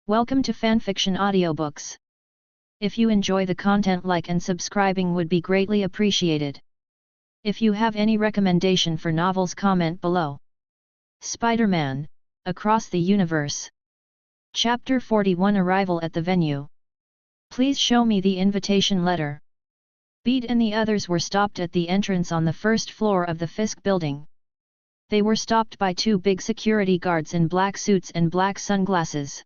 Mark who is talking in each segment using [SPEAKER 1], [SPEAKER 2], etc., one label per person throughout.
[SPEAKER 1] Welcome to Fanfiction Audiobooks. If you enjoy the content, like and subscribing would be greatly appreciated. If you have any recommendation for novels, comment below. Spider-Man, Across the Universe. Chapter 41, Arrival at the Venue. Please show me the invitation letter. Bede and the others were stopped at the entrance on the first floor of the Fisk building. They were stopped by two big security guards in black suits and black sunglasses.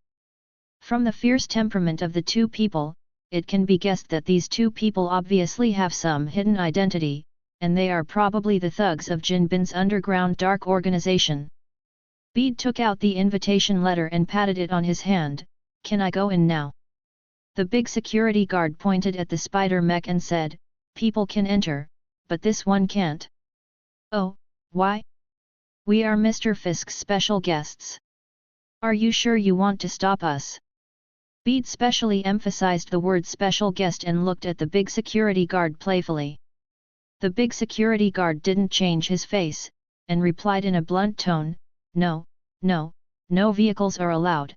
[SPEAKER 1] From the fierce temperament of the two people, it can be guessed that these two people obviously have some hidden identity, and they are probably the thugs of Jinbin's underground dark organization. Bede took out the invitation letter and patted it on his hand. "Can I go in now?" The big security guard pointed at the spider mech and said, "People can enter, but this one can't." "Oh, why?" "We are Mr. Fisk's special guests." "Are you sure you want to stop us?" Bede specially emphasized the word special guest and looked at the big security guard playfully. The big security guard didn't change his face, and replied in a blunt tone, "No, no vehicles are allowed."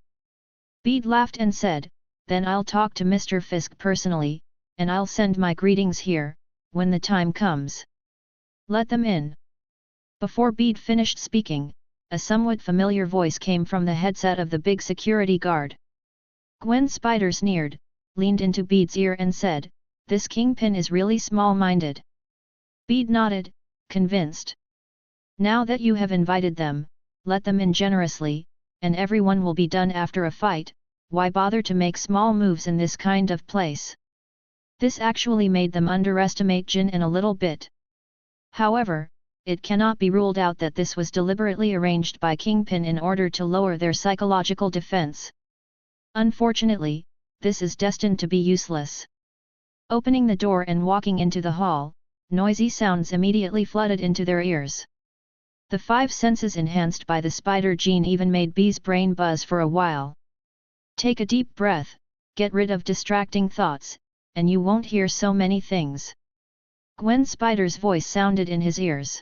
[SPEAKER 1] Bede laughed and said, "Then I'll talk to Mr. Fisk personally, and I'll send my greetings here, when the time comes. Let them in." Before Bede finished speaking, a somewhat familiar voice came from the headset of the big security guard. Gwen Spider sneered, leaned into Bede's ear and said, "This kingpin is really small-minded." Bede nodded, convinced. "Now that you have invited them, let them in generously, and everyone will be done after a fight. Why bother to make small moves in this kind of place?" This actually made them underestimate Jin in a little bit. However, it cannot be ruled out that this was deliberately arranged by Kingpin in order to lower their psychological defense. Unfortunately, this is destined to be useless. Opening the door and walking into the hall, noisy sounds immediately flooded into their ears. The five senses enhanced by the spider gene even made Bede's brain buzz for a while. Take a deep breath, get rid of distracting thoughts, and you won't hear so many things. Gwen Spider's voice sounded in his ears.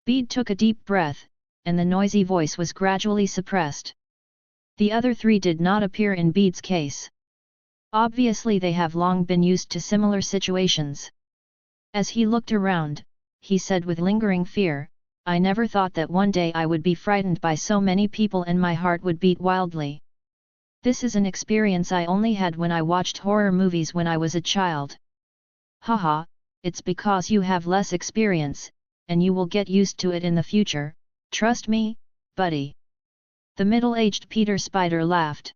[SPEAKER 1] Bede took a deep breath, and the noisy voice was gradually suppressed. The other three did not appear in Bede's case. Obviously they have long been used to similar situations. As he looked around, he said with lingering fear, "I never thought that one day I would be frightened by so many people and my heart would beat wildly. This is an experience I only had when I watched horror movies when I was a child." "Haha, it's because you have less experience, and you will get used to it in the future, trust me, buddy." The middle-aged Peter Spider laughed.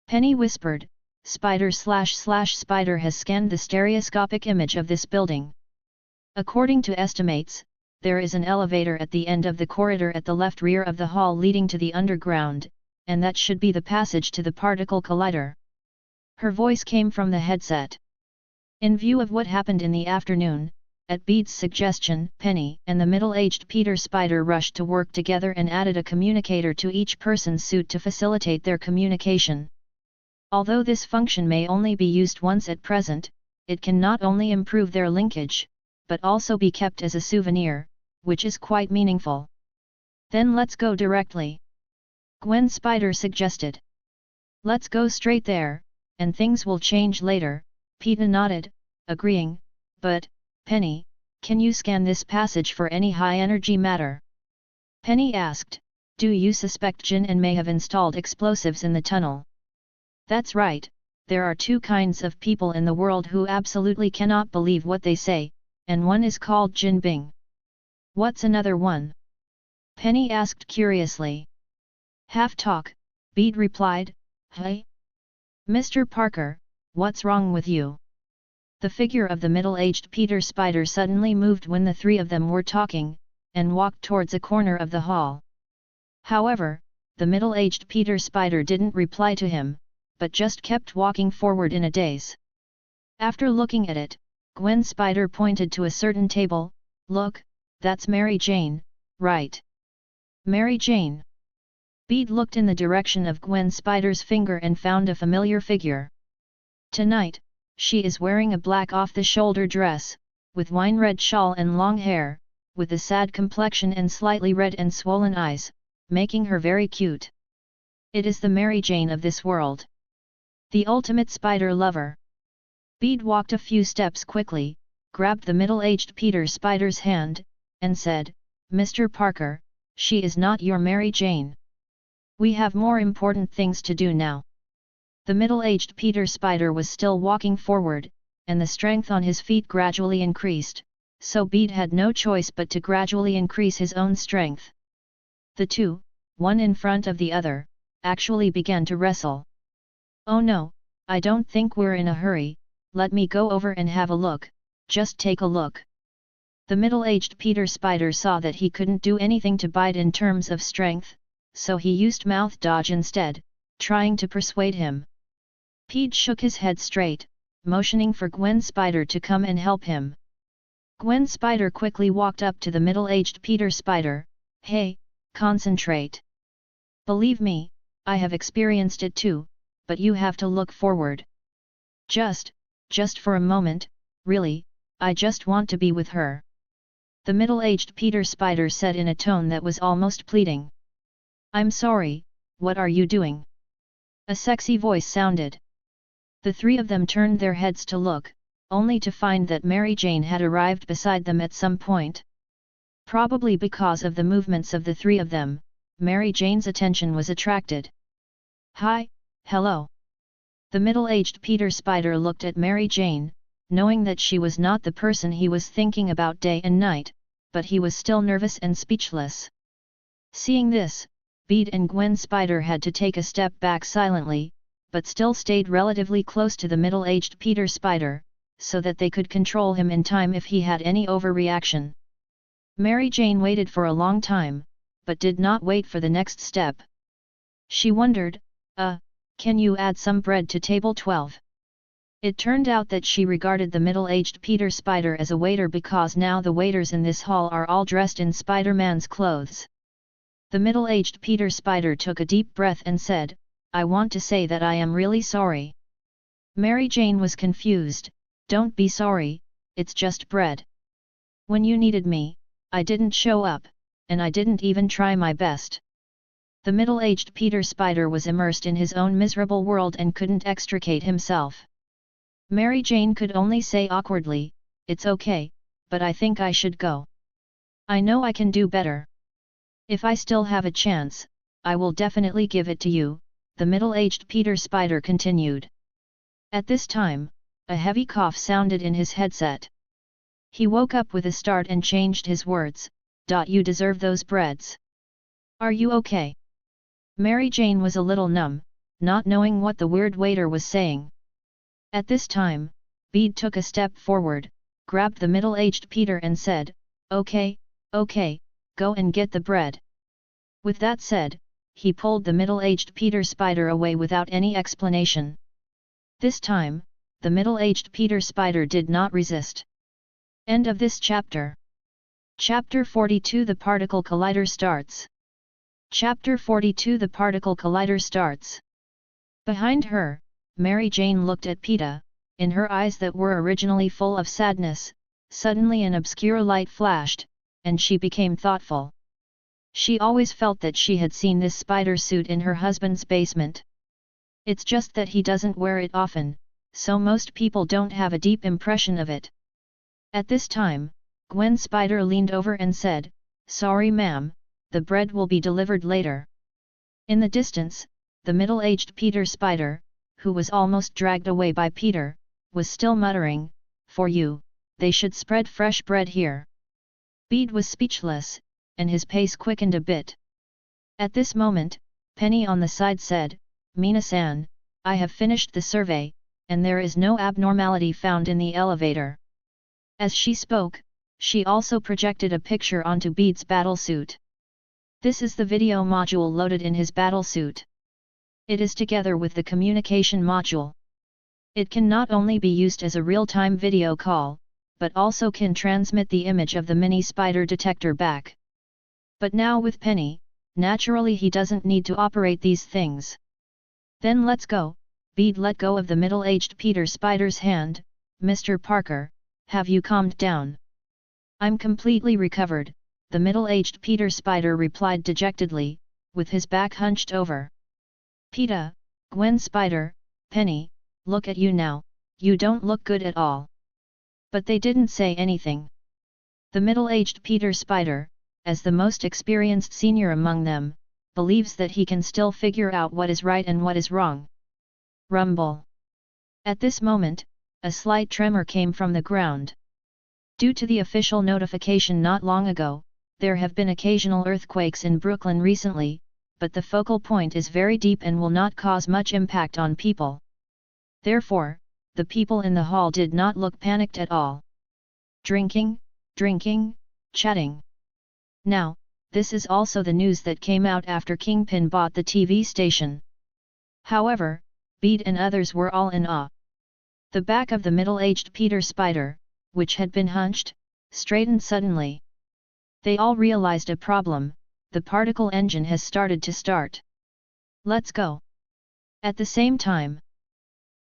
[SPEAKER 1] Penny whispered, Spider has scanned the stereoscopic image of this building. According to estimates, there is an elevator at the end of the corridor at the left rear of the hall leading to the underground, and that should be the passage to the particle collider. Her voice came from the headset. In view of what happened in the afternoon, at Bede's suggestion, Penny and the middle-aged Peter Spider rushed to work together and added a communicator to each person's suit to facilitate their communication. Although this function may only be used once at present, it can not only improve their linkage, but also be kept as a souvenir, which is quite meaningful. "Then let's go directly," Gwen Spider suggested. "Let's go straight there, and things will change later," Peter nodded, agreeing, "But, Penny, can you scan this passage for any high-energy matter?" Penny asked, "Do you suspect Jin and may have installed explosives in the tunnel?" "That's right, there are two kinds of people in the world who absolutely cannot believe what they say, and one is called Jin Bing." "What's another one?" Penny asked curiously. "Half talk," Bede replied. "Hey? Mr. Parker, what's wrong with you?" The figure of the middle-aged Peter Spider suddenly moved when the three of them were talking, and walked towards a corner of the hall. However, the middle-aged Peter Spider didn't reply to him, but just kept walking forward in a daze. After looking at it, Gwen Spider pointed to a certain table. "Look, that's Mary Jane, right?" "Mary Jane?" Bede looked in the direction of Gwen Spider's finger and found a familiar figure. Tonight, she is wearing a black off-the-shoulder dress, with wine-red shawl and long hair, with a sad complexion and slightly red and swollen eyes, making her very cute. It is the Mary Jane of this world. The ultimate spider lover. Bede walked a few steps quickly, grabbed the middle-aged Peter Spider's hand, and said, "Mr. Parker, she is not your Mary Jane. We have more important things to do now." The middle-aged Peter Spider was still walking forward, and the strength on his feet gradually increased, so Bede had no choice but to gradually increase his own strength. The two, one in front of the other, actually began to wrestle. "Oh no, I don't think we're in a hurry, let me go over and have a look, just take a look." The middle-aged Peter Spider saw that he couldn't do anything to Bede in terms of strength, so he used mouth dodge instead, trying to persuade him. Bede shook his head straight, motioning for Gwen Spider to come and help him. Gwen Spider quickly walked up to the middle-aged Peter Spider. "Hey, concentrate. Believe me, I have experienced it too, but you have to look forward. Just for a moment, really, I just want to be with her." The middle-aged Peter Spider said in a tone that was almost pleading. "I'm sorry, what are you doing?" A sexy voice sounded. The three of them turned their heads to look, only to find that Mary Jane had arrived beside them at some point. Probably because of the movements of the three of them, Mary Jane's attention was attracted. "Hi, hello." The middle-aged Peter Spider looked at Mary Jane, knowing that she was not the person he was thinking about day and night, but he was still nervous and speechless. Seeing this, Bede and Gwen Spider had to take a step back silently, but still stayed relatively close to the middle-aged Peter Spider, so that they could control him in time if he had any overreaction. Mary Jane waited for a long time, but did not wait for the next step. She wondered, can you add some bread to table 12? It turned out that she regarded the middle-aged Peter Spider as a waiter because now the waiters in this hall are all dressed in Spider-Man's clothes. The middle-aged Peter Spider took a deep breath and said, "I want to say that I am really sorry." Mary Jane was confused. "Don't be sorry, it's just bread. When you needed me, I didn't show up, and I didn't even try my best." The middle-aged Peter Spider was immersed in his own miserable world and couldn't extricate himself. Mary Jane could only say awkwardly, "It's okay, but I think I should go. I know I can do better. If I still have a chance, I will definitely give it to you," the middle-aged Peter Spider continued. At this time, a heavy cough sounded in his headset. He woke up with a start and changed his words, "You deserve those breads. Are you okay?" Mary Jane was a little numb, not knowing what the weird waiter was saying. At this time, Bede took a step forward, grabbed the middle-aged Peter and said, Okay, go and get the bread." With that said, he pulled the middle-aged Peter Spider away without any explanation. This time, the middle-aged Peter Spider did not resist. End of this chapter. Chapter 42 The Particle Collider starts. Chapter 42 The Particle Collider starts. Behind her, Mary Jane looked at Peeta. In her eyes that were originally full of sadness, suddenly an obscure light flashed, and she became thoughtful. She always felt that she had seen this spider suit in her husband's basement. It's just that he doesn't wear it often, so most people don't have a deep impression of it. At this time, Gwen Spider leaned over and said, "Sorry ma'am, the bread will be delivered later." In the distance, the middle-aged Peter Spider, who was almost dragged away by Peter, was still muttering, "For you, they should spread fresh bread here." Bede was speechless, and his pace quickened a bit. At this moment, Penny on the side said, "Mina-san, I have finished the survey, and there is no abnormality found in the elevator." As she spoke, she also projected a picture onto Bede's battlesuit. This is the video module loaded in his battlesuit. It is together with the communication module. It can not only be used as a real-time video call, but also can transmit the image of the mini spider detector back. But now with Penny, naturally he doesn't need to operate these things. "Then let's go." Bede let go of the middle-aged Peter Spider's hand. "Mr. Parker, have you calmed down?" "I'm completely recovered," the middle-aged Peter Spider replied dejectedly, with his back hunched over. Peeta, Gwen Spider, Penny, look at you now, you don't look good at all. But they didn't say anything. The middle-aged Peter Spider, as the most experienced senior among them, believes that he can still figure out what is right and what is wrong. Rumble. At this moment, a slight tremor came from the ground. Due to the official notification not long ago, there have been occasional earthquakes in Brooklyn recently, but the focal point is very deep and will not cause much impact on people. Therefore, the people in the hall did not look panicked at all. Drinking, chatting. Now, this is also the news that came out after Kingpin bought the TV station. However, Bede and others were all in awe. The back of the middle-aged Peter Spider, which had been hunched, straightened suddenly. They all realized a problem: the particle engine has started to start. Let's go. At the same time,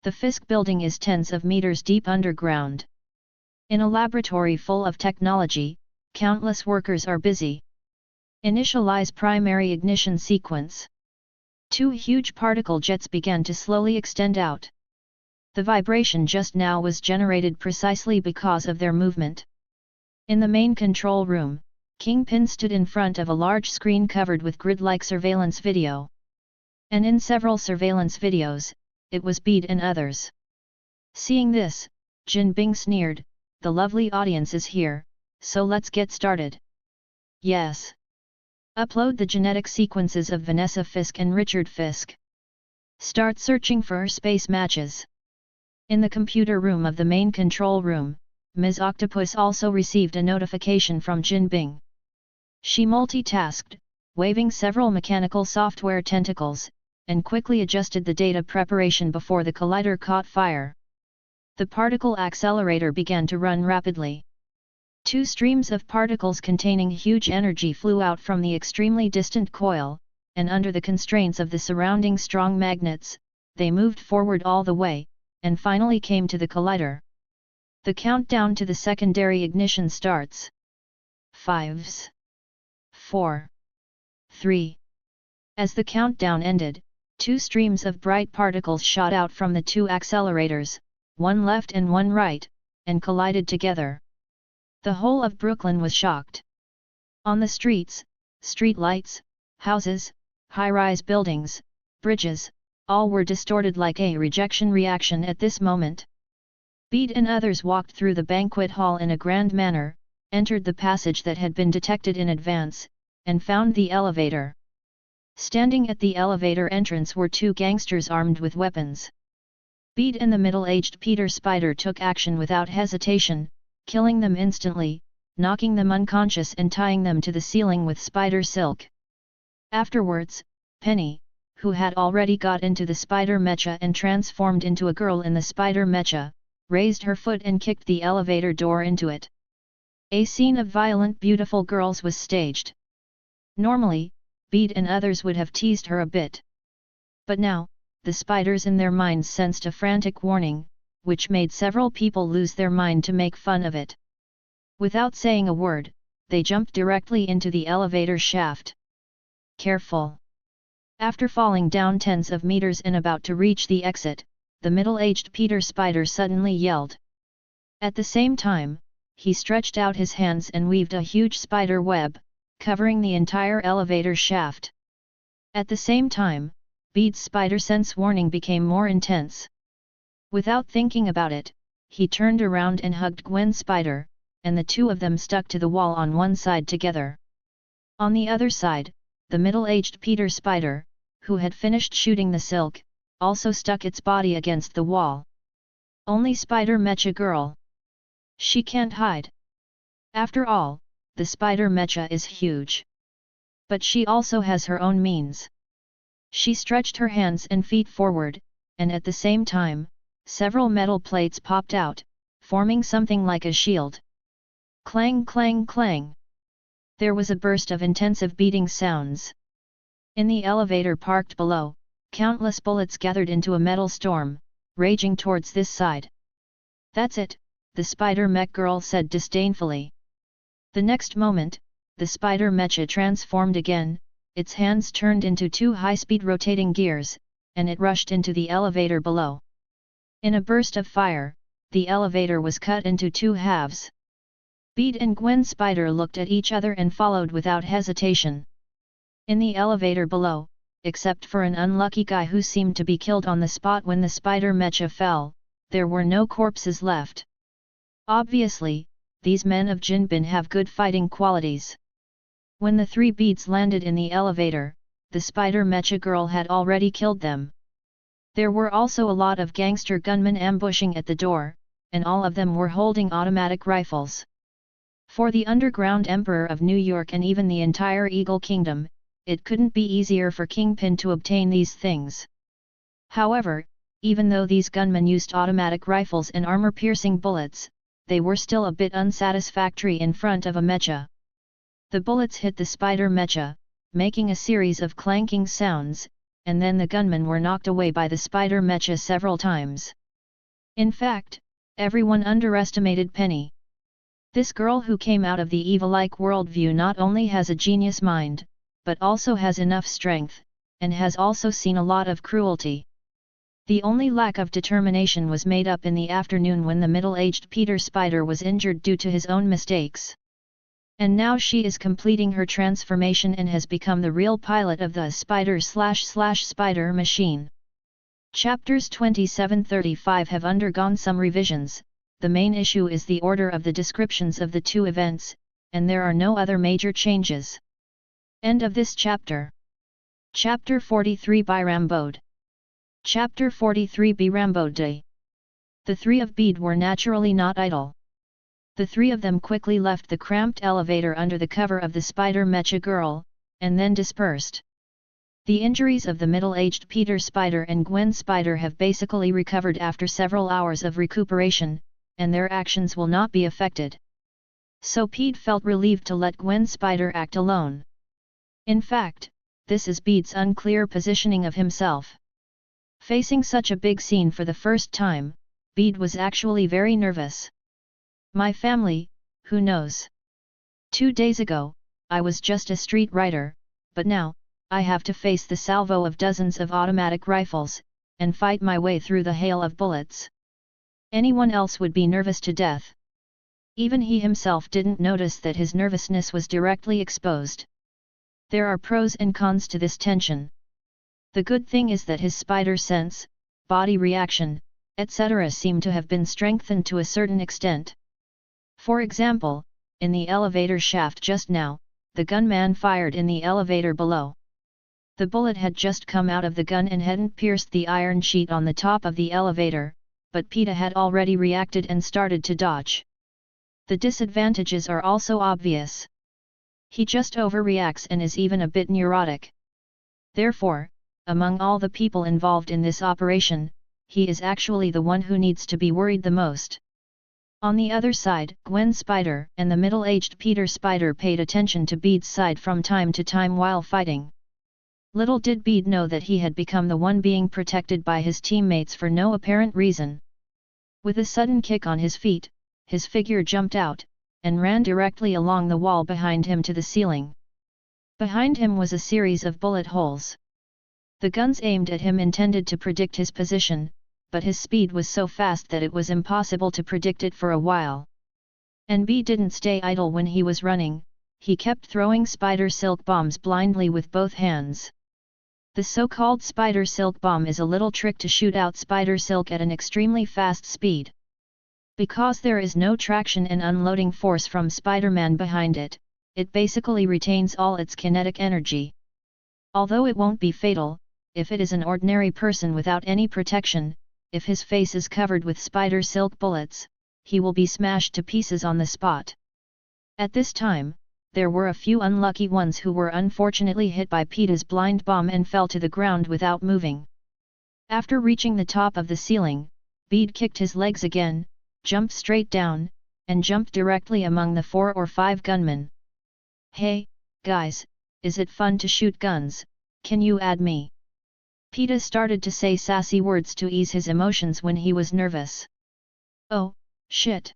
[SPEAKER 1] the Fisk building is tens of meters deep underground. In a laboratory full of technology, countless workers are busy. Initialize primary ignition sequence. 2 huge particle jets began to slowly extend out. The vibration just now was generated precisely because of their movement. In the main control room, Kingpin stood in front of a large screen covered with grid-like surveillance video. And in several surveillance videos, it was Bede and others. Seeing this, Jin Bing sneered, "The lovely audience is here, so let's get started." Yes. Upload the genetic sequences of Vanessa Fisk and Richard Fisk. Start searching for space matches. In the computer room of the main control room, Ms. Octopus also received a notification from Jin Bing. She multitasked, waving several mechanical software tentacles, and quickly adjusted the data preparation before the collider caught fire. The particle accelerator began to run rapidly. 2 streams of particles containing huge energy flew out from the extremely distant coil, and under the constraints of the surrounding strong magnets, they moved forward all the way, and finally came to the collider. The countdown to the secondary ignition starts. 5, 4, 3. As the countdown ended, 2 streams of bright particles shot out from the 2 accelerators, one left and one right, and collided together. The whole of Brooklyn was shocked. On the streets, street lights, houses, high-rise buildings, bridges, all were distorted like a rejection reaction at this moment. Bede and others walked through the banquet hall in a grand manner, entered the passage that had been detected in advance, and found the elevator. Standing at the elevator entrance were 2 gangsters armed with weapons. Bede and the middle-aged Peter Spider took action without hesitation, killing them instantly, knocking them unconscious and tying them to the ceiling with spider silk. Afterwards, Penny, who had already got into the spider mecha and transformed into a girl in the spider mecha, raised her foot and kicked the elevator door into it. A scene of violent beautiful girls was staged. Normally, Bede and others would have teased her a bit. But now, the spiders in their minds sensed a frantic warning, which made several people lose their mind to make fun of it. Without saying a word, they jumped directly into the elevator shaft. Careful! After falling down tens of meters and about to reach the exit, the middle-aged Peter Spider suddenly yelled. At the same time, he stretched out his hands and weaved a huge spider web, covering the entire elevator shaft. At the same time, Bede's spider sense warning became more intense. Without thinking about it, he turned around and hugged Gwen Spider, and the 2 of them stuck to the wall on one side together. On the other side, the middle-aged Peter Spider, who had finished shooting the silk, also stuck its body against the wall. Only Spider Mecha Girl. She can't hide. After all, the Spider Mecha is huge. But she also has her own means. She stretched her hands and feet forward, and at the same time, several metal plates popped out, forming something like a shield. Clang clang clang. There was a burst of intensive beating sounds. In the elevator parked below, countless bullets gathered into a metal storm, raging towards this side. "That's it," the Spider Mech Girl said disdainfully. The next moment, the Spider Mecha transformed again, its hands turned into 2 high-speed rotating gears, and it rushed into the elevator below. In a burst of fire, the elevator was cut into two halves. Bette and Gwen Spider looked at each other and followed without hesitation. In the elevator below, except for an unlucky guy who seemed to be killed on the spot when the spider mecha fell, there were no corpses left. Obviously, these men of Jinbin have good fighting qualities. When the three beads landed in the elevator, the spider mecha girl had already killed them. There were also a lot of gangster gunmen ambushing at the door, and all of them were holding automatic rifles. For the underground emperor of New York and even the entire Eagle Kingdom, it couldn't be easier for Kingpin to obtain these things. However, even though these gunmen used automatic rifles and armor-piercing bullets, they were still a bit unsatisfactory in front of a mecha. The bullets hit the spider mecha, making a series of clanking sounds, and then the gunmen were knocked away by the spider mecha several times. In fact, everyone underestimated Penny. This girl who came out of the Eva-like worldview not only has a genius mind, but also has enough strength, and has also seen a lot of cruelty. The only lack of determination was made up in the afternoon when the middle-aged Peter Spider was injured due to his own mistakes. And now she is completing her transformation and has become the real pilot of the Spider/Spider machine. Chapters 27-35 have undergone some revisions. The main issue is the order of the descriptions of the two events, and there are no other major changes. End of this chapter. Chapter 43 by Rambode. Chapter 43 by Rambode. The three of Bede were naturally not idle. The three of them quickly left the cramped elevator under the cover of the spider mecha girl, and then dispersed. The injuries of the middle-aged Peter Spider and Gwen Spider have basically recovered after several hours of recuperation, and their actions will not be affected. So Pete felt relieved to let Gwen Spider act alone. In fact, this is Bede's unclear positioning of himself. Facing such a big scene for the first time, Bede was actually very nervous. My family, who knows? 2 days ago, I was just a street rider, but now, I have to face the salvo of dozens of automatic rifles, and fight my way through the hail of bullets. Anyone else would be nervous to death. Even he himself didn't notice that his nervousness was directly exposed. There are pros and cons to this tension. The good thing is that his spider sense, body reaction, etc. seem to have been strengthened to a certain extent. For example, in the elevator shaft just now, the gunman fired in the elevator below. The bullet had just come out of the gun and hadn't pierced the iron sheet on the top of the elevator, but Peter had already reacted and started to dodge. The disadvantages are also obvious. He just overreacts and is even a bit neurotic. Therefore, among all the people involved in this operation, he is actually the one who needs to be worried the most. On the other side, Gwen Spider and the middle-aged Peter Spider paid attention to Bede's side from time to time while fighting. Little did Bede know that he had become the one being protected by his teammates for no apparent reason. With a sudden kick on his feet, his figure jumped out, and ran directly along the wall behind him to the ceiling. Behind him was a series of bullet holes. The guns aimed at him intended to predict his position, but his speed was so fast that it was impossible to predict it for a while. And B didn't stay idle when he was running, he kept throwing spider silk bombs blindly with both hands. The so-called spider silk bomb is a little trick to shoot out spider silk at an extremely fast speed. Because there is no traction and unloading force from Spider-Man behind it, it basically retains all its kinetic energy. Although it won't be fatal, if it is an ordinary person without any protection, if his face is covered with spider silk bullets, he will be smashed to pieces on the spot. At this time, there were a few unlucky ones who were unfortunately hit by Peter's blind bomb and fell to the ground without moving. After reaching the top of the ceiling, Bede kicked his legs again, jumped straight down, and jumped directly among the 4 or 5 gunmen. "Hey, guys, is it fun to shoot guns? Can you add me?" Peter started to say sassy words to ease his emotions when he was nervous. "Oh, shit!"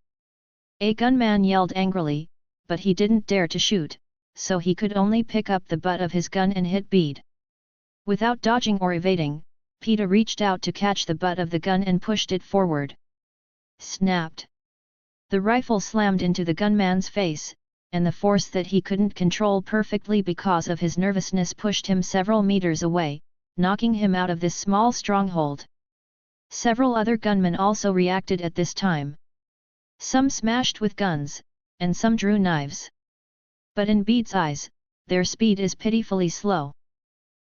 [SPEAKER 1] A gunman yelled angrily, but he didn't dare to shoot, so he could only pick up the butt of his gun and hit Bede. Without dodging or evading, Pedro reached out to catch the butt of the gun and pushed it forward. Snapped! The rifle slammed into the gunman's face, and the force that he couldn't control perfectly because of his nervousness pushed him several meters away, knocking him out of this small stronghold. Several other gunmen also reacted at this time. Some smashed with guns, and some drew knives. But in Bede's eyes, their speed is pitifully slow.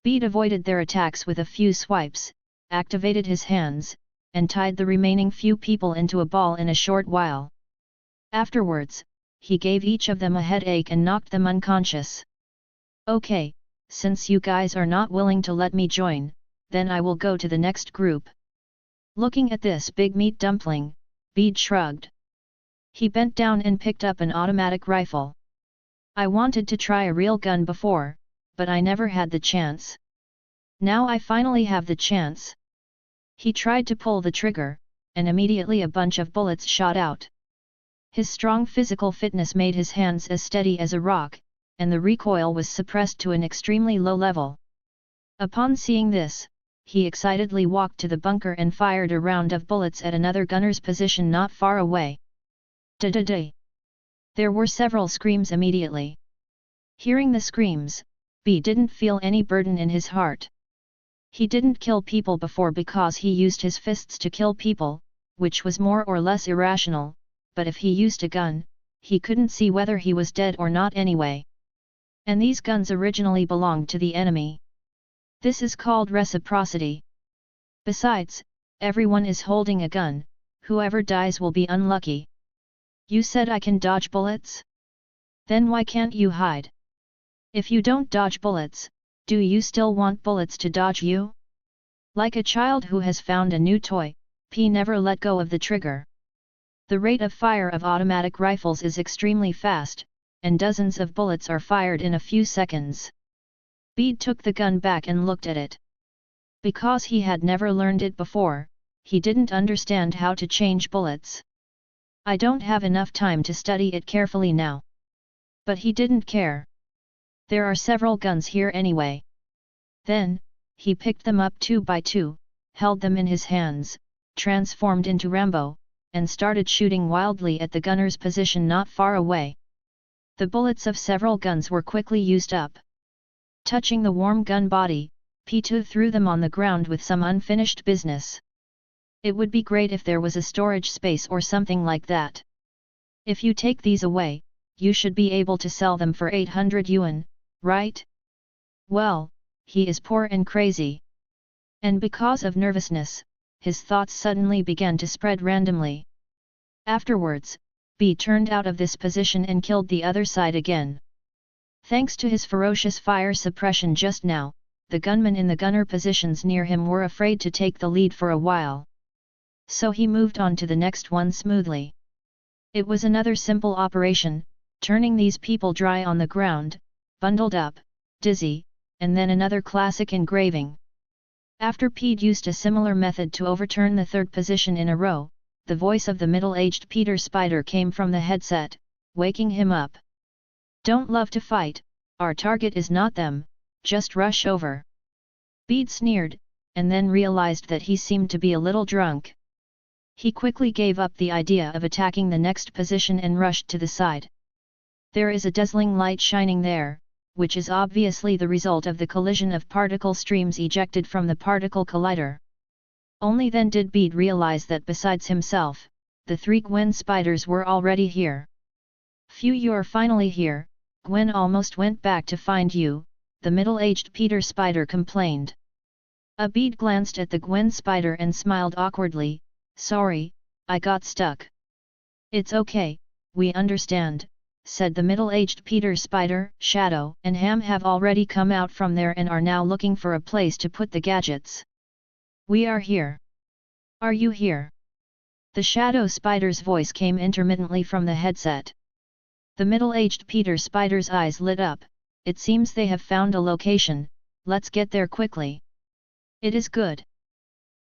[SPEAKER 1] Bede avoided their attacks with a few swipes, activated his hands, and tied the remaining few people into a ball in a short while. Afterwards, he gave each of them a headache and knocked them unconscious. Okay, since you guys are not willing to let me join, then I will go to the next group. Looking at this big meat dumpling, Bede shrugged. He bent down and picked up an automatic rifle. I wanted to try a real gun before, but I never had the chance. Now I finally have the chance. He tried to pull the trigger, and immediately a bunch of bullets shot out. His strong physical fitness made his hands as steady as a rock, and the recoil was suppressed to an extremely low level. Upon seeing this, he excitedly walked to the bunker and fired a round of bullets at another gunner's position not far away. Da-da-da! There were several screams immediately. Hearing the screams, Bede didn't feel any burden in his heart. He didn't kill people before because he used his fists to kill people, which was more or less irrational, but if he used a gun, he couldn't see whether he was dead or not anyway. And these guns originally belonged to the enemy. This is called reciprocity. Besides, everyone is holding a gun, whoever dies will be unlucky. You said I can dodge bullets? Then why can't you hide? If you don't dodge bullets, do you still want bullets to dodge you? Like a child who has found a new toy, P never let go of the trigger. The rate of fire of automatic rifles is extremely fast, and dozens of bullets are fired in a few seconds. Bede took the gun back and looked at it. Because he had never learned it before, he didn't understand how to change bullets. I don't have enough time to study it carefully now. But he didn't care. There are several guns here anyway. Then, he picked them up two by two, held them in his hands, transformed into Rambo, and started shooting wildly at the gunner's position not far away. The bullets of several guns were quickly used up. Touching the warm gun body, P2 threw them on the ground with some unfinished business. It would be great if there was a storage space or something like that. If you take these away, you should be able to sell them for 800 yuan, right? Well, he is poor and crazy. And because of nervousness, his thoughts suddenly began to spread randomly. Afterwards, B turned out of this position and killed the other side again. Thanks to his ferocious fire suppression just now, the gunmen in the gunner positions near him were afraid to take the lead for a while. So he moved on to the next one smoothly. It was another simple operation, turning these people dry on the ground, bundled up, dizzy, and then another classic engraving. After Pete used a similar method to overturn the third position in a row, the voice of the middle-aged Peter Spider came from the headset, waking him up. Don't love to fight, our target is not them, just rush over. Bede sneered, and then realized that he seemed to be a little drunk. He quickly gave up the idea of attacking the next position and rushed to the side. There is a dazzling light shining there, which is obviously the result of the collision of particle streams ejected from the particle collider. Only then did Bede realize that besides himself, the three Gwen spiders were already here. Phew, you're finally here, Gwen almost went back to find you, the middle-aged Peter Spider complained. Bede glanced at the Gwen spider and smiled awkwardly. Sorry, I got stuck. It's okay, we understand, said the middle-aged Peter Spider. Shadow and Ham have already come out from there and are now looking for a place to put the gadgets. We are here. Are you here? The Shadow Spider's voice came intermittently from the headset. The middle-aged Peter Spider's eyes lit up. It seems they have found a location, let's get there quickly. It is good.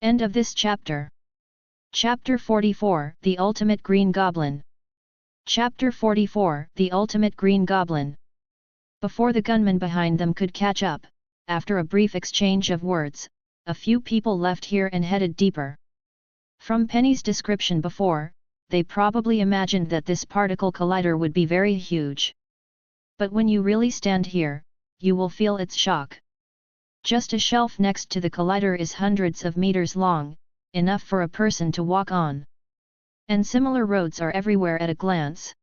[SPEAKER 1] End of this chapter. Chapter 44, The Ultimate Green Goblin. Chapter 44, The Ultimate Green Goblin. Before the gunman behind them could catch up, after a brief exchange of words, a few people left here and headed deeper. From Penny's description before, they probably imagined that this particle collider would be very huge. But when you really stand here, you will feel its shock. Just a shelf next to the collider is hundreds of meters long, enough for a person to walk on. And similar roads are everywhere at a glance.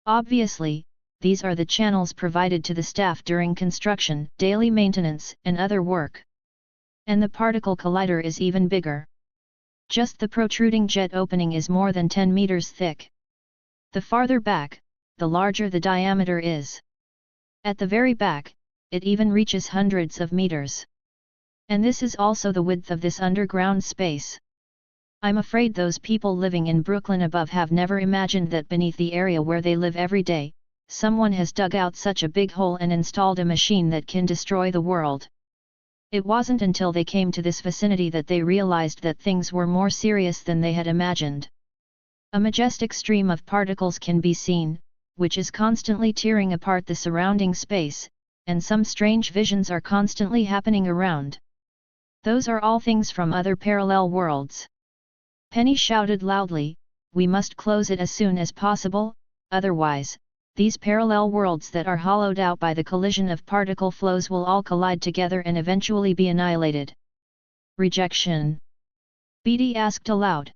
[SPEAKER 1] Obviously, these are the channels provided to the staff during construction, daily maintenance, and other work. And the particle collider is even bigger. Just the protruding jet opening is more than 10 meters thick. The farther back, the larger the diameter is. At the very back, it even reaches hundreds of meters. And this is also the width of this underground space. I'm afraid those people living in Brooklyn above have never imagined that beneath the area where they live every day, someone has dug out such a big hole and installed a machine that can destroy the world. It wasn't until they came to this vicinity that they realized that things were more serious than they had imagined. A majestic stream of particles can be seen, which is constantly tearing apart the surrounding space, and some strange visions are constantly happening around. Those are all things from other parallel worlds. Penny shouted loudly, "We must close it as soon as possible, otherwise, these parallel worlds that are hollowed out by the collision of particle flows will all collide together and eventually be annihilated." Rejection. Beatty asked aloud.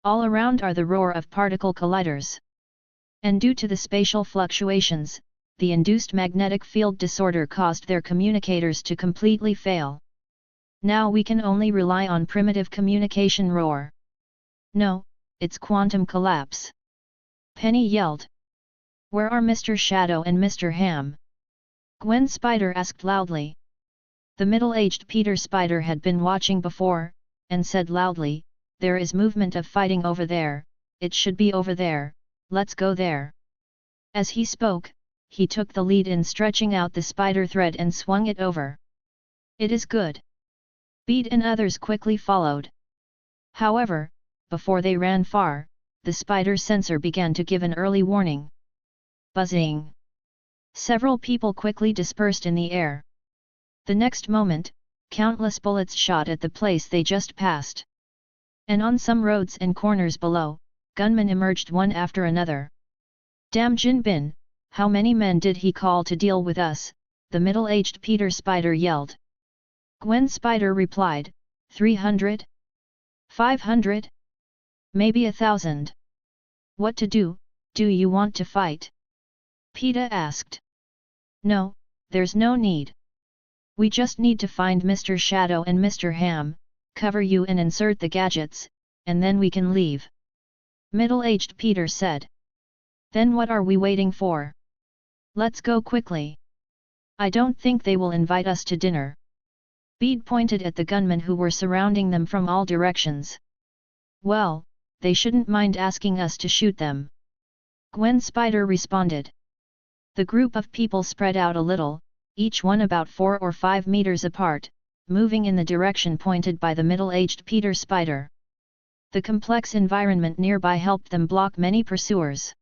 [SPEAKER 1] All around are the roar of particle colliders. And due to the spatial fluctuations, the induced magnetic field disorder caused their communicators to completely fail. Now we can only rely on primitive communication roar. No, it's quantum collapse. Penny yelled. Where are Mr. Shadow and Mr. Ham? Gwen Spider asked loudly. The middle-aged Peter Spider had been watching before, and said loudly, "There is movement of fighting over there, it should be over there, let's go there." As he spoke, he took the lead in stretching out the spider thread and swung it over. "It is good." Bede and others quickly followed. However, before they ran far, the spider sensor began to give an early warning. Buzzing. Several people quickly dispersed in the air. The next moment, countless bullets shot at the place they just passed. And on some roads and corners below, gunmen emerged one after another. "Damn Jinbin, how many men did he call to deal with us?" the middle-aged Peter Spider yelled. Gwen Spider replied, 300? 500? Maybe 1,000. "What to do you want to fight?" PETA asked. "No, there's no need. We just need to find Mr. Shadow and Mr. Ham, cover you and insert the gadgets, and then we can leave." Middle-aged Peter said. "Then what are we waiting for? Let's go quickly. I don't think they will invite us to dinner." Bede pointed at the gunmen who were surrounding them from all directions. "Well, they shouldn't mind asking us to shoot them." Gwen Spider responded. The group of people spread out a little, each one about 4 or 5 meters apart, moving in the direction pointed by the middle-aged Peter Spider. The complex environment nearby helped them block many pursuers.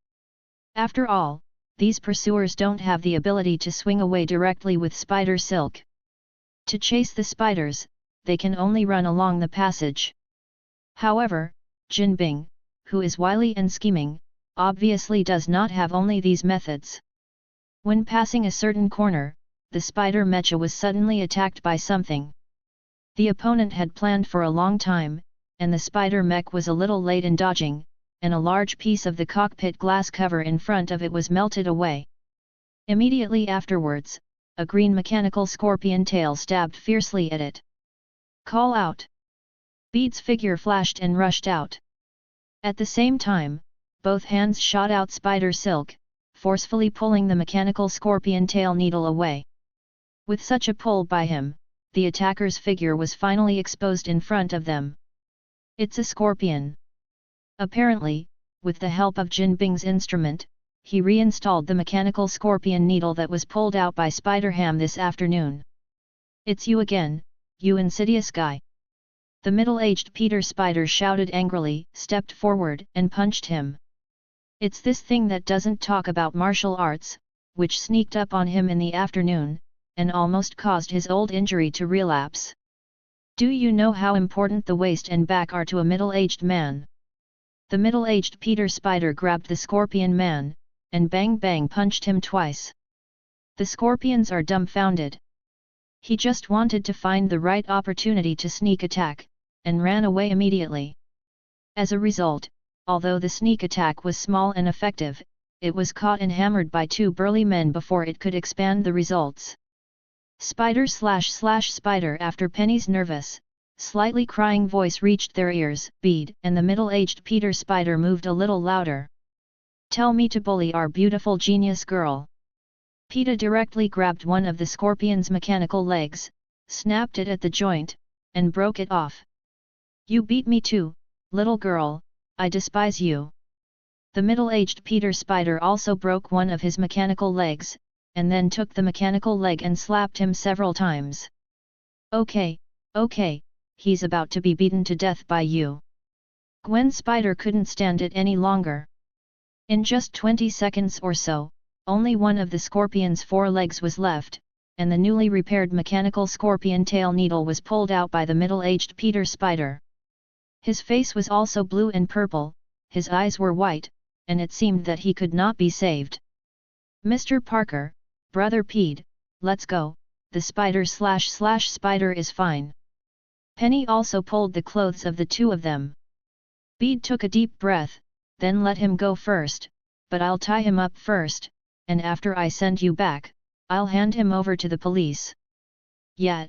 [SPEAKER 1] After all, these pursuers don't have the ability to swing away directly with spider silk. To chase the spiders, they can only run along the passage. However, Jinbing, who is wily and scheming, obviously does not have only these methods. When passing a certain corner, the spider mecha was suddenly attacked by something. The opponent had planned for a long time, and the spider mech was a little late in dodging, and a large piece of the cockpit glass cover in front of it was melted away. Immediately afterwards, a green mechanical scorpion tail stabbed fiercely at it. "Call out!" Bede's figure flashed and rushed out. At the same time, both hands shot out spider silk, forcefully pulling the mechanical scorpion tail needle away. With such a pull by him, the attacker's figure was finally exposed in front of them. "It's a scorpion." Apparently, with the help of Jinbing's instrument, he reinstalled the mechanical scorpion needle that was pulled out by Spider-Ham this afternoon. "It's you again, you insidious guy!" The middle-aged Peter Spider shouted angrily, stepped forward, and punched him. "It's this thing that doesn't talk about martial arts, which sneaked up on him in the afternoon, and almost caused his old injury to relapse." Do you know how important the waist and back are to a middle-aged man? The middle-aged Peter Spider grabbed the Scorpion Man, and bang bang punched him twice. The scorpions are dumbfounded. He just wanted to find the right opportunity to sneak attack, and ran away immediately. As a result, although the sneak attack was small and effective, it was caught and hammered by two burly men before it could expand the results. Spider. After Penny's nervous, slightly crying voice reached their ears, Bede and the middle-aged Peter Spider moved a little louder. Tell me to bully our beautiful genius girl. Peter directly grabbed one of the scorpion's mechanical legs, snapped it at the joint, and broke it off. You beat me too, little girl, I despise you. The middle-aged Peter Spider also broke one of his mechanical legs, and then took the mechanical leg and slapped him several times. Okay, he's about to be beaten to death by you. Gwen Spider couldn't stand it any longer. In just 20 seconds or so, only one of the scorpion's 4 legs was left, and the newly repaired mechanical scorpion tail needle was pulled out by the middle-aged Peter Spider. His face was also blue and purple, his eyes were white, and it seemed that he could not be saved. Mr. Parker, Brother Pete, let's go, the spider is fine. Penny also pulled the clothes of the two of them. Bede took a deep breath, then let him go first, but I'll tie him up first, and after I send you back, I'll hand him over to the police. Yeah.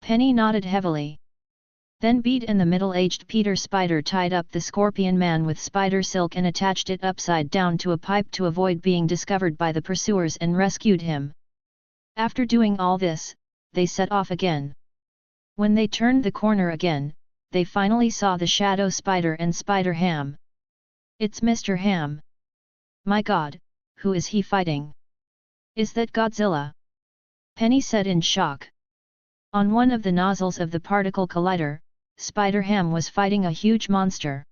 [SPEAKER 1] Penny nodded heavily. Then Bede and the middle-aged Peter Spider tied up the Scorpion Man with spider silk and attached it upside down to a pipe to avoid being discovered by the pursuers and rescued him. After doing all this, they set off again. When they turned the corner again, they finally saw the Shadow Spider and Spider Ham. It's Mr. Ham. My God, who is he fighting? Is that Godzilla? Penny said in shock. On one of the nozzles of the particle collider, Spider Ham was fighting a huge monster.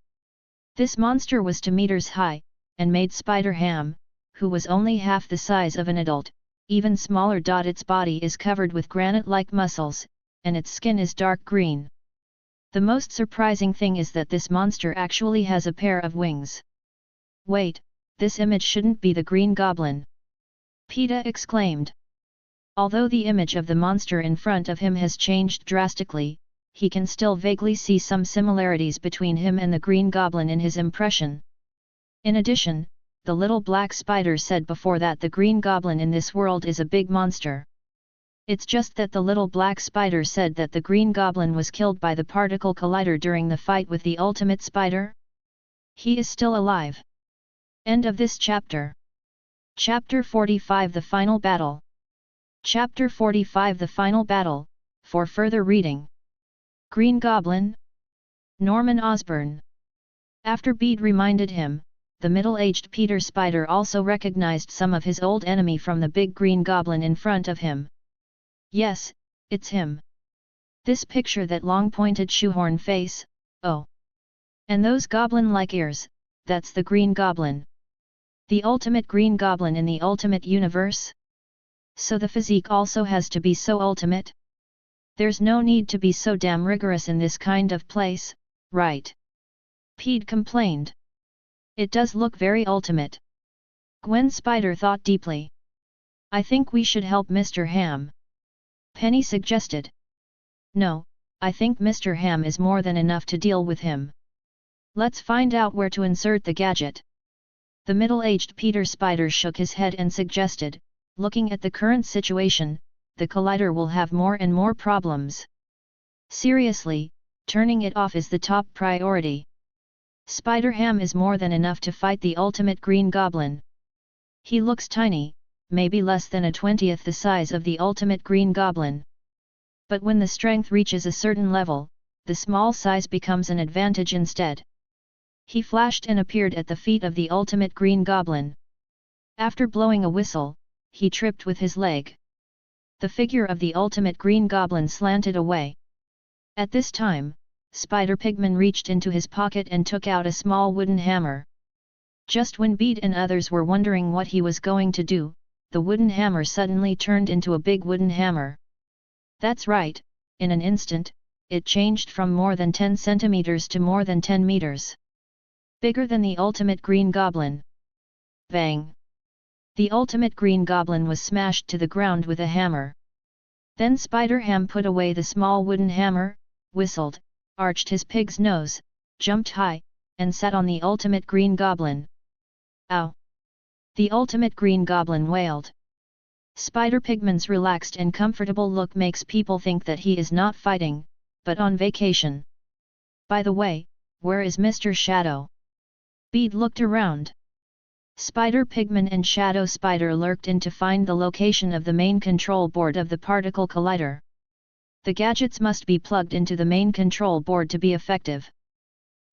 [SPEAKER 1] This monster was 2 meters high, and made Spider Ham, who was only half the size of an adult, even smaller. Its body is covered with granite-like muscles, and its skin is dark green. The most surprising thing is that this monster actually has a pair of wings. Wait, this image shouldn't be the Green Goblin! Peeta exclaimed. Although the image of the monster in front of him has changed drastically, he can still vaguely see some similarities between him and the Green Goblin in his impression. In addition, the little black spider said before that the Green Goblin in this world is a big monster. It's just that the little black spider said that the Green Goblin was killed by the particle collider during the fight with the ultimate spider. He is still alive. End of this chapter. Chapter 45 The Final Battle. Chapter 45 The Final Battle, for further reading. Green Goblin? Norman Osborn. After Bede reminded him, the middle-aged Peter Spider also recognized some of his old enemy from the big Green Goblin in front of him. Yes, it's him. This picture, that long pointed shoehorn face, oh. And those goblin-like ears, that's the Green Goblin. The ultimate Green Goblin in the Ultimate Universe? So the physique also has to be so ultimate? There's no need to be so damn rigorous in this kind of place, right? Pete complained. It does look very ultimate. Gwen Spider thought deeply. I think we should help Mr. Ham. Penny suggested. No, I think Mr. Ham is more than enough to deal with him. Let's find out where to insert the gadget. The middle-aged Peter Spider shook his head and suggested, looking at the current situation, the collider will have more and more problems. Seriously, turning it off is the top priority. Spider Ham is more than enough to fight the ultimate Green Goblin. He looks tiny, maybe less than a 20th the size of the ultimate Green Goblin. But when the strength reaches a certain level, the small size becomes an advantage instead. He flashed and appeared at the feet of the ultimate Green Goblin. After blowing a whistle, he tripped with his leg. The figure of the ultimate Green Goblin slanted away. At this time, Spider Pigman reached into his pocket and took out a small wooden hammer. Just when Bede and others were wondering what he was going to do, the wooden hammer suddenly turned into a big wooden hammer. That's right, in an instant, it changed from more than 10 centimeters to more than 10 meters. Bigger than the ultimate Green Goblin. Bang! The ultimate Green Goblin was smashed to the ground with a hammer. Then Spider-Ham put away the small wooden hammer, whistled, arched his pig's nose, jumped high, and sat on the ultimate Green Goblin. Ow! The ultimate Green Goblin wailed. Spider-Pigman's relaxed and comfortable look makes people think that he is not fighting, but on vacation. By the way, where is Mr. Shadow? Bede looked around. Spider-Pigman and Shadow Spider lurked in to find the location of the main control board of the particle collider. The gadgets must be plugged into the main control board to be effective.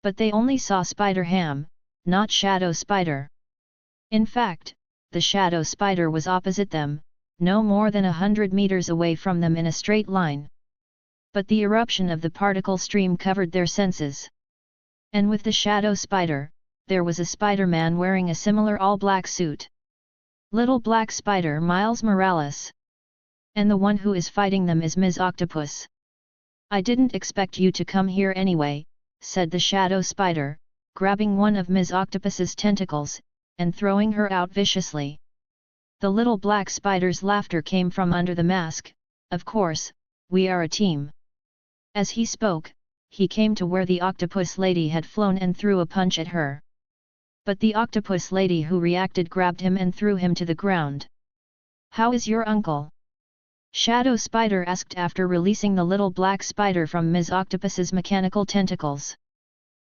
[SPEAKER 1] But they only saw Spider-Ham, not Shadow Spider. In fact, the Shadow Spider was opposite them, no more than 100 meters away from them in a straight line. But the eruption of the particle stream covered their senses. And with the Shadow Spider, there was a Spider-Man wearing a similar all-black suit. Little Black Spider Miles Morales. And the one who is fighting them is Ms. Octopus. I didn't expect you to come here anyway, said the Shadow Spider, grabbing one of Ms. Octopus's tentacles, and throwing her out viciously. The little Black Spider's laughter came from under the mask. Of course, we are a team. As he spoke, he came to where the Octopus Lady had flown and threw a punch at her. But the Octopus Lady who reacted grabbed him and threw him to the ground. How is your uncle? Shadow Spider asked after releasing the little Black Spider from Ms. Octopus's mechanical tentacles.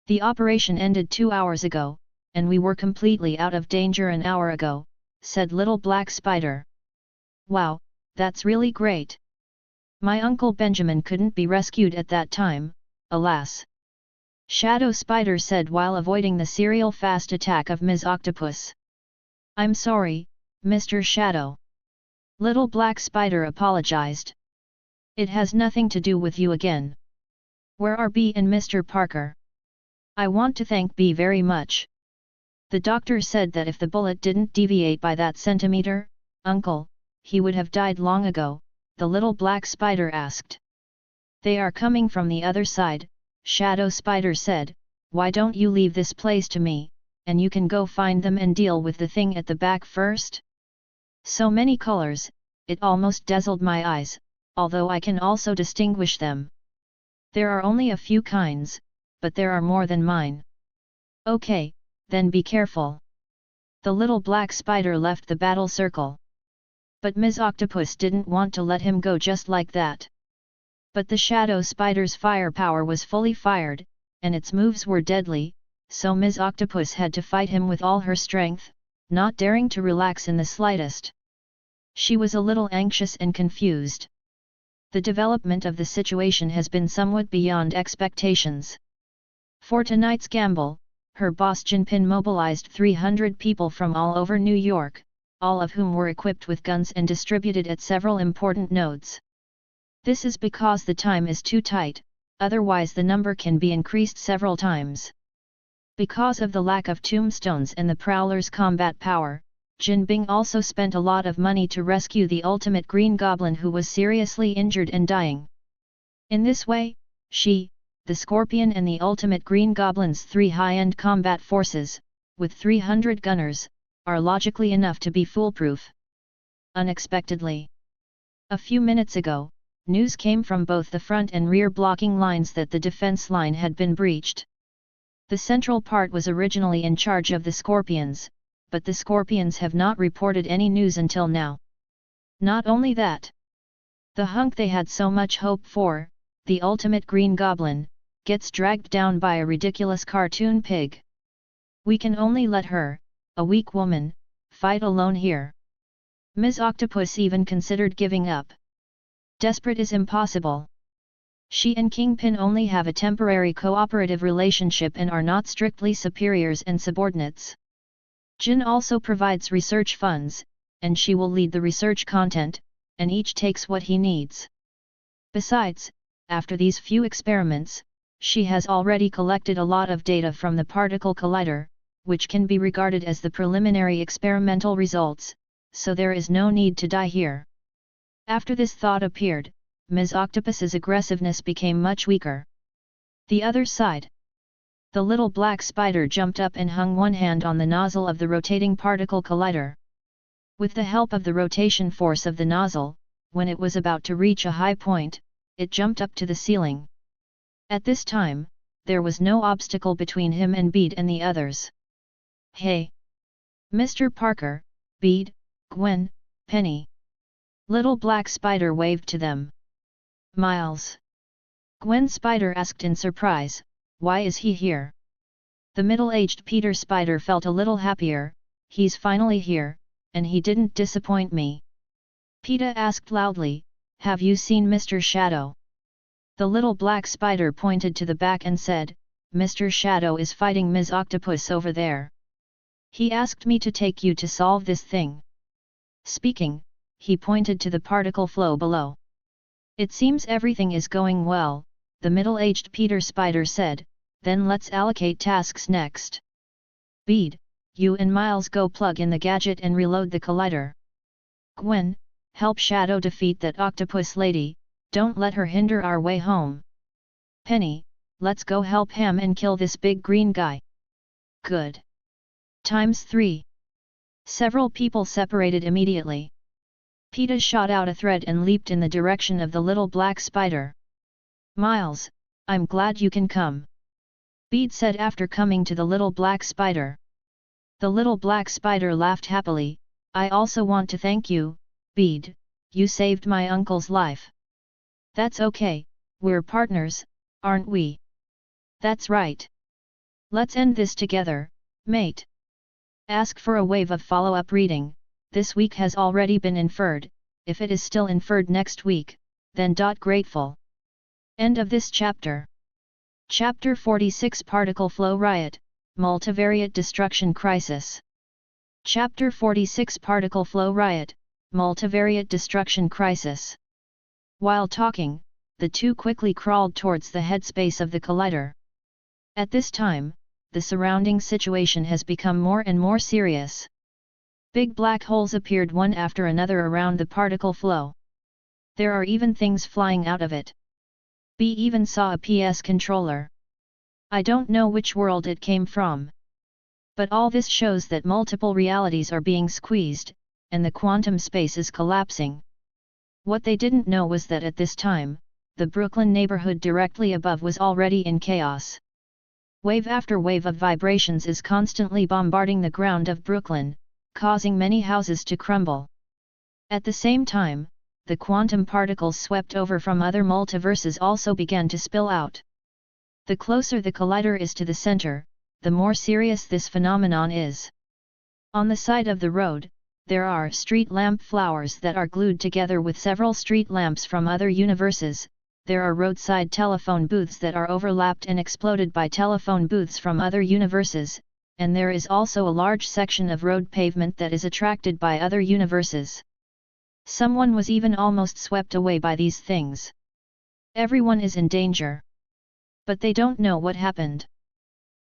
[SPEAKER 1] The operation ended 2 hours ago, and we were completely out of danger an hour ago, said little Black Spider. Wow, that's really great. My Uncle Benjamin couldn't be rescued at that time, alas. Shadow Spider said while avoiding the serial fast attack of Ms. Octopus. I'm sorry, Mr. Shadow. Little Black Spider apologized. It has nothing to do with you again. Where are Bee and Mr. Parker? I want to thank Bee very much. The doctor said that if the bullet didn't deviate by that centimeter, Uncle, he would have died long ago, the little Black Spider asked. They are coming from the other side, Shadow Spider said. Why don't you leave this place to me, and you can go find them and deal with the thing at the back first? So many colors, it almost dazzled my eyes, although I can also distinguish them. There are only a few kinds, but there are more than mine. Okay, then be careful. The little Black Spider left the battle circle. But Ms. Octopus didn't want to let him go just like that. But the Shadow Spider's firepower was fully fired, and its moves were deadly, so Ms. Octopus had to fight him with all her strength, not daring to relax in the slightest. She was a little anxious and confused. The development of the situation has been somewhat beyond expectations. For tonight's gamble, her boss Jinping mobilized 300 people from all over New York, all of whom were equipped with guns and distributed at several important nodes. This is because the time is too tight, otherwise the number can be increased several times. Because of the lack of tombstones and the Prowler's combat power, Jinping also spent a lot of money to rescue the ultimate Green Goblin who was seriously injured and dying. In this way, she, the Scorpion and the ultimate Green Goblin's 3 high-end combat forces, with 300 gunners, are logically enough to be foolproof. Unexpectedly. A few minutes ago, news came from both the front and rear blocking lines that the defense line had been breached. The central part was originally in charge of the Scorpions, but the Scorpions have not reported any news until now. Not only that, the hunk they had so much hope for, the ultimate Green Goblin, gets dragged down by a ridiculous cartoon pig. We can only let her, a weak woman, fight alone here. Ms. Octopus even considered giving up. Desperate is impossible. She and Kingpin only have a temporary cooperative relationship and are not strictly superiors and subordinates. Jin also provides research funds, and she will lead the research content, and each takes what he needs. Besides, after these few experiments, she has already collected a lot of data from the particle collider, which can be regarded as the preliminary experimental results, so there is no need to die here. After this thought appeared, Ms. Octopus's aggressiveness became much weaker. The other side. The little black spider jumped up and hung one hand on the nozzle of the rotating particle collider. With the help of the rotation force of the nozzle, when it was about to reach a high point, it jumped up to the ceiling. At this time, there was no obstacle between him and Bede and the others. "Hey! Mr. Parker, Bede, Gwen, Penny." Little black spider waved to them. "Miles?" Gwen Spider asked in surprise, "Why is he here?" The middle-aged Peter Spider felt a little happier. "He's finally here, and he didn't disappoint me." PETA asked loudly, "Have you seen Mr. Shadow?" The little black spider pointed to the back and said, "Mr. Shadow is fighting Ms. Octopus over there. He asked me to take you to solve this thing." Speaking, he pointed to the particle flow below. "It seems everything is going well," the middle-aged Peter Spider said, "then let's allocate tasks next. Bede, you and Miles go plug in the gadget and reload the collider. Gwen, help Shadow defeat that octopus lady, don't let her hinder our way home. Penny, let's go help him and kill this big green guy." "Good. ×3. Several people separated immediately. PETA shot out a thread and leaped in the direction of the little black spider. "Miles, I'm glad you can come," Bede said after coming to the little black spider. The little black spider laughed happily. "I also want to thank you, Bede, you saved my uncle's life." "That's okay, we're partners, aren't we?" "That's right. Let's end this together, mate." Ask for a wave of follow-up reading. This week has already been inferred. If it is still inferred next week, then grateful. End of this chapter. Chapter 46 Particle Flow Riot, Multivariate Destruction Crisis. Chapter 46 Particle Flow Riot, Multivariate Destruction Crisis. While talking, the two quickly crawled towards the headspace of the collider. At this time, the surrounding situation has become more and more serious. Big black holes appeared one after another around the particle flow. There are even things flying out of it. B even saw a PS controller. I don't know which world it came from. But all this shows that multiple realities are being squeezed, and the quantum space is collapsing. What they didn't know was that at this time, the Brooklyn neighborhood directly above was already in chaos. Wave after wave of vibrations is constantly bombarding the ground of Brooklyn, causing many houses to crumble. At the same time, the quantum particles swept over from other multiverses also began to spill out. The closer the collider is to the center, the more serious this phenomenon is. On the side of the road, there are street lamp flowers that are glued together with several street lamps from other universes. There are roadside telephone booths that are overlapped and exploded by telephone booths from other universes, and there is also a large section of road pavement that is attracted by other universes. Someone was even almost swept away by these things. Everyone is in danger. But they don't know what happened.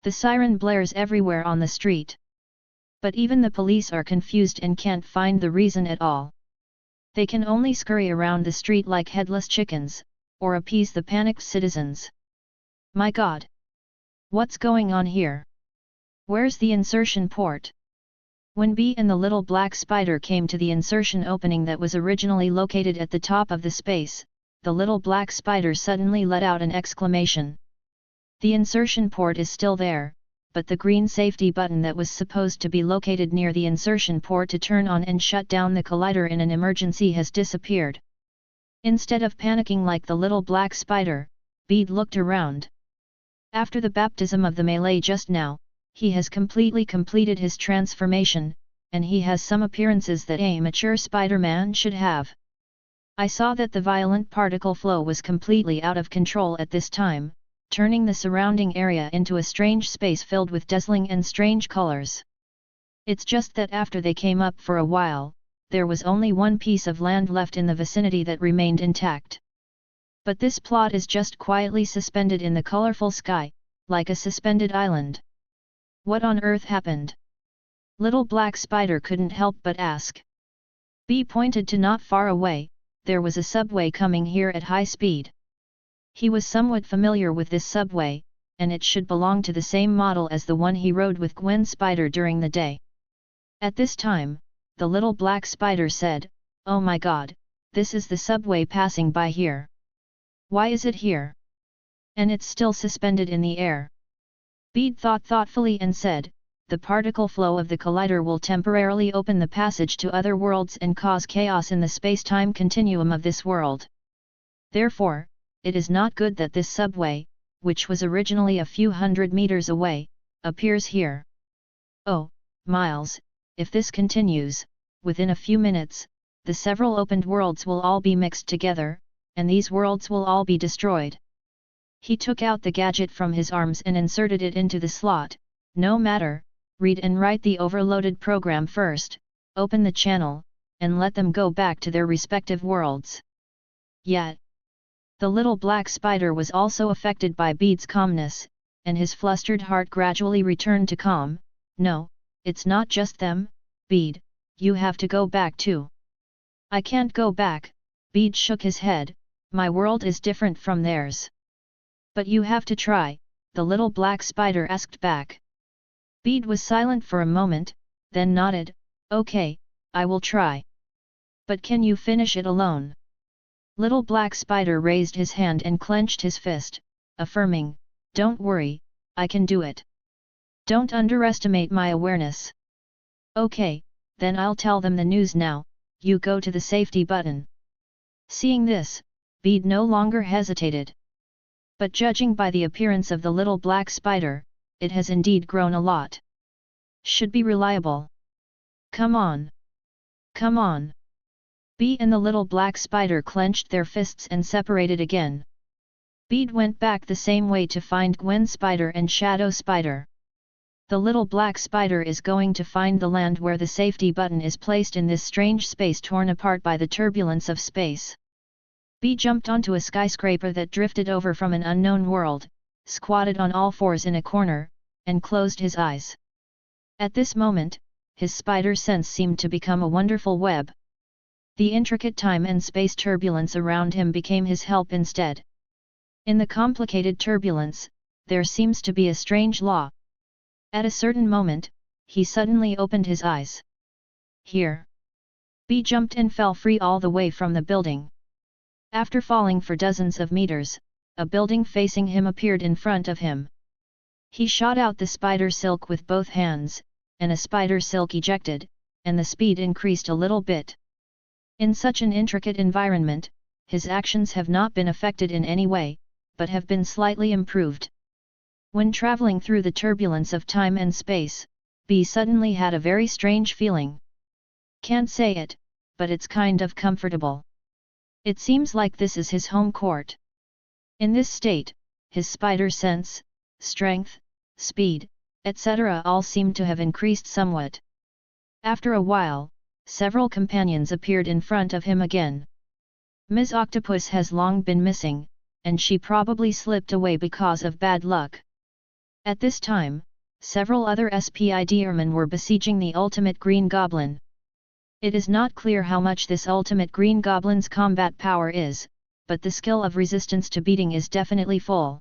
[SPEAKER 1] The siren blares everywhere on the street. But even the police are confused and can't find the reason at all. They can only scurry around the street like headless chickens, or appease the panicked citizens. My God! What's going on here? Where's the insertion port? When B and the little black spider came to the insertion opening that was originally located at the top of the space, the little black spider suddenly let out an exclamation. The insertion port is still there, but the green safety button that was supposed to be located near the insertion port to turn on and shut down the collider in an emergency has disappeared. Instead of panicking like the little black spider, Bede looked around. After the baptism of the melee just now, he has completely completed his transformation, and he has some appearances that a mature Spider-Man should have. I saw that the violent particle flow was completely out of control at this time, turning the surrounding area into a strange space filled with dazzling and strange colors. It's just that after they came up for a while, there was only one piece of land left in the vicinity that remained intact. But this plot is just quietly suspended in the colorful sky, like a suspended island. What on earth happened? Little Black Spider couldn't help but ask. B pointed to not far away, there was a subway coming here at high speed. He was somewhat familiar with this subway, and it should belong to the same model as the one he rode with Gwen Spider during the day. At this time, the little black spider said, "Oh my god, this is the subway passing by here. Why is it here? And it's still suspended in the air." Bede thought thoughtfully and said, "The particle flow of the collider will temporarily open the passage to other worlds and cause chaos in the space-time continuum of this world. Therefore, it is not good that this subway, which was originally a few hundred meters away, appears here. Oh, Miles, if this continues, within a few minutes, the several opened worlds will all be mixed together, and these worlds will all be destroyed." He took out the gadget from his arms and inserted it into the slot. "No matter, read and write the overloaded program first, open the channel, and let them go back to their respective worlds." Yet, the little black spider was also affected by Bede's calmness, and his flustered heart gradually returned to calm. "No, it's not just them, Bede, you have to go back too." "I can't go back," Bede shook his head, "my world is different from theirs." "But you have to try," the little black spider asked back. Bede was silent for a moment, then nodded, "Okay, I will try. But can you finish it alone?" Little black spider raised his hand and clenched his fist, affirming, "Don't worry, I can do it. Don't underestimate my awareness." "Okay, then I'll tell them the news now, you go to the safety button." Seeing this, Bede no longer hesitated. But judging by the appearance of the little black spider, it has indeed grown a lot. Should be reliable. Come on! Come on! Bede and the little black spider clenched their fists and separated again. Bede went back the same way to find Gwen Spider and Shadow Spider. The little black spider is going to find the land where the safety button is placed in this strange space torn apart by the turbulence of space. Bede jumped onto a skyscraper that drifted over from an unknown world, squatted on all fours in a corner, and closed his eyes. At this moment, his spider sense seemed to become a wonderful web. The intricate time and space turbulence around him became his help instead. In the complicated turbulence, there seems to be a strange law. At a certain moment, he suddenly opened his eyes. Here! Bede jumped and fell free all the way from the building. After falling for dozens of meters, a building facing him appeared in front of him. He shot out the spider silk with both hands, and a spider silk ejected, and the speed increased a little bit. In such an intricate environment, his actions have not been affected in any way, but have been slightly improved. When traveling through the turbulence of time and space, Bede suddenly had a very strange feeling. Can't say it, but it's kind of comfortable. It seems like this is his home court. In this state, his spider sense, strength, speed, etc. all seemed to have increased somewhat. After a while, several companions appeared in front of him again. Ms. Octopus has long been missing, and she probably slipped away because of bad luck. At this time, several other Spidermen were besieging the ultimate Green Goblin. It is not clear how much this ultimate Green Goblin's combat power is, but the skill of resistance to beating is definitely full.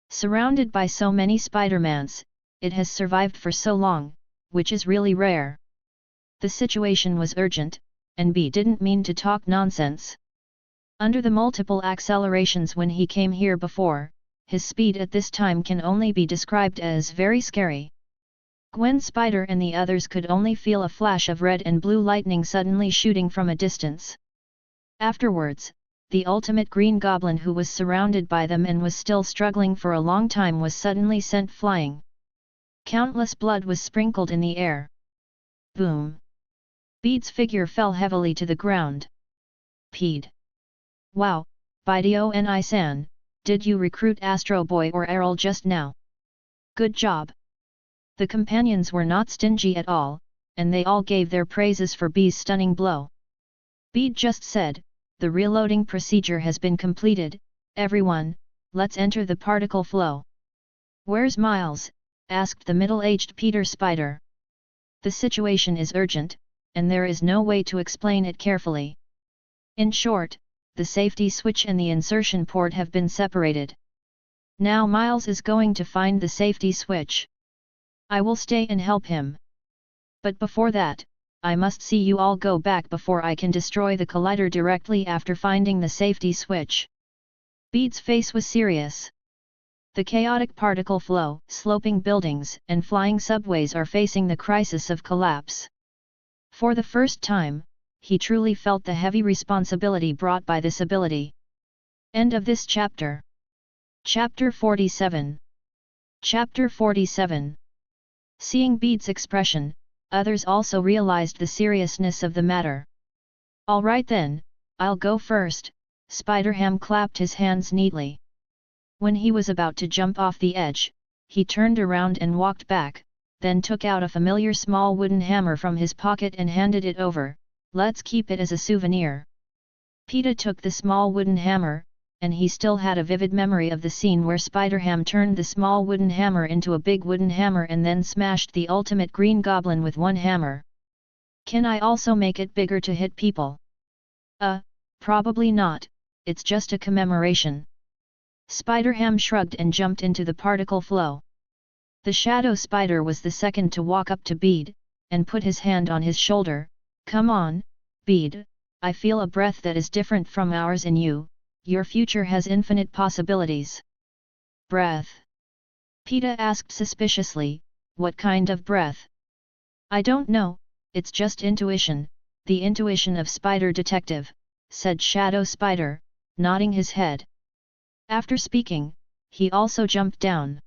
[SPEAKER 1] Surrounded by so many Spidermans, it has survived for so long, which is really rare. The situation was urgent, and Bede didn't mean to talk nonsense. Under the multiple accelerations when he came here before, his speed at this time can only be described as very scary. Gwen Spider and the others could only feel a flash of red and blue lightning suddenly shooting from a distance. Afterwards, the ultimate Green Goblin who was surrounded by them and was still struggling for a long time was suddenly sent flying. Countless blood was sprinkled in the air. Boom! Bede's figure fell heavily to the ground. Pede. Wow, Bideo-ni-san, did you recruit Astro Boy or Errol just now? Good job! The companions were not stingy at all, and they all gave their praises for Bede's stunning blow. Bede just said, the reloading procedure has been completed, everyone, let's enter the particle flow. Where's Miles? Asked the middle-aged Peter Spider. The situation is urgent, and there is no way to explain it carefully. In short, the safety switch and the insertion port have been separated. Now Miles is going to find the safety switch. I will stay and help him. But before that, I must see you all go back before I can destroy the collider directly after finding the safety switch. Bede's face was serious. The chaotic particle flow, sloping buildings, and flying subways are facing the crisis of collapse. For the first time, he truly felt the heavy responsibility brought by this ability. End of this chapter. Chapter 47. Chapter 47. Seeing Bede's expression, others also realized the seriousness of the matter. All right then, I'll go first. Spider-Ham clapped his hands neatly. When he was about to jump off the edge, he turned around and walked back, then took out a familiar small wooden hammer from his pocket and handed it over. Let's keep it as a souvenir. Pedro took the small wooden hammer, and he still had a vivid memory of the scene where Spider-Ham turned the small wooden hammer into a big wooden hammer and then smashed the ultimate green goblin with one hammer. Can I also make it bigger to hit people? Probably not, it's just a commemoration. Spider-Ham shrugged and jumped into the particle flow. The shadow spider was the second to walk up to Bede, and put his hand on his shoulder. Come on, Bede, I feel a breath that is different from ours in you. Your future has infinite possibilities. Breath? Pedro asked suspiciously, what kind of breath? I don't know, it's just intuition, the intuition of Spider Detective, said Shadow Spider, nodding his head. After speaking, he also jumped down.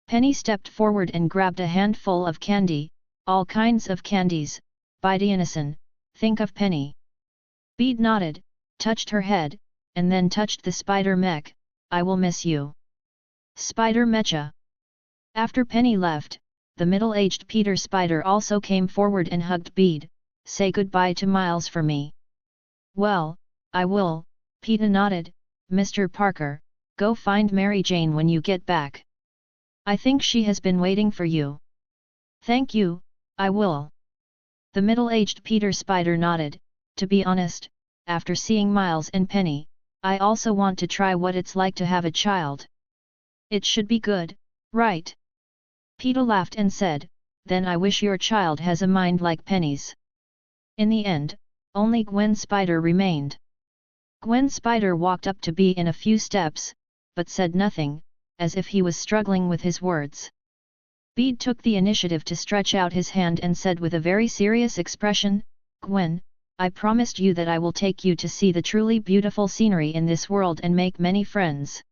[SPEAKER 1] Penny stepped forward and grabbed a handful of candy, all kinds of candies, Bidionison, think of Penny. Bede nodded, touched her head, and then touched the spider mech. I will miss you. Spider Mecha. After Penny left, the middle-aged Peter Spider also came forward and hugged Bede. Say goodbye to Miles for me. Well, I will, Peter nodded. Mr. Parker, go find Mary Jane when you get back. I think she has been waiting for you. Thank you, I will. The middle-aged Peter Spider nodded. To be honest, after seeing Miles and Penny, I also want to try what it's like to have a child. It should be good, right? Peter laughed and said, then I wish your child has a mind like Penny's. In the end, only Gwen Spider remained. Gwen Spider walked up to Bede in a few steps, but said nothing, as if he was struggling with his words. Bede took the initiative to stretch out his hand and said with a very serious expression, Gwen, I promised you that I will take you to see the truly beautiful scenery in this world and make many friends.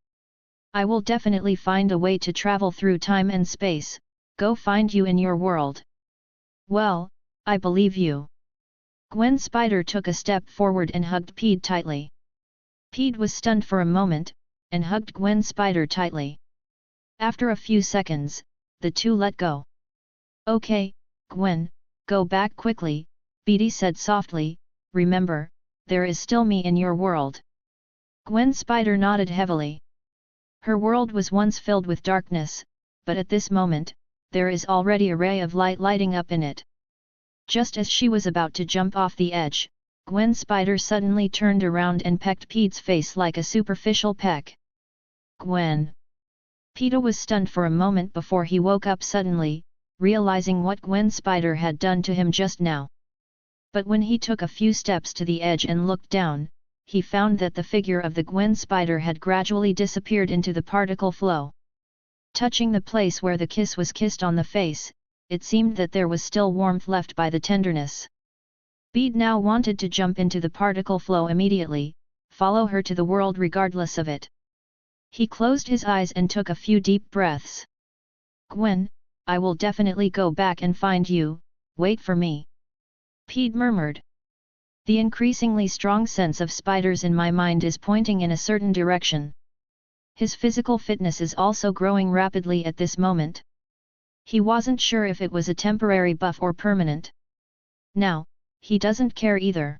[SPEAKER 1] I will definitely find a way to travel through time and space, go find you in your world. Well, I believe you. Gwen Spider took a step forward and hugged Bede tightly. Bede was stunned for a moment, and hugged Gwen Spider tightly. After a few seconds, the two let go. Okay, Gwen, go back quickly, Bede said softly, remember, there is still me in your world. Gwen Spider nodded heavily. Her world was once filled with darkness, but at this moment, there is already a ray of light lighting up in it. Just as she was about to jump off the edge, Gwen Spider suddenly turned around and pecked Pete's face like a superficial peck. Gwen. Peter was stunned for a moment before he woke up suddenly, realizing what Gwen Spider had done to him just now. But when he took a few steps to the edge and looked down, he found that the figure of the Gwen Spider had gradually disappeared into the particle flow. Touching the place where the kiss was kissed on the face, it seemed that there was still warmth left by the tenderness. Bede now wanted to jump into the particle flow immediately, follow her to the world regardless of it. He closed his eyes and took a few deep breaths. Gwen, I will definitely go back and find you, wait for me. Bede murmured. The increasingly strong sense of spiders in my mind is pointing in a certain direction. His physical fitness is also growing rapidly at this moment. He wasn't sure if it was a temporary buff or permanent. Now, he doesn't care either.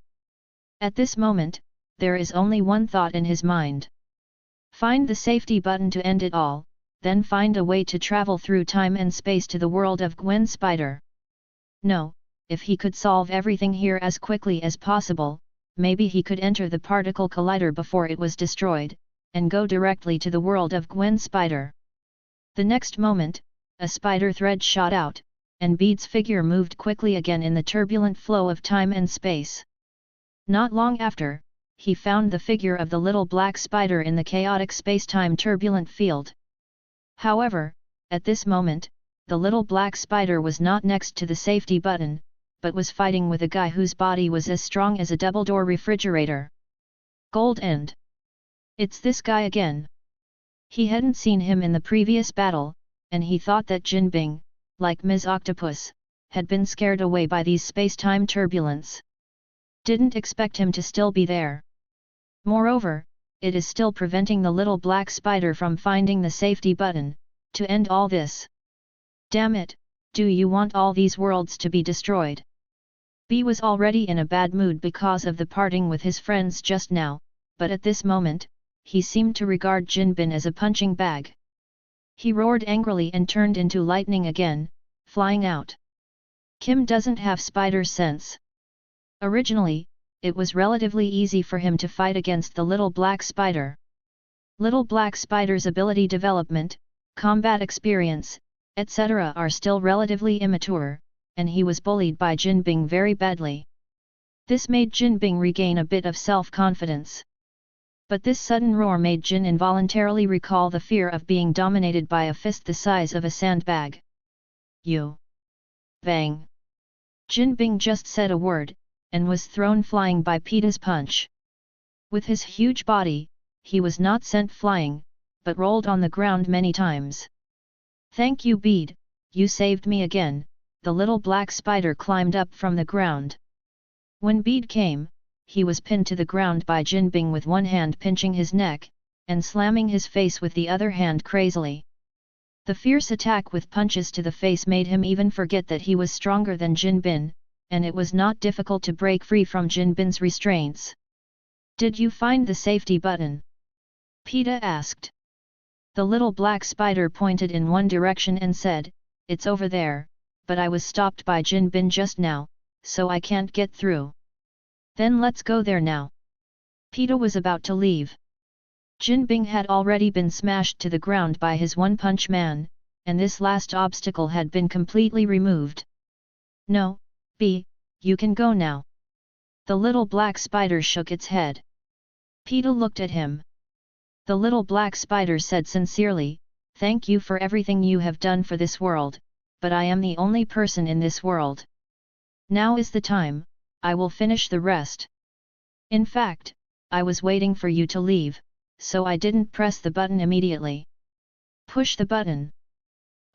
[SPEAKER 1] At this moment, there is only one thought in his mind. Find the safety button to end it all, then find a way to travel through time and space to the world of Gwen Spider. No, if he could solve everything here as quickly as possible, maybe he could enter the particle collider before it was destroyed, and go directly to the world of Gwen Spider. The next moment, a spider thread shot out, and Bede's figure moved quickly again in the turbulent flow of time and space. Not long after, he found the figure of the little black spider in the chaotic space-time turbulent field. However, at this moment, the little black spider was not next to the safety button, but was fighting with a guy whose body was as strong as a double-door refrigerator. Gold End. It's this guy again. He hadn't seen him in the previous battle, and he thought that Jinbing, like Ms. Octopus, had been scared away by these space-time turbulence. Didn't expect him to still be there. Moreover, it is still preventing the little black spider from finding the safety button, to end all this. Damn it, do you want all these worlds to be destroyed? B was already in a bad mood because of the parting with his friends just now, but at this moment, he seemed to regard Jinbin as a punching bag. He roared angrily and turned into lightning again, flying out. Kim doesn't have spider sense. Originally, it was relatively easy for him to fight against the little black spider. Little black spider's ability development, combat experience, etc. are still relatively immature, and he was bullied by Jinbing very badly. This made Jinbing regain a bit of self-confidence. But this sudden roar made Jin involuntarily recall the fear of being dominated by a fist the size of a sandbag. You! Bang! Jinbing just said a word, and was thrown flying by Pedro's punch. With his huge body, he was not sent flying, but rolled on the ground many times. Thank you, Bede, you saved me again. The little black spider climbed up from the ground. When Bede came, he was pinned to the ground by Jinbing with one hand pinching his neck, and slamming his face with the other hand crazily. The fierce attack with punches to the face made him even forget that he was stronger than Jinbin, and it was not difficult to break free from Jinbin's restraints. Did you find the safety button? Pedro asked. The little black spider pointed in one direction and said, "It's over there, but I was stopped by Jinbin just now, so I can't get through." Then let's go there now. Pedro was about to leave. Jinbing had already been smashed to the ground by his one-punch man, and this last obstacle had been completely removed. No, B, you can go now. The little black spider shook its head. Pedro looked at him. The little black spider said sincerely, "Thank you for everything you have done for this world, but I am the only person in this world. Now is the time, I will finish the rest. In fact, I was waiting for you to leave, so I didn't press the button immediately." Push the button.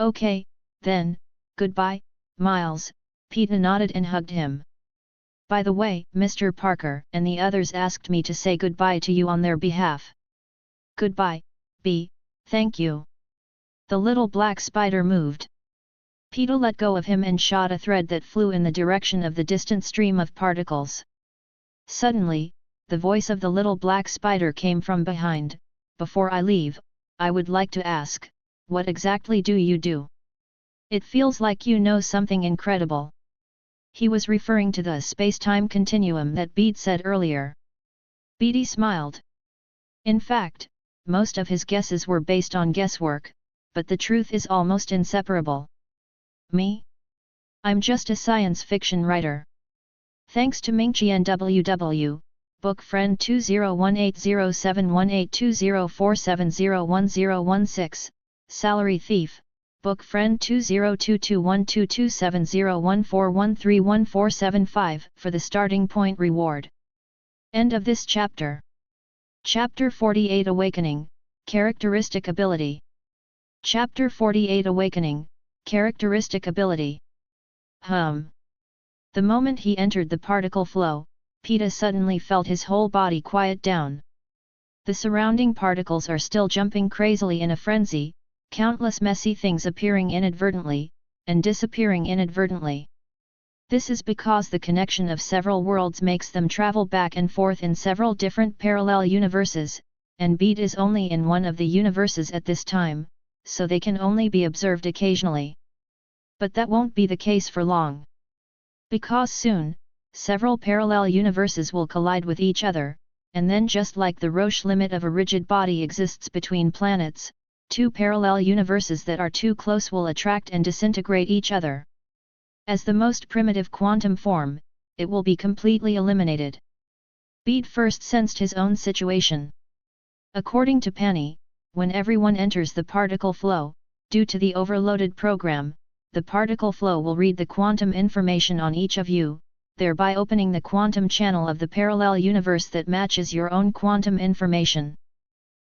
[SPEAKER 1] Okay, then, goodbye, Miles, Pedro nodded and hugged him. By the way, Mr. Parker and the others asked me to say goodbye to you on their behalf. Goodbye, B, thank you. The little black spider moved. Pedro let go of him and shot a thread that flew in the direction of the distant stream of particles. Suddenly, the voice of the little black spider came from behind. "Before I leave, I would like to ask, what exactly do you do? It feels like you know something incredible." He was referring to the space-time continuum that Bede said earlier. Bede smiled. In fact, most of his guesses were based on guesswork, but the truth is almost inseparable. Me? I'm just a science fiction writer. Thanks to Mingqian WW, Book Friend 201807182047011016, Salary Thief, Book Friend 202212270141314145 for the starting point reward. End of this chapter. Chapter 48 Awakening, Characteristic Ability. Chapter 48 Awakening, Characteristic Ability. The moment he entered the particle flow, Pedro suddenly felt his whole body quiet down. The surrounding particles are still jumping crazily in a frenzy, countless messy things appearing inadvertently, and disappearing inadvertently. This is because the connection of several worlds makes them travel back and forth in several different parallel universes, and Bede is only in one of the universes at this time, so they can only be observed occasionally. But that won't be the case for long. Because soon, several parallel universes will collide with each other, and then just like the Roche limit of a rigid body exists between planets, two parallel universes that are too close will attract and disintegrate each other. As the most primitive quantum form, it will be completely eliminated. Bede first sensed his own situation. According to Penny, when everyone enters the particle flow, due to the overloaded program, the particle flow will read the quantum information on each of you, thereby opening the quantum channel of the parallel universe that matches your own quantum information.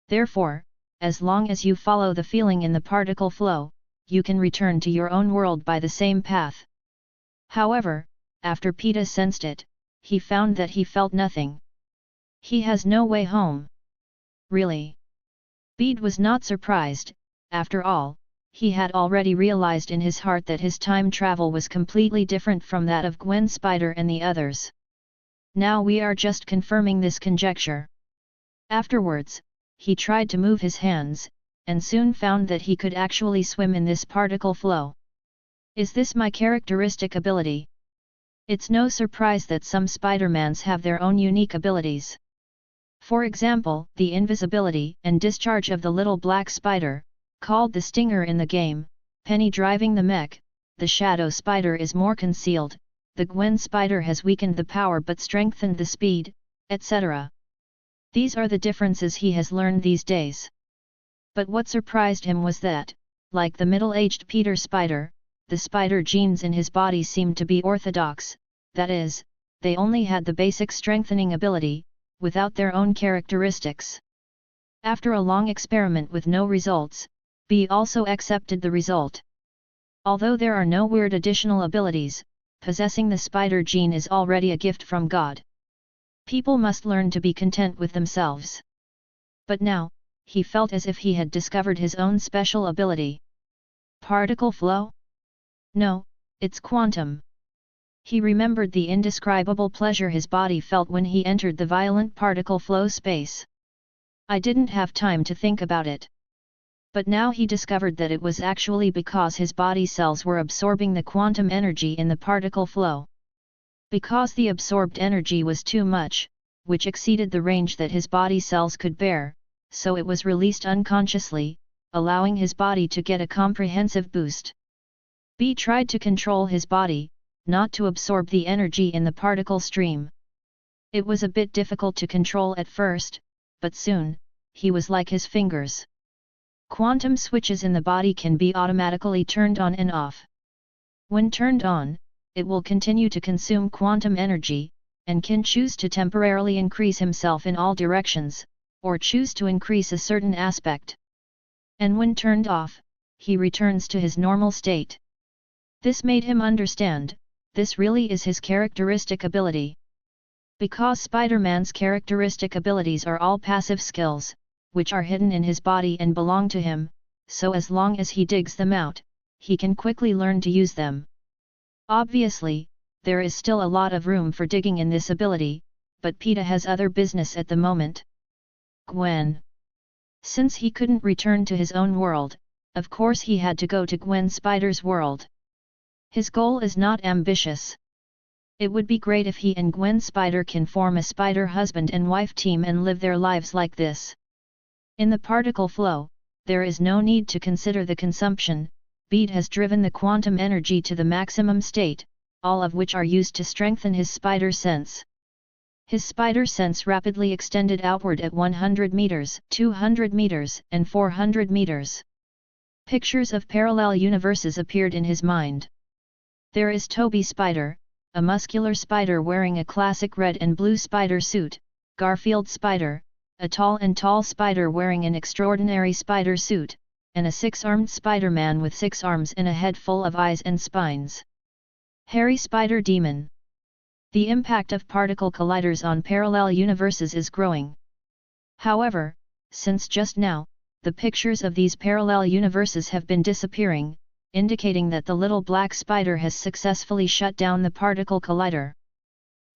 [SPEAKER 1] Therefore, as long as you follow the feeling in the particle flow, you can return to your own world by the same path. However, after Pedro sensed it, he found that he felt nothing. He has no way home. Really? Bede was not surprised. After all, he had already realized in his heart that his time travel was completely different from that of Gwen Spider and the others. Now we are just confirming this conjecture. Afterwards, he tried to move his hands, and soon found that he could actually swim in this particle flow. Is this my characteristic ability? It's no surprise that some Spider-Mans have their own unique abilities. For example, the invisibility and discharge of the little black spider, called the Stinger in the game, Penny driving the mech, the Shadow Spider is more concealed, the Gwen Spider has weakened the power but strengthened the speed, etc. These are the differences he has learned these days. But what surprised him was that, like the middle-aged Peter Spider, the spider genes in his body seemed to be orthodox, that is, they only had the basic strengthening ability, without their own characteristics. After a long experiment with no results, B also accepted the result. Although there are no weird additional abilities, possessing the spider gene is already a gift from God. People must learn to be content with themselves. But now, he felt as if he had discovered his own special ability. Particle flow? No, it's quantum. He remembered the indescribable pleasure his body felt when he entered the violent particle flow space. I didn't have time to think about it. But now he discovered that it was actually because his body cells were absorbing the quantum energy in the particle flow. Because the absorbed energy was too much, which exceeded the range that his body cells could bear, so it was released unconsciously, allowing his body to get a comprehensive boost. B tried to control his body, not to absorb the energy in the particle stream. It was a bit difficult to control at first, but soon, he was like his fingers. Quantum switches in the body can be automatically turned on and off. When turned on, it will continue to consume quantum energy, and can choose to temporarily increase himself in all directions, or choose to increase a certain aspect. And when turned off, he returns to his normal state. This made him understand, this really is his characteristic ability. Because Spider-Man's characteristic abilities are all passive skills, which are hidden in his body and belong to him, so as long as he digs them out, he can quickly learn to use them. Obviously, there is still a lot of room for digging in this ability, but Peter has other business at the moment. Gwen. Since he couldn't return to his own world, of course he had to go to Gwen Spider's world. His goal is not ambitious. It would be great if he and Gwen Spider can form a spider husband and wife team and live their lives like this. In the particle flow, there is no need to consider the consumption. Bede has driven the quantum energy to the maximum state, all of which are used to strengthen his spider sense. His spider sense rapidly extended outward at 100 meters, 200 meters, and 400 meters. Pictures of parallel universes appeared in his mind. There is Toby Spider, a muscular spider wearing a classic red and blue spider suit, Garfield Spider, a tall spider wearing an extraordinary spider suit, and a six-armed Spider-Man with 6 arms and a head full of eyes and spines. Hairy Spider Demon. The impact of particle colliders on parallel universes is growing. However, since just now, the pictures of these parallel universes have been disappearing, indicating that the little black spider has successfully shut down the particle collider.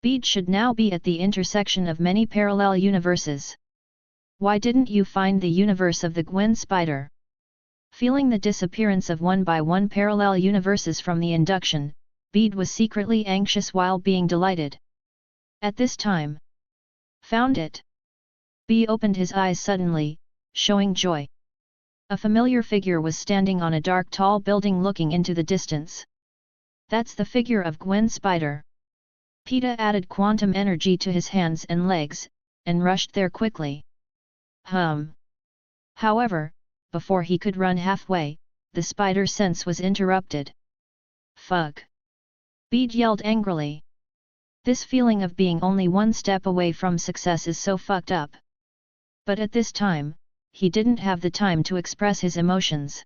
[SPEAKER 1] Bede should now be at the intersection of many parallel universes. Why didn't you find the universe of the Gwen Spider? Feeling the disappearance of one by one parallel universes from the induction, Bede was secretly anxious while being delighted. At this time, found it. Bede opened his eyes suddenly, showing joy. A familiar figure was standing on a dark tall building looking into the distance. That's the figure of Gwen Spider. Pedro added quantum energy to his hands and legs, and rushed there quickly. However, before he could run halfway, the spider sense was interrupted. Fuck! Bede yelled angrily. This feeling of being only one step away from success is so fucked up. But at this time, he didn't have the time to express his emotions.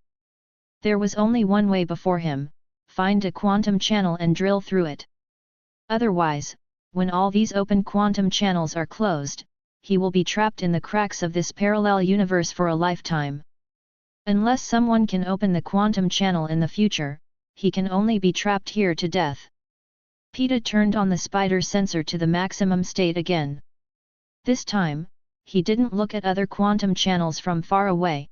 [SPEAKER 1] There was only one way before him: find a quantum channel and drill through it. Otherwise, when all these open quantum channels are closed, he will be trapped in the cracks of this parallel universe for a lifetime. Unless someone can open the quantum channel in the future, he can only be trapped here to death. Pedro turned on the spider sensor to the maximum state again. This time, he didn't look at other quantum channels from far away.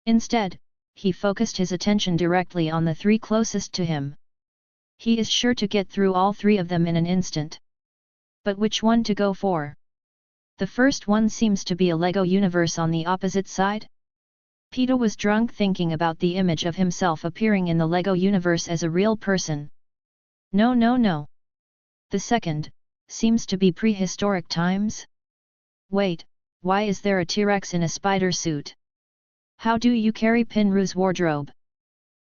[SPEAKER 1] Instead, he focused his attention directly on the three closest to him. He is sure to get through all three of them in an instant. But which one to go for? The first one seems to be a Lego universe on the opposite side? Pedro was drunk thinking about the image of himself appearing in the Lego universe as a real person. No. The second seems to be prehistoric times? Wait, why is there a T-Rex in a spider suit? How do you carry Pinru's wardrobe?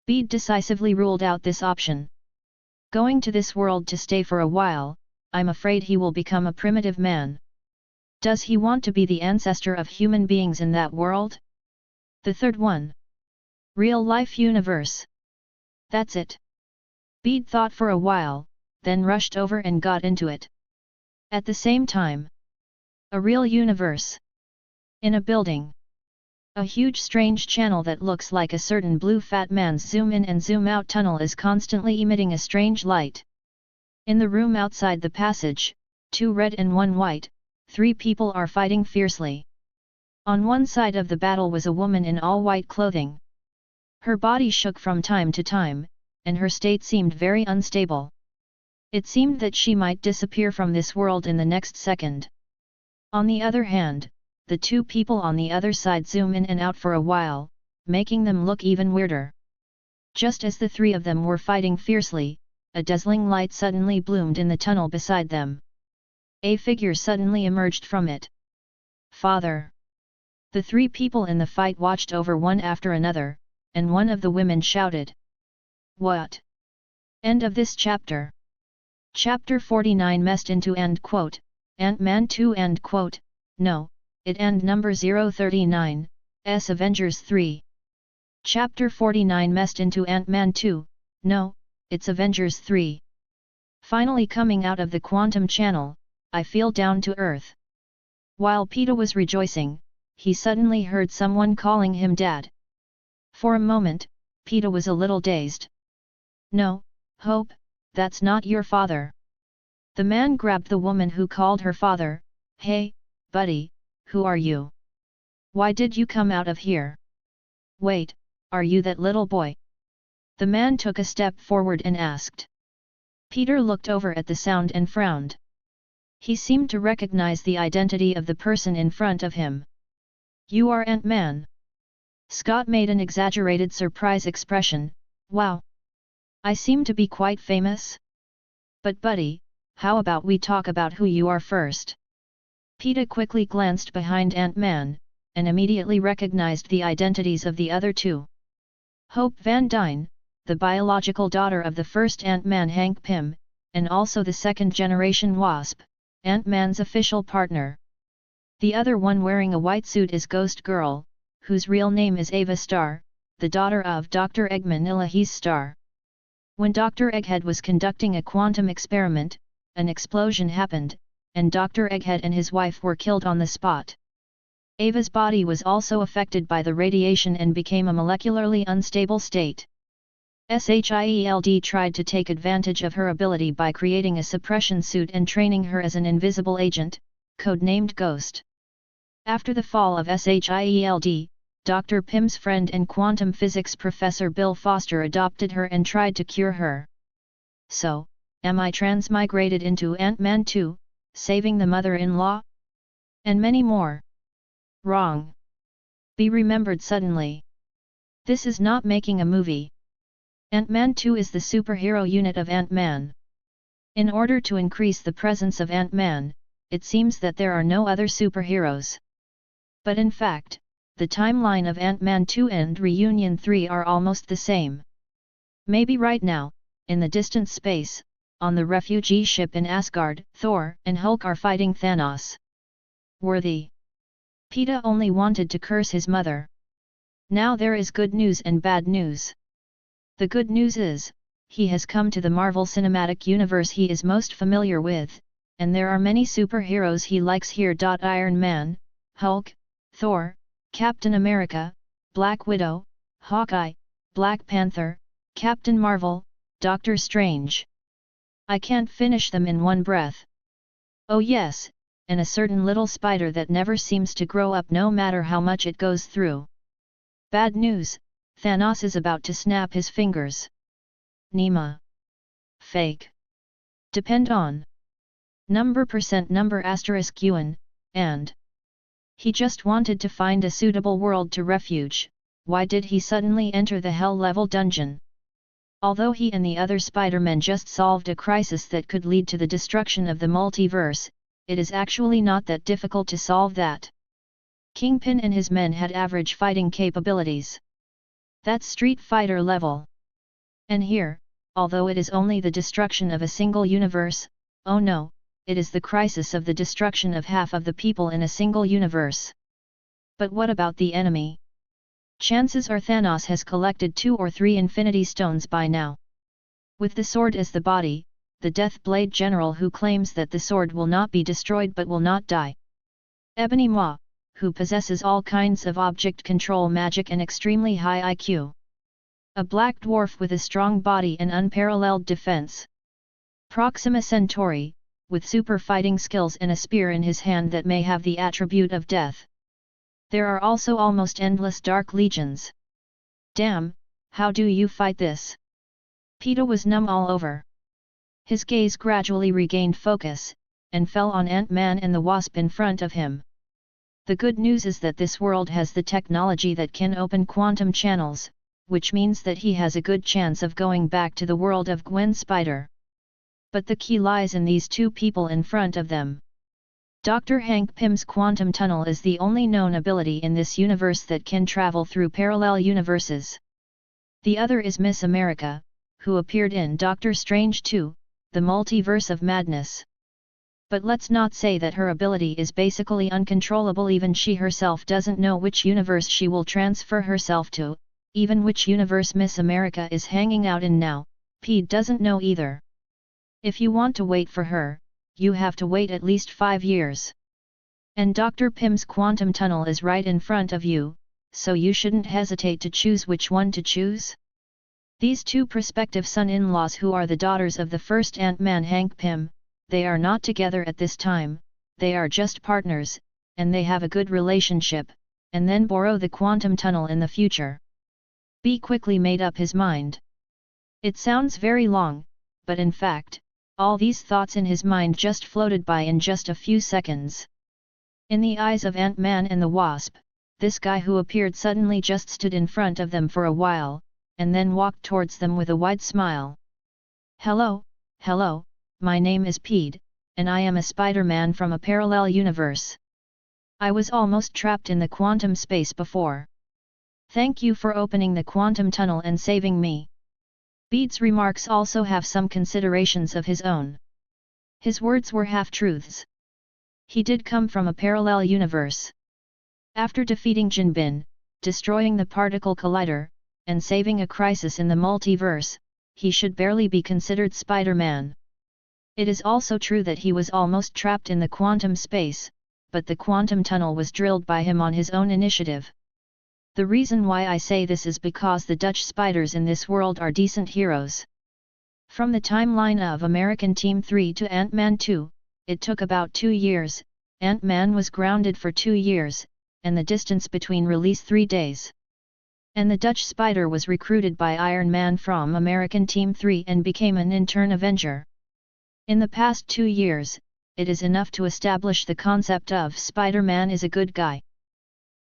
[SPEAKER 1] Bede decisively ruled out this option. Going to this world to stay for a while, I'm afraid he will become a primitive man. Does he want to be the ancestor of human beings in that world? The third one. Real-life universe. That's it. Bede thought for a while, then rushed over and got into it. At the same time. A real universe. In a building. A huge strange channel that looks like a certain blue fat man's zoom in and zoom out tunnel is constantly emitting a strange light. In the room outside the passage, 2 red and 1 white, 3 people are fighting fiercely. On one side of the battle was a woman in all white clothing. Her body shook from time to time, and her state seemed very unstable. It seemed that she might disappear from this world in the next second. On the other hand, the 2 people on the other side zoom in and out for a while, making them look even weirder. Just as the 3 of them were fighting fiercely, a dazzling light suddenly bloomed in the tunnel beside them. A figure suddenly emerged from it. Father! The 3 people in the fight watched over one after another, and one of the women shouted. What? End of this chapter. Chapter 49 messed into end quote, Ant-Man 2 end quote, no, it end number 039, S Avengers 3. Chapter 49 messed into Ant-Man 2, no, it's Avengers 3. Finally coming out of the quantum channel, I feel down to earth. While Pedro was rejoicing, he suddenly heard someone calling him Dad. For a moment, Pedro was a little dazed. No, Hope, that's not your father. The man grabbed the woman who called her father. Hey, buddy, who are you? Why did you come out of here? Wait, are you that little boy? The man took a step forward and asked. Pedro looked over at the sound and frowned. He seemed to recognize the identity of the person in front of him. You are Ant-Man. Scott made an exaggerated surprise expression. Wow! I seem to be quite famous? But buddy, how about we talk about who you are first? Pedro quickly glanced behind Ant-Man, and immediately recognized the identities of the other 2. Hope Van Dyne, the biological daughter of the first Ant-Man Hank Pym, and also the second-generation Wasp, Ant-Man's official partner. The other one wearing a white suit is Ghost Girl, whose real name is Ava Starr, the daughter of Dr. Eggman Ilahi's Starr. When Dr. Egghead was conducting a quantum experiment, an explosion happened, and Dr. Egghead and his wife were killed on the spot. Ava's body was also affected by the radiation and became a molecularly unstable state. SHIELD tried to take advantage of her ability by creating a suppression suit and training her as an invisible agent, codenamed Ghost. After the fall of SHIELD, Dr. Pym's friend and quantum physics professor Bill Foster adopted her and tried to cure her. So, am I transmigrated into Ant-Man 2, saving the mother-in-law? And many more. Wrong. Be remembered suddenly. This is not making a movie. Ant-Man 2 is the superhero unit of Ant-Man. In order to increase the presence of Ant-Man, it seems that there are no other superheroes. But in fact, the timeline of Ant-Man 2 and Reunion 3 are almost the same. Maybe right now, in the distant space, on the refugee ship in Asgard, Thor and Hulk are fighting Thanos. Worthy. Peter only wanted to curse his mother. Now there is good news and bad news. The good news is, he has come to the Marvel Cinematic Universe he is most familiar with, and there are many superheroes he likes here. Iron Man, Hulk, Thor, Captain America, Black Widow, Hawkeye, Black Panther, Captain Marvel, Doctor Strange. I can't finish them in one breath. Oh yes, and a certain little spider that never seems to grow up no matter how much it goes through. Bad news, Thanos is about to snap his fingers. Nema. Fake. Depend on. Number Gwen, and he just wanted to find a suitable world to refuge. Why did he suddenly enter the hell-level dungeon? Although he and the other Spider-Men just solved a crisis that could lead to the destruction of the multiverse, it is actually not that difficult to solve that. Kingpin and his men had average fighting capabilities. That's Street Fighter level. And here, although it is only the destruction of a single universe, oh no, it is the crisis of the destruction of half of the people in a single universe. But what about the enemy? Chances are Thanos has collected 2 or 3 Infinity Stones by now. With the sword as the body, the Deathblade General who claims that the sword will not be destroyed but will not die. Ebony Maw, who possesses all kinds of object control magic and extremely high IQ. A black dwarf with a strong body and unparalleled defense. Proxima Centauri, with super fighting skills and a spear in his hand that may have the attribute of death. There are also almost endless dark legions. Damn, how do you fight this? Peter was numb all over. His gaze gradually regained focus, and fell on Ant-Man and the Wasp in front of him. The good news is that this world has the technology that can open quantum channels, which means that he has a good chance of going back to the world of Gwen Spider. But the key lies in these 2 people in front of them. Dr. Hank Pym's quantum tunnel is the only known ability in this universe that can travel through parallel universes. The other is Miss America, who appeared in Doctor Strange 2, The Multiverse of Madness. But let's not say that her ability is basically uncontrollable. Even she herself doesn't know which universe she will transfer herself to, even which universe Miss America is hanging out in now, Pete doesn't know either. If you want to wait for her, you have to wait at least 5 years. And Dr. Pym's quantum tunnel is right in front of you, so you shouldn't hesitate to choose which one to choose. These 2 prospective son-in-laws who are the daughters of the first Ant-Man Hank Pym, they are not together at this time, they are just partners, and they have a good relationship, and then borrow the quantum tunnel in the future. B quickly made up his mind. It sounds very long, but in fact, all these thoughts in his mind just floated by in just a few seconds. In the eyes of Ant-Man and the Wasp, this guy who appeared suddenly just stood in front of them for a while, and then walked towards them with a wide smile. Hello, my name is Pete, and I am a Spider-Man from a parallel universe. I was almost trapped in the quantum space before. Thank you for opening the quantum tunnel and saving me. Bede's remarks also have some considerations of his own. His words were half-truths. He did come from a parallel universe. After defeating Jinbin, destroying the particle collider, and saving a crisis in the multiverse, he should barely be considered Spider-Man. It is also true that he was almost trapped in the quantum space, but the quantum tunnel was drilled by him on his own initiative. The reason why I say this is because the Dutch spiders in this world are decent heroes. From the timeline of American Team 3 to Ant-Man 2, it took about 2 years, Ant-Man was grounded for 2 years, and the distance between release 3 days. And the Dutch Spider was recruited by Iron Man from American Team 3 and became an intern Avenger. In the past 2 years, it is enough to establish the concept of Spider-Man is a good guy.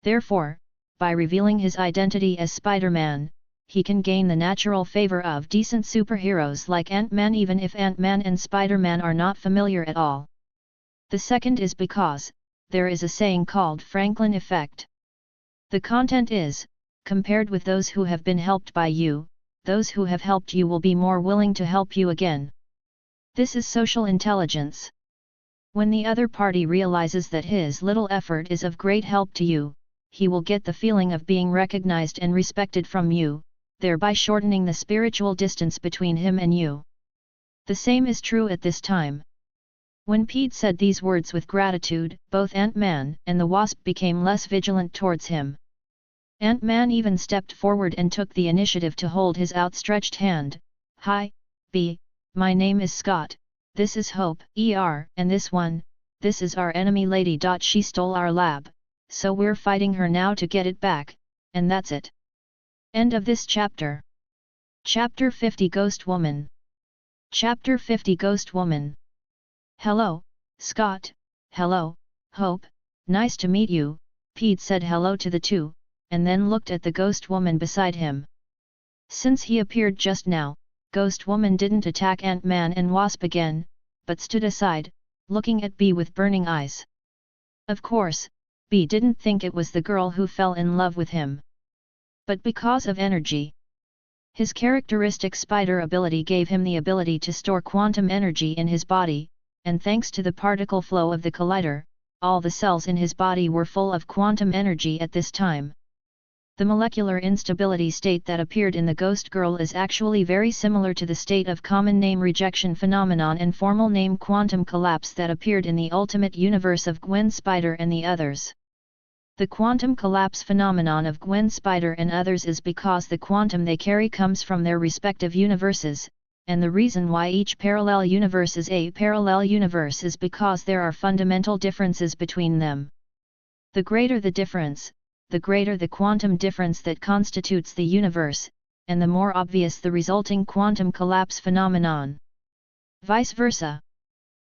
[SPEAKER 1] Therefore, by revealing his identity as Spider-Man, he can gain the natural favor of decent superheroes like Ant-Man even if Ant-Man and Spider-Man are not familiar at all. The second is because, there is a saying called Franklin effect. The content is, compared with those who have been helped by you, those who have helped you will be more willing to help you again. This is social intelligence. When the other party realizes that his little effort is of great help to you, he will get the feeling of being recognized and respected from you, thereby shortening the spiritual distance between him and you. The same is true at this time. When Pete said these words with gratitude, both Ant-Man and the Wasp became less vigilant towards him. Ant-Man even stepped forward and took the initiative to hold his outstretched hand. "Hi, B, my name is Scott, this is Hope, and this is our enemy Lady. She stole our lab, so we're fighting her now to get it back, and that's it." End of this chapter. Chapter 50 Ghost Woman. Chapter 50 Ghost Woman. "Hello, Scott, hello, Hope, nice to meet you," Pete said hello to the two, and then looked at the Ghost Woman beside him. Since he appeared just now, Ghost Woman didn't attack Ant-Man and Wasp again, but stood aside, looking at B with burning eyes. Of course, B didn't think it was the girl who fell in love with him. But because of energy. His characteristic spider ability gave him the ability to store quantum energy in his body, and thanks to the particle flow of the collider, all the cells in his body were full of quantum energy at this time. The molecular instability state that appeared in the Ghost Girl is actually very similar to the state of common name rejection phenomenon and formal name quantum collapse that appeared in the Ultimate Universe of Gwen Spider and the others. The quantum collapse phenomenon of Gwen Spider and others is because the quantum they carry comes from their respective universes, and the reason why each parallel universe is a parallel universe is because there are fundamental differences between them. The greater the difference, the greater the quantum difference that constitutes the universe, and the more obvious the resulting quantum collapse phenomenon. Vice versa.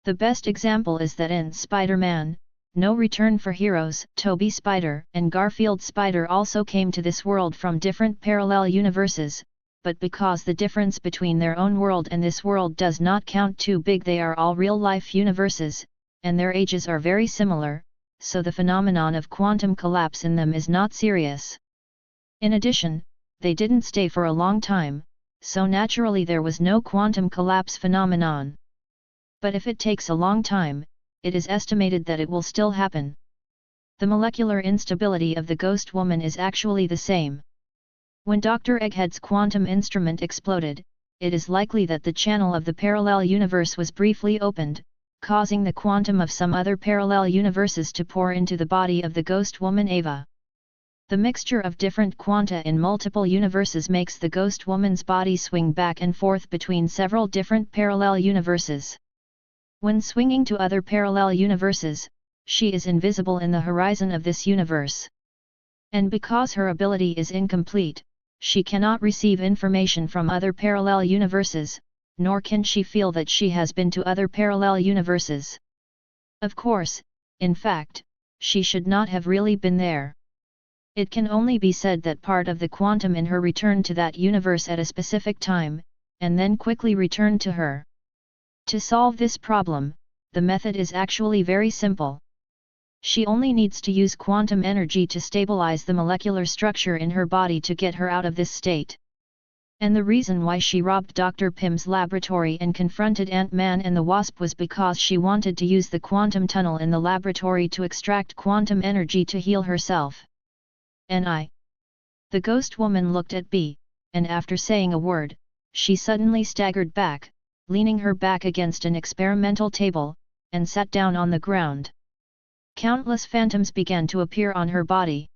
[SPEAKER 1] The best example is that in Spider-Man, No Return for Heroes, Toby Spider and Garfield Spider also came to this world from different parallel universes, but because the difference between their own world and this world does not count too big, they are all real-life universes, and their ages are very similar, so the phenomenon of quantum collapse in them is not serious. In addition, they didn't stay for a long time, so naturally there was no quantum collapse phenomenon. But if it takes a long time, it is estimated that it will still happen. The molecular instability of the Ghost Woman is actually the same. When Dr. Egghead's quantum instrument exploded, it is likely that the channel of the parallel universe was briefly opened, causing the quantum of some other parallel universes to pour into the body of the Ghost Woman Ava. The mixture of different quanta in multiple universes makes the Ghost Woman's body swing back and forth between several different parallel universes. When swinging to other parallel universes, she is invisible in the horizon of this universe. And because her ability is incomplete, she cannot receive information from other parallel universes, nor can she feel that she has been to other parallel universes. Of course, in fact, she should not have really been there. It can only be said that part of the quantum in her returned to that universe at a specific time, and then quickly returned to her. To solve this problem, the method is actually very simple. She only needs to use quantum energy to stabilize the molecular structure in her body to get her out of this state. And the reason why she robbed Dr. Pym's laboratory and confronted Ant-Man and the Wasp was because she wanted to use the quantum tunnel in the laboratory to extract quantum energy to heal herself. The Ghost Woman looked at B, and after saying a word, she suddenly staggered back, leaning her back against an experimental table, and sat down on the ground. Countless phantoms began to appear on her body.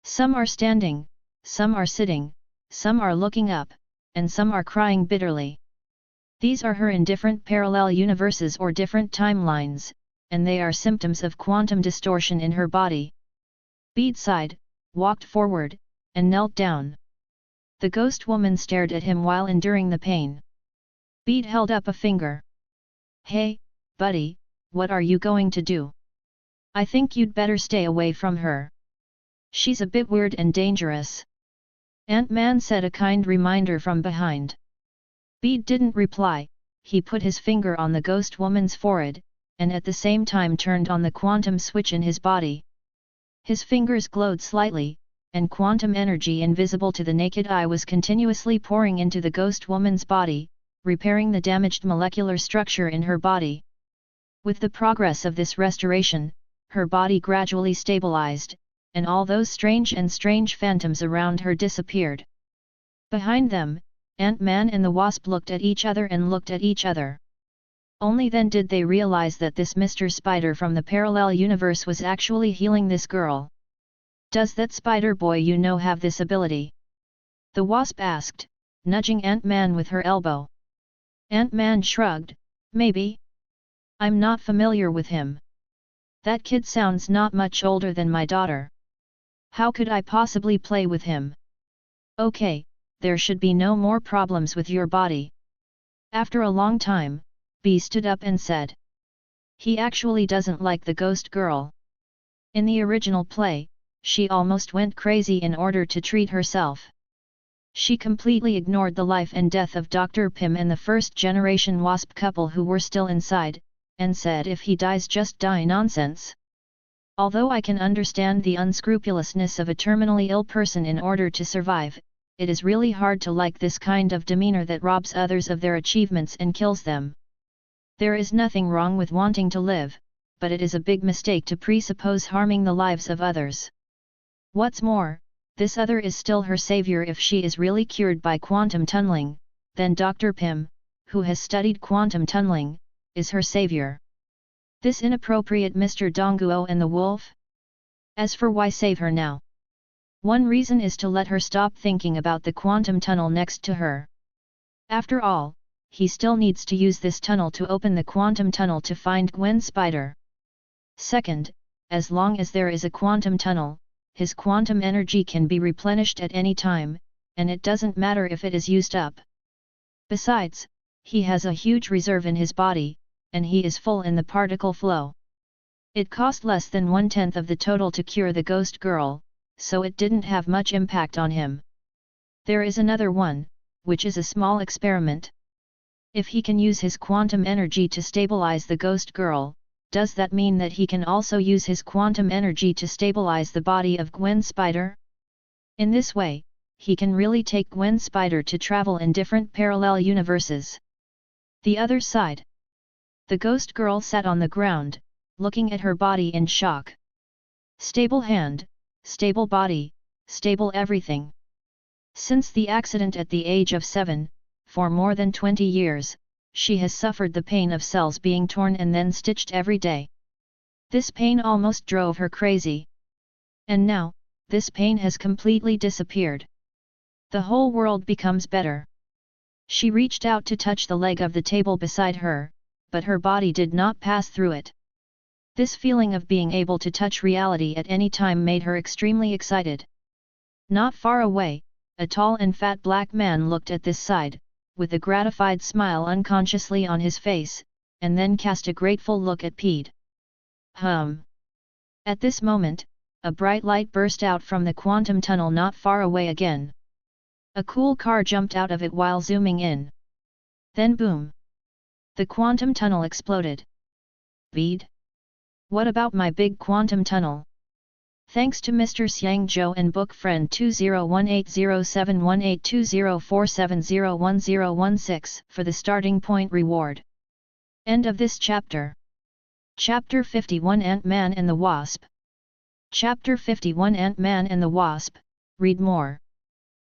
[SPEAKER 1] Some are standing, some are sitting, some are looking up, and some are crying bitterly. These are her in different parallel universes or different timelines, and they are symptoms of quantum distortion in her body. Bede sighed, walked forward, and knelt down. The ghost woman stared at him while enduring the pain. Bede held up a finger. "Hey, buddy, what are you going to do? I think you'd better stay away from her. She's a bit weird and dangerous." Ant-Man said, a kind reminder from behind. Bede didn't reply. He put his finger on the ghost woman's forehead, and at the same time turned on the quantum switch in his body. His fingers glowed slightly, and quantum energy invisible to the naked eye was continuously pouring into the ghost woman's body, repairing the damaged molecular structure in her body. With the progress of this restoration, her body gradually stabilized, and all those strange phantoms around her disappeared. Behind them, Ant-Man and the Wasp looked at each other and looked at each other. Only then did they realize that this Mr. Spider from the parallel universe was actually healing this girl. "Does that Spider boy you know have this ability?" the Wasp asked, nudging Ant-Man with her elbow. Ant-Man shrugged, "Maybe. I'm not familiar with him. That kid sounds not much older than my daughter. How could I possibly play with him? Okay, there should be no more problems with your body." After a long time, Bee stood up and said, "He actually doesn't like the ghost girl. In the original play, she almost went crazy in order to treat herself. She completely ignored the life and death of Dr. Pym and the first-generation Wasp couple who were still inside, and said if he dies just die nonsense. Although I can understand the unscrupulousness of a terminally ill person in order to survive, it is really hard to like this kind of demeanor that robs others of their achievements and kills them. There is nothing wrong with wanting to live, but it is a big mistake to presuppose harming the lives of others. What's more, this other is still her savior if she is really cured by quantum tunneling, then Dr. Pym, who has studied quantum tunneling, is her savior. This inappropriate Mr. Donguo and the wolf? As for why save her now? One reason is to let her stop thinking about the quantum tunnel next to her. After all, he still needs to use this tunnel to open the quantum tunnel to find Gwen Spider. Second, as long as there is a quantum tunnel, his quantum energy can be replenished at any time, and it doesn't matter if it is used up. Besides, he has a huge reserve in his body, and he is full in the particle flow. It cost less than 1/10 of the total to cure the ghost girl, so it didn't have much impact on him. There is another one, which is a small experiment. If he can use his quantum energy to stabilize the ghost girl, does that mean that he can also use his quantum energy to stabilize the body of Gwen Spider? In this way, he can really take Gwen Spider to travel in different parallel universes. The other side. The ghost girl sat on the ground, looking at her body in shock. Stable hand, stable body, stable everything. Since the accident at the age of 7, for more than 20 years, she has suffered the pain of cells being torn and then stitched every day. This pain almost drove her crazy. And now, this pain has completely disappeared. The whole world becomes better. She reached out to touch the leg of the table beside her, but her body did not pass through it. This feeling of being able to touch reality at any time made her extremely excited. Not far away, a tall and fat black man looked at this side, with a gratified smile unconsciously on his face, and then cast a grateful look at Pete. At this moment, a bright light burst out from the quantum tunnel not far away again. A cool car jumped out of it while zooming in. Then boom! The quantum tunnel exploded. Bede? What about my big quantum tunnel? Thanks to Mr. Xiang Zhou and book friend 201807182047011016 for the starting point reward. End of this chapter. Chapter 51 Ant-Man and the Wasp. Chapter 51 Ant-Man and the Wasp, read more.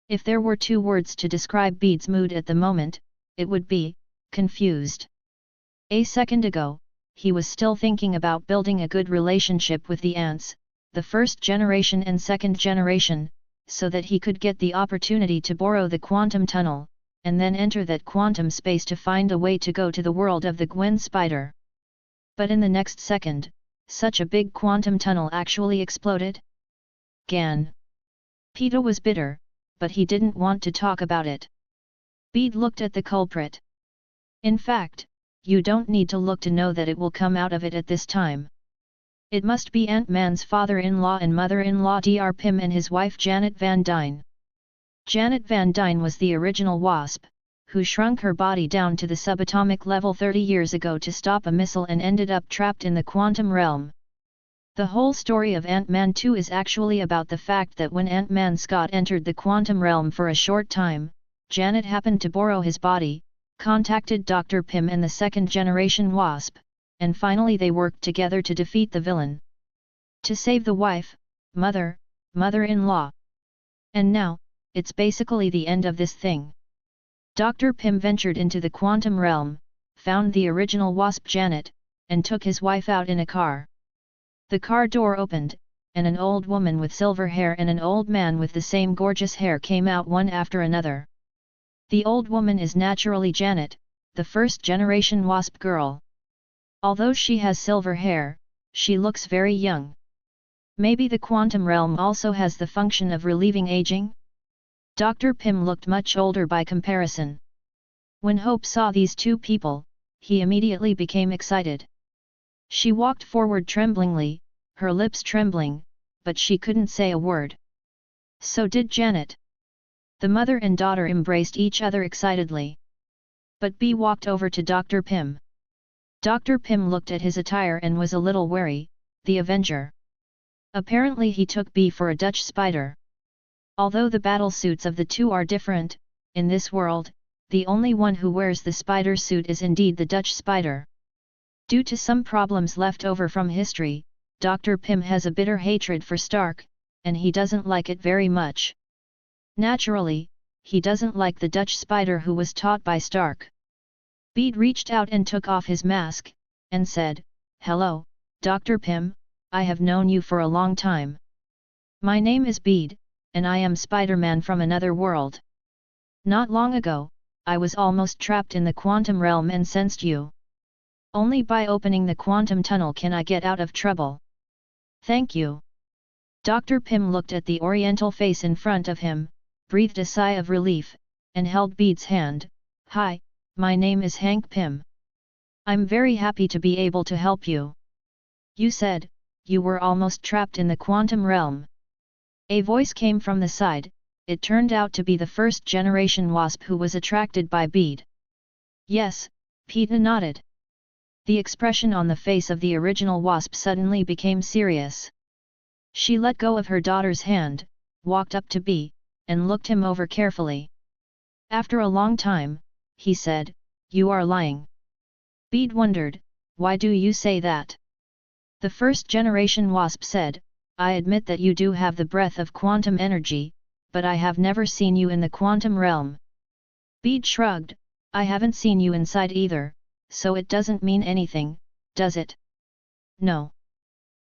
[SPEAKER 1] If there were 2 words to describe Bede's mood at the moment, it would be, confused. A second ago, he was still thinking about building a good relationship with the ants, the first generation and second generation, so that he could get the opportunity to borrow the quantum tunnel, and then enter that quantum space to find a way to go to the world of the Gwen Spider. But in the next second, such a big quantum tunnel actually exploded? Gan. Pedro was bitter, but he didn't want to talk about it. Bede looked at the culprit. In fact, you don't need to look to know that it will come out of it at this time. It must be Ant-Man's father-in-law and mother-in-law Dr. Pym and his wife Janet Van Dyne. Janet Van Dyne was the original Wasp, who shrunk her body down to the subatomic level 30 years ago to stop a missile and ended up trapped in the quantum realm. The whole story of Ant-Man 2 is actually about the fact that when Ant-Man Scott entered the quantum realm for a short time, Janet happened to borrow his body, contacted Dr. Pym and the second-generation Wasp, and finally they worked together to defeat the villain. To save the wife, mother-in-law. And now, it's basically the end of this thing. Dr. Pym ventured into the quantum realm, found the original Wasp Janet, and took his wife out in a car. The car door opened, and an old woman with silver hair and an old man with the same gorgeous hair came out one after another. The old woman is naturally Janet, the first-generation Wasp girl. Although she has silver hair, she looks very young. Maybe the quantum realm also has the function of relieving aging? Dr. Pym looked much older by comparison. When Hope saw these two people, he immediately became excited. She walked forward tremblingly, her lips trembling, but she couldn't say a word. So did Janet. The mother and daughter embraced each other excitedly. But Bee walked over to Dr. Pym. Dr. Pym looked at his attire and was a little wary, the Avenger. Apparently he took Bee for a Dutch spider. Although the battle suits of the two are different, in this world, the only one who wears the spider suit is indeed the Dutch spider. Due to some problems left over from history, Dr. Pym has a bitter hatred for Stark, and he doesn't like it very much. Naturally, he doesn't like the Dutch spider who was taught by Stark. Bede reached out and took off his mask, and said, "Hello, Dr. Pym, I have known you for a long time. My name is Bede, and I am Spider-Man from another world. Not long ago, I was almost trapped in the quantum realm and sensed you. Only by opening the quantum tunnel can I get out of trouble. Thank you." Dr. Pym looked at the oriental face in front of him, breathed a sigh of relief, and held Bede's hand. "Hi, my name is Hank Pym. I'm very happy to be able to help you. You said, you were almost trapped in the quantum realm." A voice came from the side. It turned out to be the first-generation Wasp who was attracted by Bede. "Yes," Peeta nodded. The expression on the face of the original Wasp suddenly became serious. She let go of her daughter's hand, walked up to Bede, and looked him over carefully. After a long time, he said, "You are lying." Bede wondered, "Why do you say that?" The first-generation Wasp said, "I admit that you do have the breath of quantum energy, but I have never seen you in the quantum realm." Bede shrugged, "I haven't seen you inside either, so it doesn't mean anything, does it?" "No."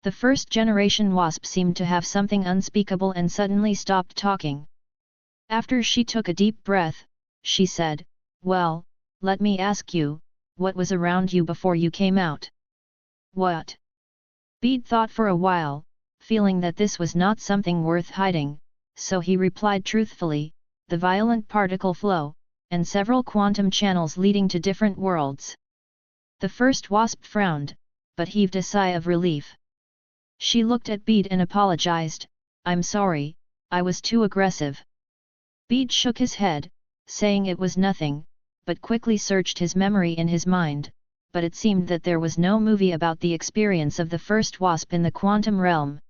[SPEAKER 1] The first-generation Wasp seemed to have something unspeakable and suddenly stopped talking. After she took a deep breath, she said, "Well, let me ask you, what was around you before you came out?" "What?" Bede thought for a while, feeling that this was not something worth hiding, so he replied truthfully, "The violent particle flow, and several quantum channels leading to different worlds." The first Wasp frowned, but heaved a sigh of relief. She looked at Bede and apologized, "I'm sorry, I was too aggressive." Bede shook his head, saying it was nothing, but quickly searched his memory in his mind, but it seemed that there was no movie about the experience of the first Wasp in the quantum realm.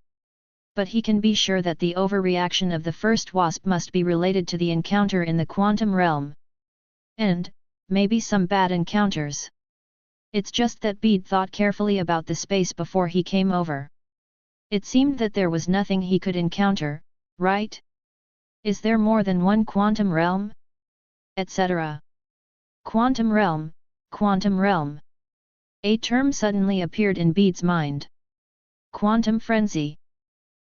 [SPEAKER 1] But he can be sure that the overreaction of the first Wasp must be related to the encounter in the quantum realm. And, maybe some bad encounters. It's just that Bede thought carefully about the space before he came over. It seemed that there was nothing he could encounter, right? Is there more than one quantum realm? Etc. Quantum realm, quantum realm. A term suddenly appeared in Bede's mind. Quantum frenzy.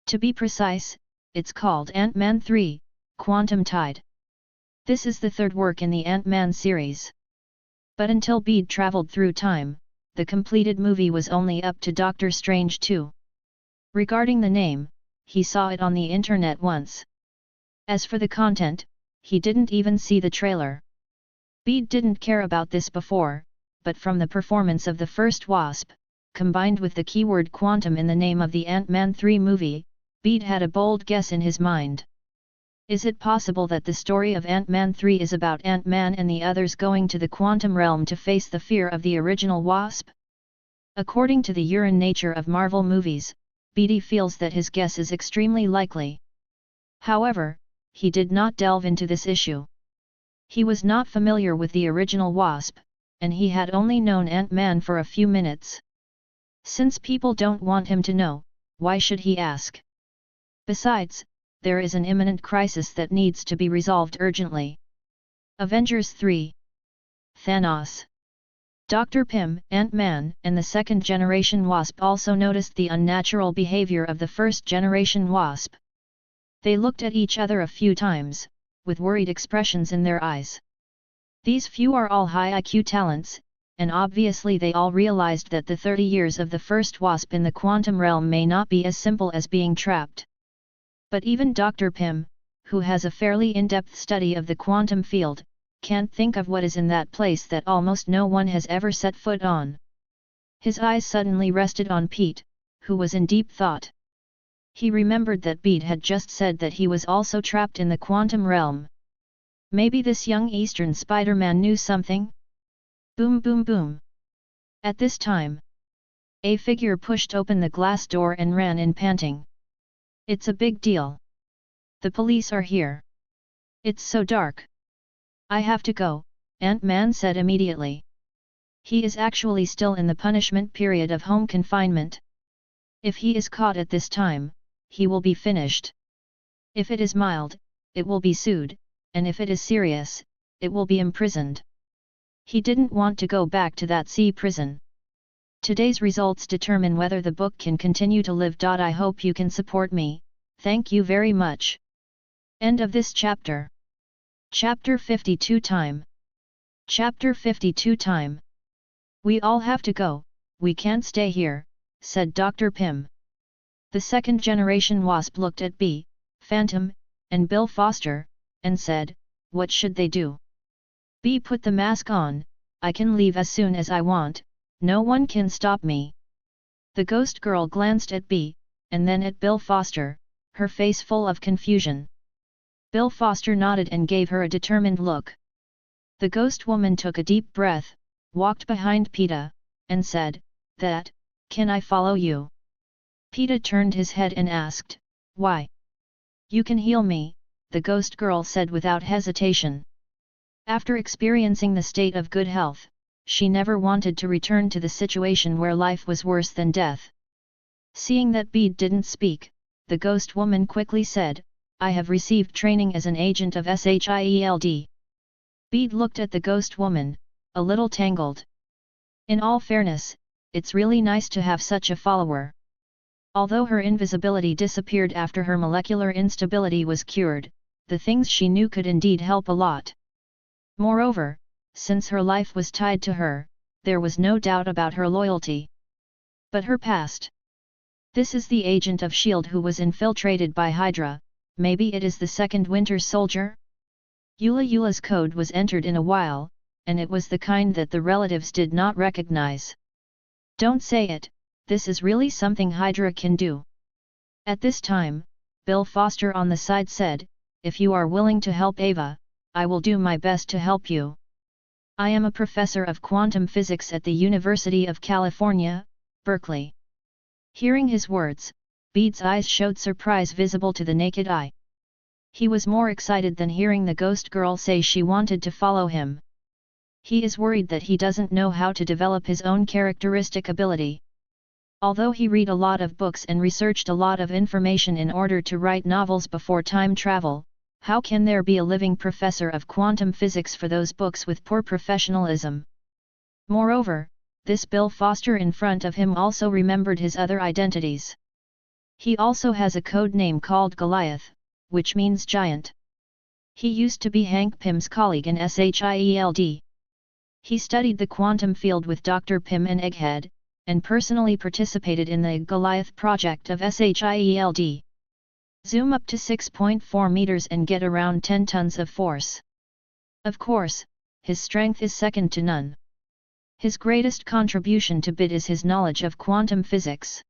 [SPEAKER 1] To be precise, it's called Ant-Man 3, Quantum Tide. This is the third work in the Ant-Man series. But until Bede traveled through time, the completed movie was only up to Doctor Strange 2. Regarding the name, he saw it on the internet once. As for the content, he didn't even see the trailer. Bede didn't care about this before, but from the performance of the first Wasp, combined with the keyword quantum in the name of the Ant-Man 3 movie, Bede had a bold guess in his mind. Is it possible that the story of Ant-Man 3 is about Ant-Man and the others going to the quantum realm to face the fear of the original Wasp? According to the urine nature of Marvel movies, Bede feels that his guess is extremely likely. However, he did not delve into this issue. He was not familiar with the original Wasp, and he had only known Ant-Man for a few minutes. Since people don't want him to know, why should he ask? Besides, there is an imminent crisis that needs to be resolved urgently. Avengers 3. Thanos. Dr. Pym, Ant-Man, and the second-generation Wasp also noticed the unnatural behavior of the first-generation Wasp. They looked at each other a few times, with worried expressions in their eyes. These few are all high IQ talents, and obviously they all realized that the 30 years of the first Wasp in the quantum realm may not be as simple as being trapped. But even Dr. Pym, who has a fairly in-depth study of the quantum field, can't think of what is in that place that almost no one has ever set foot on. His eyes suddenly rested on Pete, who was in deep thought. He remembered that Bede had just said that he was also trapped in the quantum realm. Maybe this young Eastern Spider-Man knew something? Boom boom boom. At this time, a figure pushed open the glass door and ran in panting. It's a big deal. The police are here. It's so dark. I have to go, Ant-Man said immediately. He is actually still in the punishment period of home confinement. If he is caught at this time, he will be finished. If it is mild, it will be sued, and if it is serious, it will be imprisoned. He didn't want to go back to that sea prison. Today's results determine whether the book can continue to live. I hope you can support me, thank you very much. End of this chapter. Chapter 52 time. Chapter 52 time. We all have to go, we can't stay here, said Dr. Pym. The second-generation Wasp looked at B, Phantom, and Bill Foster, and said, what should they do? B put the mask on, I can leave as soon as I want, no one can stop me. The ghost girl glanced at B, and then at Bill Foster, her face full of confusion. Bill Foster nodded and gave her a determined look. The ghost woman took a deep breath, walked behind Peeta, and said, can I follow you? Peeta turned his head and asked, why? You can heal me, the ghost girl said without hesitation. After experiencing the state of good health, she never wanted to return to the situation where life was worse than death. Seeing that Bede didn't speak, the ghost woman quickly said, I have received training as an agent of SHIELD. Bede looked at the ghost woman, a little tangled. In all fairness, it's really nice to have such a follower. Although her invisibility disappeared after her molecular instability was cured, the things she knew could indeed help a lot. Moreover, since her life was tied to her, there was no doubt about her loyalty. But her past. This is the agent of S.H.I.E.L.D. who was infiltrated by Hydra, maybe it is the second Winter Soldier? Eula's code was entered in a while, and it was the kind that the relatives did not recognize. Don't say it, this is really something Hydra can do. At this time, Bill Foster on the side said, if you are willing to help Ava, I will do my best to help you. I am a professor of quantum physics at the University of California, Berkeley. Hearing his words, Bede's eyes showed surprise visible to the naked eye. He was more excited than hearing the ghost girl say she wanted to follow him. He is worried that he doesn't know how to develop his own characteristic ability. Although he read a lot of books and researched a lot of information in order to write novels before time travel, how can there be a living professor of quantum physics for those books with poor professionalism? Moreover, this Bill Foster in front of him also remembered his other identities. He also has a code name called Goliath, which means giant. He used to be Hank Pym's colleague in SHIELD. He studied the quantum field with Dr. Pym and Egghead, and personally participated in the Goliath project of SHIELD. Zoom up to 6.4 meters and get around 10 tons of force. Of course, his strength is second to none. His greatest contribution to BIT is his knowledge of quantum physics.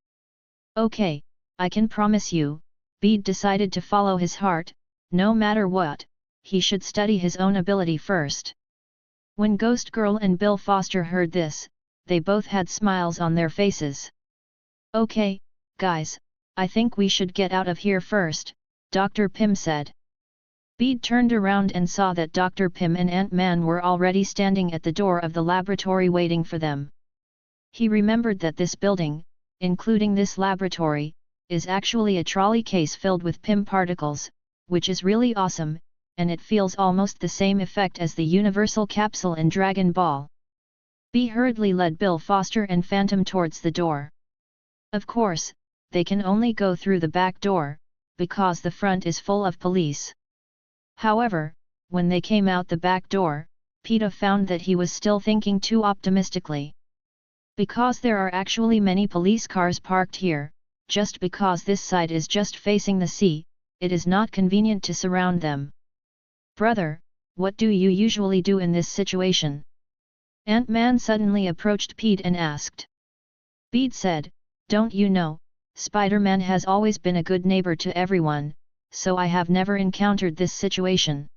[SPEAKER 1] Okay, I can promise you, Bede decided to follow his heart. No matter what, he should study his own ability first. When Ghost Girl and Bill Foster heard this, they both had smiles on their faces. Okay, guys, I think we should get out of here first, Dr. Pym said. Bede turned around and saw that Dr. Pym and Ant-Man were already standing at the door of the laboratory waiting for them. He remembered that this building, including this laboratory, is actually a trolley case filled with Pym particles, which is really awesome, and it feels almost the same effect as the universal capsule in Dragon Ball. Bede hurriedly led Bill Foster and Phantom towards the door. Of course, they can only go through the back door, because the front is full of police. However, when they came out the back door, Pedro found that he was still thinking too optimistically. Because there are actually many police cars parked here, just because this side is just facing the sea, it is not convenient to surround them. Brother, what do you usually do in this situation? Ant-Man suddenly approached Pete and asked. Bede said, don't you know, Spider-Man has always been a good neighbor to everyone, so I have never encountered this situation.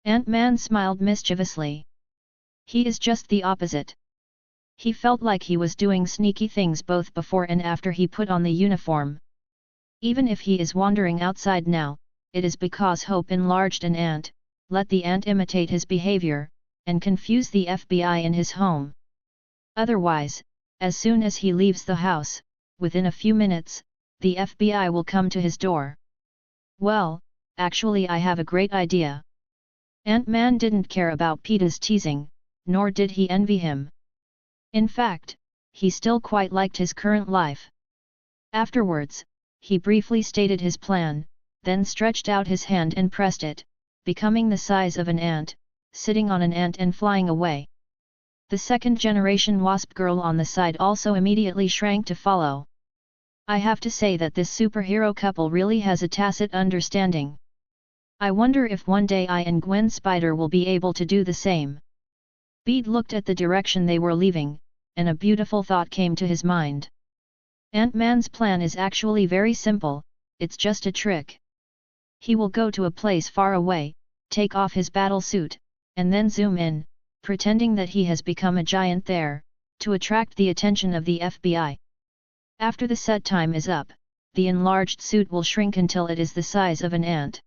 [SPEAKER 1] Ant-Man smiled mischievously. He is just the opposite. He felt like he was doing sneaky things both before and after he put on the uniform. Even if he is wandering outside now, it is because Hope enlarged an ant, let the ant imitate his behavior, and confuse the FBI in his home. Otherwise, as soon as he leaves the house, within a few minutes, the FBI will come to his door. Well, actually I have a great idea. Ant-Man didn't care about Peter's teasing, nor did he envy him. In fact, he still quite liked his current life. Afterwards, he briefly stated his plan, then stretched out his hand and pressed it, becoming the size of an ant, sitting on an ant and flying away. The second-generation wasp girl on the side also immediately shrank to follow. I have to say that this superhero couple really has a tacit understanding. I wonder if one day I and Gwen Spider will be able to do the same. Bede looked at the direction they were leaving, and a beautiful thought came to his mind. Ant-Man's plan is actually very simple, it's just a trick. He will go to a place far away, take off his battle suit, and then zoom in, pretending that he has become a giant there, to attract the attention of the FBI. After the set time is up, the enlarged suit will shrink until it is the size of an ant.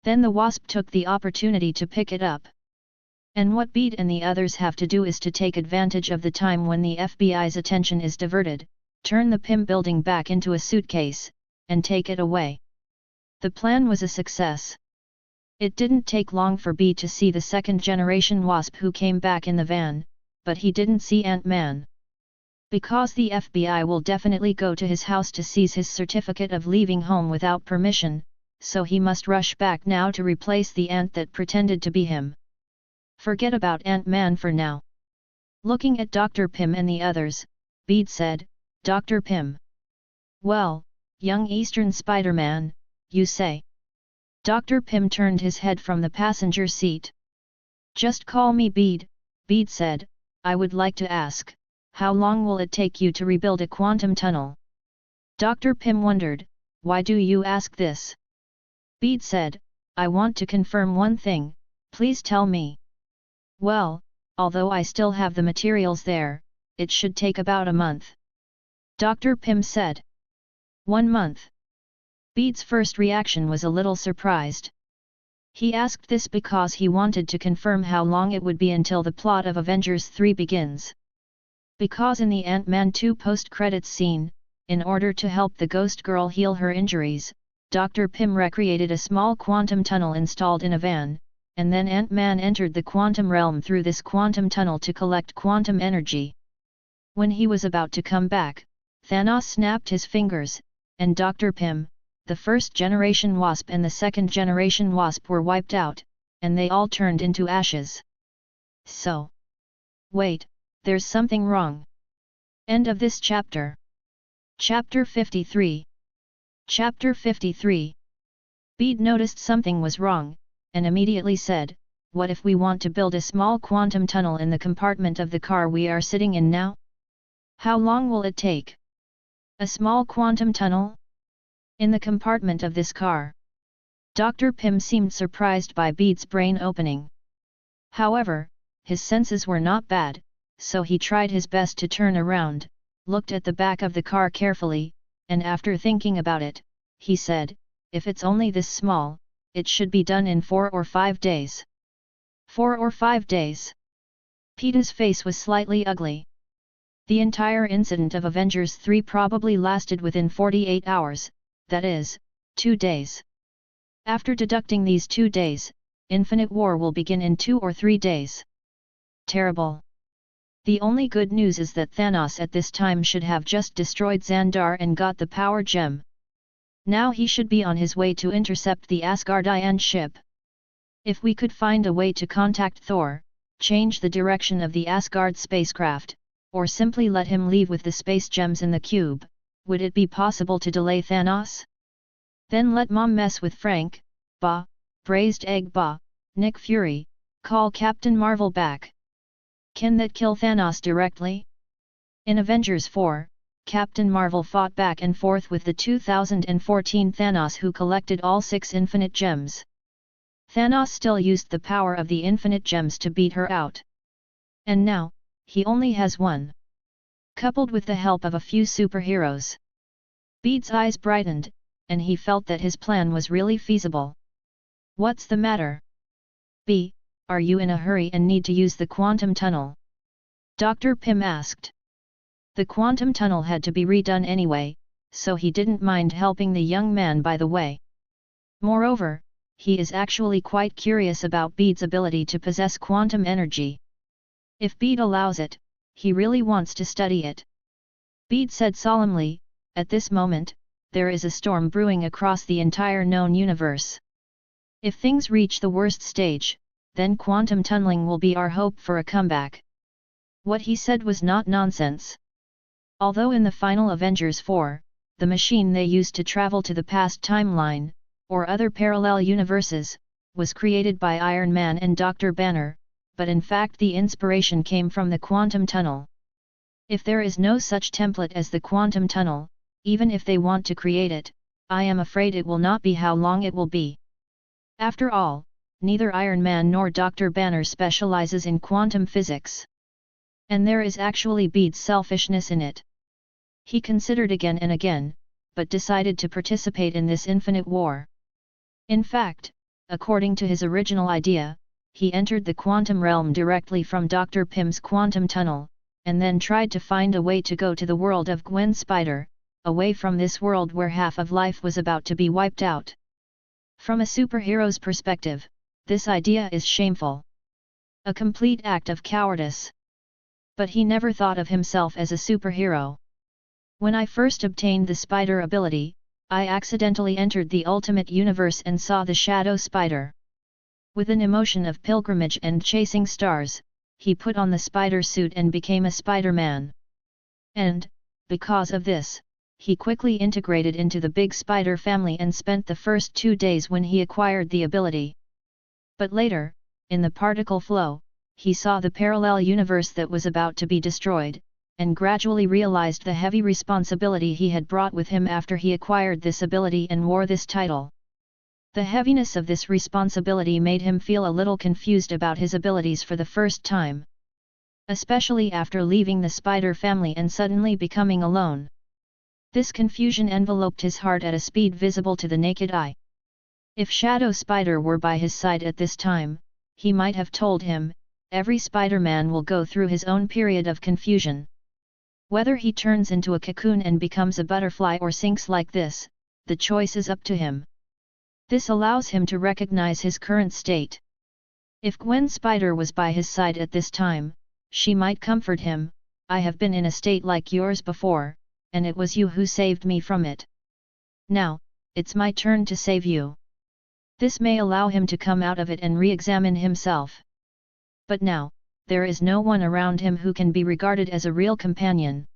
[SPEAKER 1] Then the wasp took the opportunity to pick it up. And what Bede and the others have to do is to take advantage of the time when the FBI's attention is diverted, turn the Pym building back into a suitcase, and take it away. The plan was a success. It didn't take long for Bede to see the second-generation wasp who came back in the van, but he didn't see Ant-Man. Because the FBI will definitely go to his house to seize his certificate of leaving home without permission, so he must rush back now to replace the ant that pretended to be him. Forget about Ant-Man for now. Looking at Dr. Pym and the others, Bede said, Dr. Pym. Well, young Eastern Spider-Man, you say? Dr. Pym turned his head from the passenger seat. Just call me Bede, Bede said. I would like to ask, how long will it take you to rebuild a quantum tunnel? Dr. Pym wondered, why do you ask this? Bede said, I want to confirm one thing, please tell me. Well, although I still have the materials there, it should take about a month. Dr. Pym said. 1 month. Bede's first reaction was a little surprised. He asked this because he wanted to confirm how long it would be until the plot of Avengers 3 begins. Because in the Ant-Man 2 post-credits scene, in order to help the Ghost Girl heal her injuries, Dr. Pym recreated a small quantum tunnel installed in a van, and then Ant-Man entered the quantum realm through this quantum tunnel to collect quantum energy. When he was about to come back, Thanos snapped his fingers, and Dr. Pym, the first-generation wasp and the second-generation wasp were wiped out, and they all turned into ashes. So. Wait, there's something wrong. End of this chapter. Chapter 53. Chapter 53. Bede noticed something was wrong, and immediately said, "What if we want to build a small quantum tunnel in the compartment of the car we are sitting in now? How long will it take?" "A small quantum tunnel? In the compartment of this car?" Dr. Pym seemed surprised by Bede's brain opening. However, his senses were not bad, so he tried his best to turn around, looked at the back of the car carefully, and after thinking about it, he said, "If it's only this small, it should be done in 4 or 5 days." 4 or 5 days? Peeta's face was slightly ugly. The entire incident of Avengers 3 probably lasted within 48 hours, that is, 2 days. After deducting these 2 days, Infinite War will begin in 2 or 3 days. Terrible. The only good news is that Thanos at this time should have just destroyed Xandar and got the power gem. Now he should be on his way to intercept the Asgardian ship. If we could find a way to contact Thor, change the direction of the Asgard spacecraft, or simply let him leave with the space gems in the cube, would it be possible to delay Thanos? Then let Mom mess with Frank, Bah, Braised Egg Bah, Nick Fury, call Captain Marvel back. Can that kill Thanos directly? In Avengers 4, Captain Marvel fought back and forth with the 2014 Thanos who collected all 6 infinite gems. Thanos still used the power of the infinite gems to beat her out. And now, he only has 1. Coupled with the help of a few superheroes. Bede's eyes brightened, and he felt that his plan was really feasible. "What's the matter? B, are you in a hurry and need to use the quantum tunnel?" Dr. Pym asked. The quantum tunnel had to be redone anyway, so he didn't mind helping the young man by the way. Moreover, he is actually quite curious about Bede's ability to possess quantum energy. If Bede allows it, he really wants to study it. Bede said solemnly, "At this moment, there is a storm brewing across the entire known universe. If things reach the worst stage, then quantum tunneling will be our hope for a comeback." What he said was not nonsense. Although in the final Avengers 4, the machine they used to travel to the past timeline, or other parallel universes, was created by Iron Man and Dr. Banner, but in fact the inspiration came from the quantum tunnel. If there is no such template as the quantum tunnel, even if they want to create it, I am afraid it will not be how long it will be. After all, neither Iron Man nor Dr. Banner specializes in quantum physics. And there is actually Bede's selfishness in it. He considered again and again, but decided to participate in this infinite war. In fact, according to his original idea, he entered the quantum realm directly from Dr. Pym's quantum tunnel, and then tried to find a way to go to the world of Gwen Spider, away from this world where half of life was about to be wiped out. From a superhero's perspective, this idea is shameful. A complete act of cowardice. But he never thought of himself as a superhero. "When I first obtained the spider ability, I accidentally entered the ultimate universe and saw the shadow spider. With an emotion of pilgrimage and chasing stars, he put on the spider suit and became a Spider-Man. And, because of this, he quickly integrated into the big spider family and spent the first 2 days when he acquired the ability. But later, in the particle flow, he saw the parallel universe that was about to be destroyed, and gradually realized the heavy responsibility he had brought with him after he acquired this ability and wore this title. The heaviness of this responsibility made him feel a little confused about his abilities for the first time. Especially after leaving the spider family and suddenly becoming alone. This confusion enveloped his heart at a speed visible to the naked eye. If Shadow Spider were by his side at this time, he might have told him, every Spider-Man will go through his own period of confusion. Whether he turns into a cocoon and becomes a butterfly or sinks like this, the choice is up to him. This allows him to recognize his current state. If Gwen Spider was by his side at this time, she might comfort him, "I have been in a state like yours before, and it was you who saved me from it. Now, it's my turn to save you." This may allow him to come out of it and re-examine himself. But now, there is no one around him who can be regarded as a real companion.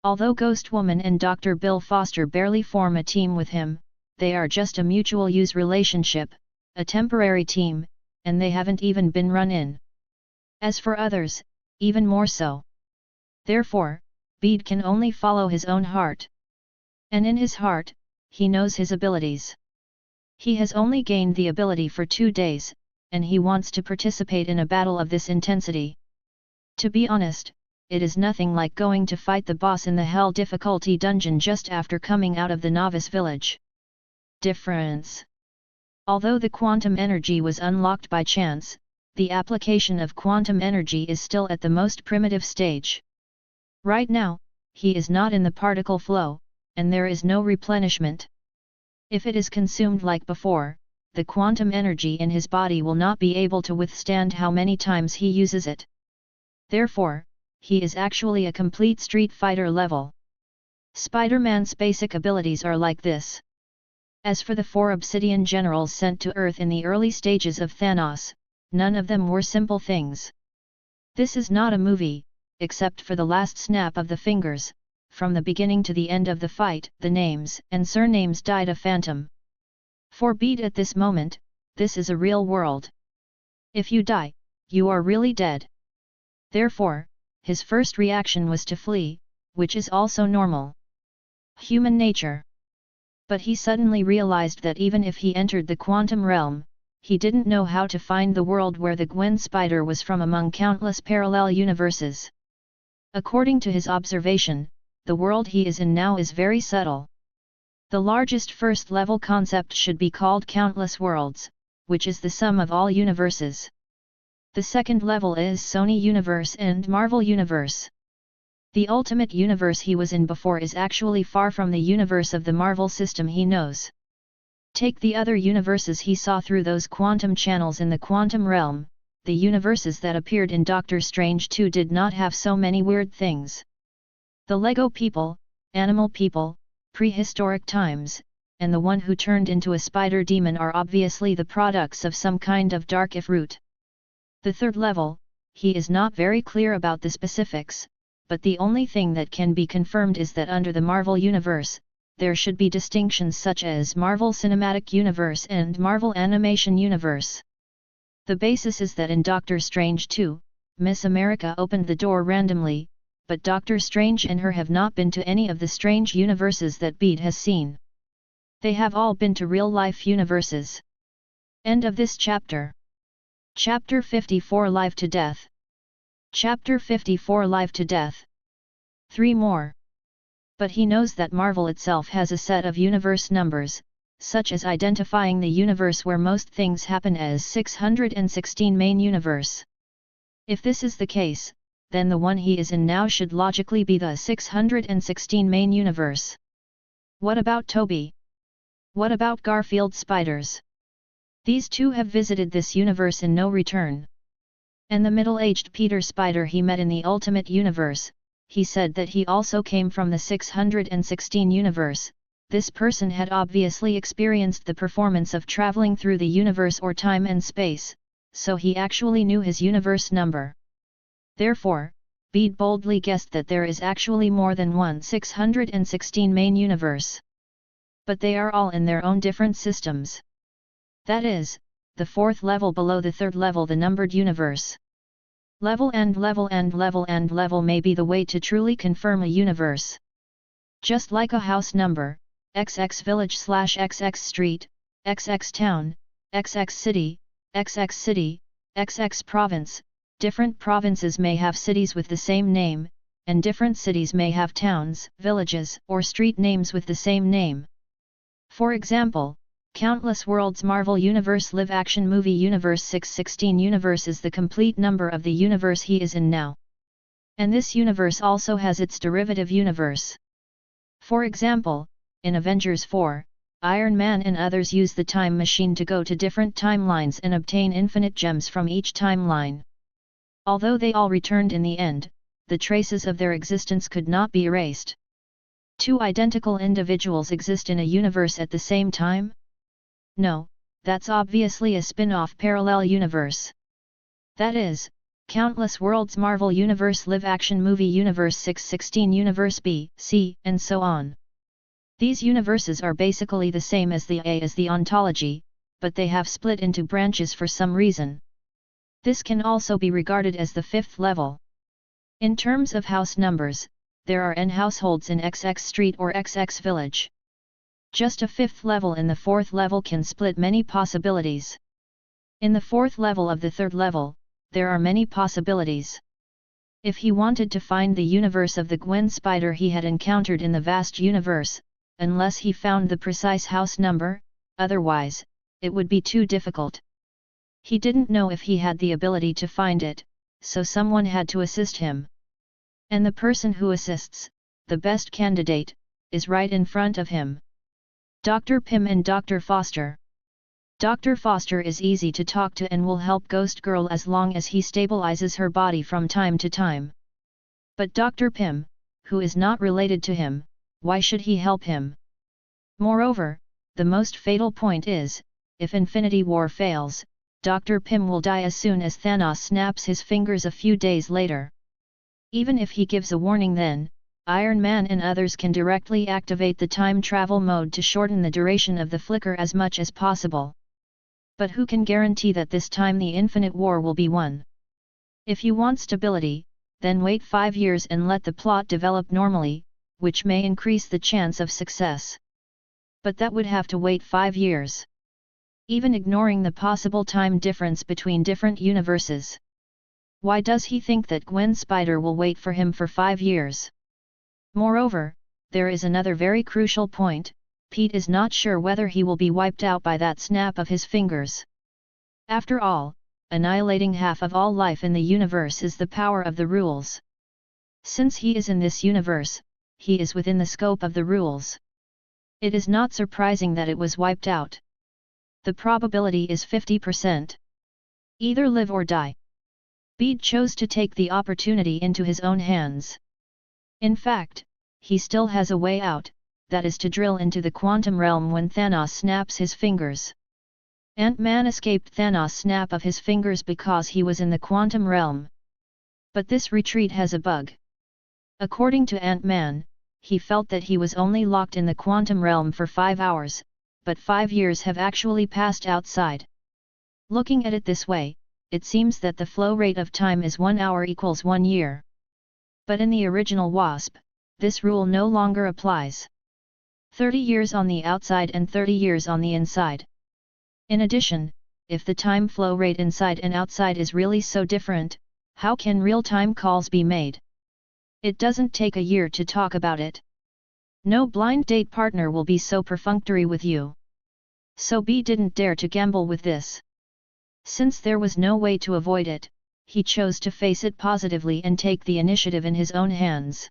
[SPEAKER 1] Although Ghost Woman and Dr. Bill Foster barely form a team with him, they are just a mutual use relationship, a temporary team, and they haven't even been run in. As for others, even more so. Therefore, Bede can only follow his own heart. And in his heart, he knows his abilities. He has only gained the ability for 2 days, and he wants to participate in a battle of this intensity. To be honest, it is nothing like going to fight the boss in the Hell difficulty dungeon just after coming out of the novice village. Difference. Although the quantum energy was unlocked by chance, the application of quantum energy is still at the most primitive stage. Right now, he is not in the particle flow, and there is no replenishment. If it is consumed like before, the quantum energy in his body will not be able to withstand how many times he uses it. Therefore, he is actually a complete Street Fighter level. Spider-Man's basic abilities are like this. As for the 4 Obsidian generals sent to Earth in the early stages of Thanos, none of them were simple things. This is not a movie, except for the last snap of the fingers. From the beginning to the end of the fight, the names and surnames died a phantom. For Bede at this moment, this is a real world. If you die, you are really dead. Therefore, his first reaction was to flee, which is also normal. Human nature. But he suddenly realized that even if he entered the quantum realm, he didn't know how to find the world where the Gwen spider was from among countless parallel universes. According to his observation, the world he is in now is very subtle. The largest first-level concept should be called countless worlds, which is the sum of all universes. The second level is Sony Universe and Marvel Universe. The ultimate universe he was in before is actually far from the universe of the Marvel system he knows. Take the other universes he saw through those quantum channels in the quantum realm. The universes that appeared in Doctor Strange 2 did not have so many weird things. The Lego people, animal people, prehistoric times, and the one who turned into a spider demon are obviously the products of some kind of dark if-root. The third level, he is not very clear about the specifics, but the only thing that can be confirmed is that under the Marvel Universe, there should be distinctions such as Marvel Cinematic Universe and Marvel Animation Universe. The basis is that in Doctor Strange 2, Miss America opened the door randomly, but Doctor Strange and her have not been to any of the strange universes that Bede has seen. They have all been to real-life universes. End of this chapter. Chapter 54 Life to Death. Chapter 54 Life to Death. 3 more. But he knows that Marvel itself has a set of universe numbers, such as identifying the universe where most things happen as 616 main universe. If this is the case, then the one he is in now should logically be the 616 main universe. What about Toby? What about Garfield spiders? These two have visited this universe in no return. And the middle-aged Peter Spider he met in the Ultimate Universe, he said that he also came from the 616 universe. This person had obviously experienced the performance of traveling through the universe or time and space, so he actually knew his universe number. Therefore, Bede boldly guessed that there is actually more than one 616 main universe. But they are all in their own different systems. That is, the fourth level below the third level, the numbered universe. Level and level and level and level may be the way to truly confirm a universe. Just like a house number, XX village / XX street, XX town, XX city, XX province, different provinces may have cities with the same name, and different cities may have towns, villages, or street names with the same name. For example, Countless Worlds Marvel Universe Live Action Movie Universe 616 Universe is the complete number of the universe he is in now. And this universe also has its derivative universe. For example, in Avengers 4, Iron Man and others use the time machine to go to different timelines and obtain infinite gems from each timeline. Although they all returned in the end, the traces of their existence could not be erased. Two identical individuals exist in a universe at the same time? No, that's obviously a spin-off parallel universe. That is, Countless worlds, Marvel Universe, Live Action Movie Universe, 616 Universe B, C, and so on. These universes are basically the same as the ontology, but they have split into branches for some reason. This can also be regarded as the fifth level. In terms of house numbers, there are n households in XX street or XX village. Just a fifth level in the fourth level can split many possibilities. In the fourth level of the third level, there are many possibilities. If he wanted to find the universe of the Gwen spider he had encountered in the vast universe, unless he found the precise house number, otherwise, it would be too difficult. He didn't know if he had the ability to find it, so someone had to assist him. And the person who assists, the best candidate, is right in front of him. Dr. Pym and Dr. Foster. Dr. Foster is easy to talk to and will help Ghost Girl as long as he stabilizes her body from time to time. But Dr. Pym, who is not related to him, why should he help him? Moreover, the most fatal point is, if Infinity War fails, Dr. Pym will die as soon as Thanos snaps his fingers a few days later. Even if he gives a warning then, Iron Man and others can directly activate the time travel mode to shorten the duration of the flicker as much as possible. But who can guarantee that this time the Infinite War will be won? If you want stability, then wait 5 years and let the plot develop normally, which may increase the chance of success. But that would have to wait 5 years. Even ignoring the possible time difference between different universes. Why does he think that Gwen Spider will wait for him for 5 years? Moreover, there is another very crucial point. Pete is not sure whether he will be wiped out by that snap of his fingers. After all, annihilating half of all life in the universe is the power of the rules. Since he is in this universe, he is within the scope of the rules. It is not surprising that it was wiped out. The probability is 50%. Either live or die. Bede chose to take the opportunity into his own hands. In fact, he still has a way out, that is to drill into the quantum realm when Thanos snaps his fingers. Ant-Man escaped Thanos' snap of his fingers because he was in the quantum realm. But this retreat has a bug. According to Ant-Man, he felt that he was only locked in the quantum realm for 5 hours, but 5 years have actually passed outside. Looking at it this way, it seems that the flow rate of time is 1 hour equals 1 year. But in the original Wasp, this rule no longer applies. 30 years on the outside and 30 years on the inside. In addition, if the time flow rate inside and outside is really so different, how can real-time calls be made? It doesn't take a year to talk about it. No blind date partner will be so perfunctory with you. So B didn't dare to gamble with this. Since there was no way to avoid it, he chose to face it positively and take the initiative in his own hands.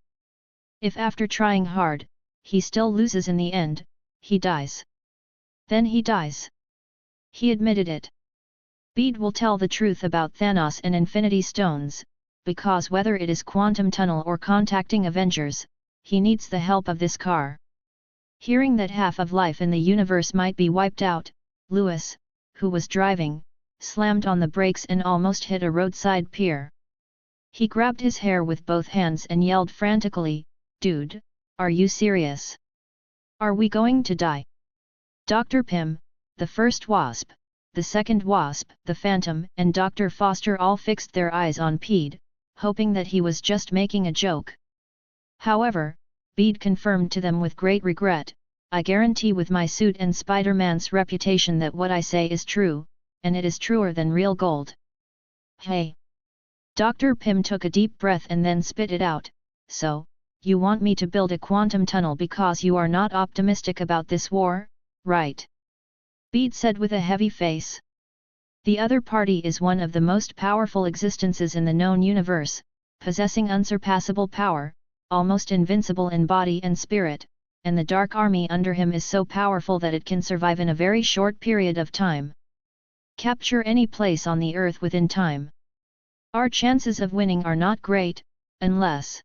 [SPEAKER 1] If after trying hard, he still loses in the end, he dies. Then he dies. He admitted it. Bede will tell the truth about Thanos and Infinity Stones, because whether it is Quantum Tunnel or contacting Avengers, he needs the help of this car. Hearing that half of life in the universe might be wiped out, Lewis, who was driving, slammed on the brakes and almost hit a roadside pier. He grabbed his hair with both hands and yelled frantically, "Dude, are you serious? Are we going to die?" Dr. Pym, the first Wasp, the second Wasp, the Phantom, and Dr. Foster all fixed their eyes on Pede, hoping that he was just making a joke. However, Bede confirmed to them with great regret, "I guarantee with my suit and Spider-Man's reputation that what I say is true, and it is truer than real gold." Hey! Dr. Pym took a deep breath and then spit it out. "So, you want me to build a quantum tunnel because you are not optimistic about this war, right?" Bede said with a heavy face. "The other party is one of the most powerful existences in the known universe, possessing unsurpassable power, almost invincible in body and spirit, and the Dark Army under him is so powerful that it can survive in a very short period of time. Capture any place on the Earth within time. Our chances of winning are not great, unless..."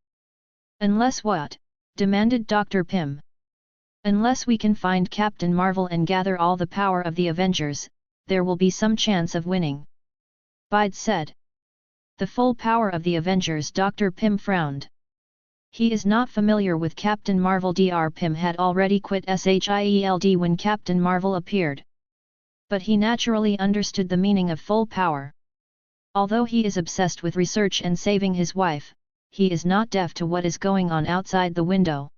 [SPEAKER 1] "Unless what?" demanded Dr. Pym. "Unless we can find Captain Marvel and gather all the power of the Avengers, there will be some chance of winning," Bede said. The full power of the Avengers. Dr. Pym frowned. He is not familiar with Captain Marvel. Dr. Pym had already quit SHIELD when Captain Marvel appeared. But he naturally understood the meaning of full power. Although he is obsessed with research and saving his wife, he is not deaf to what is going on outside the window.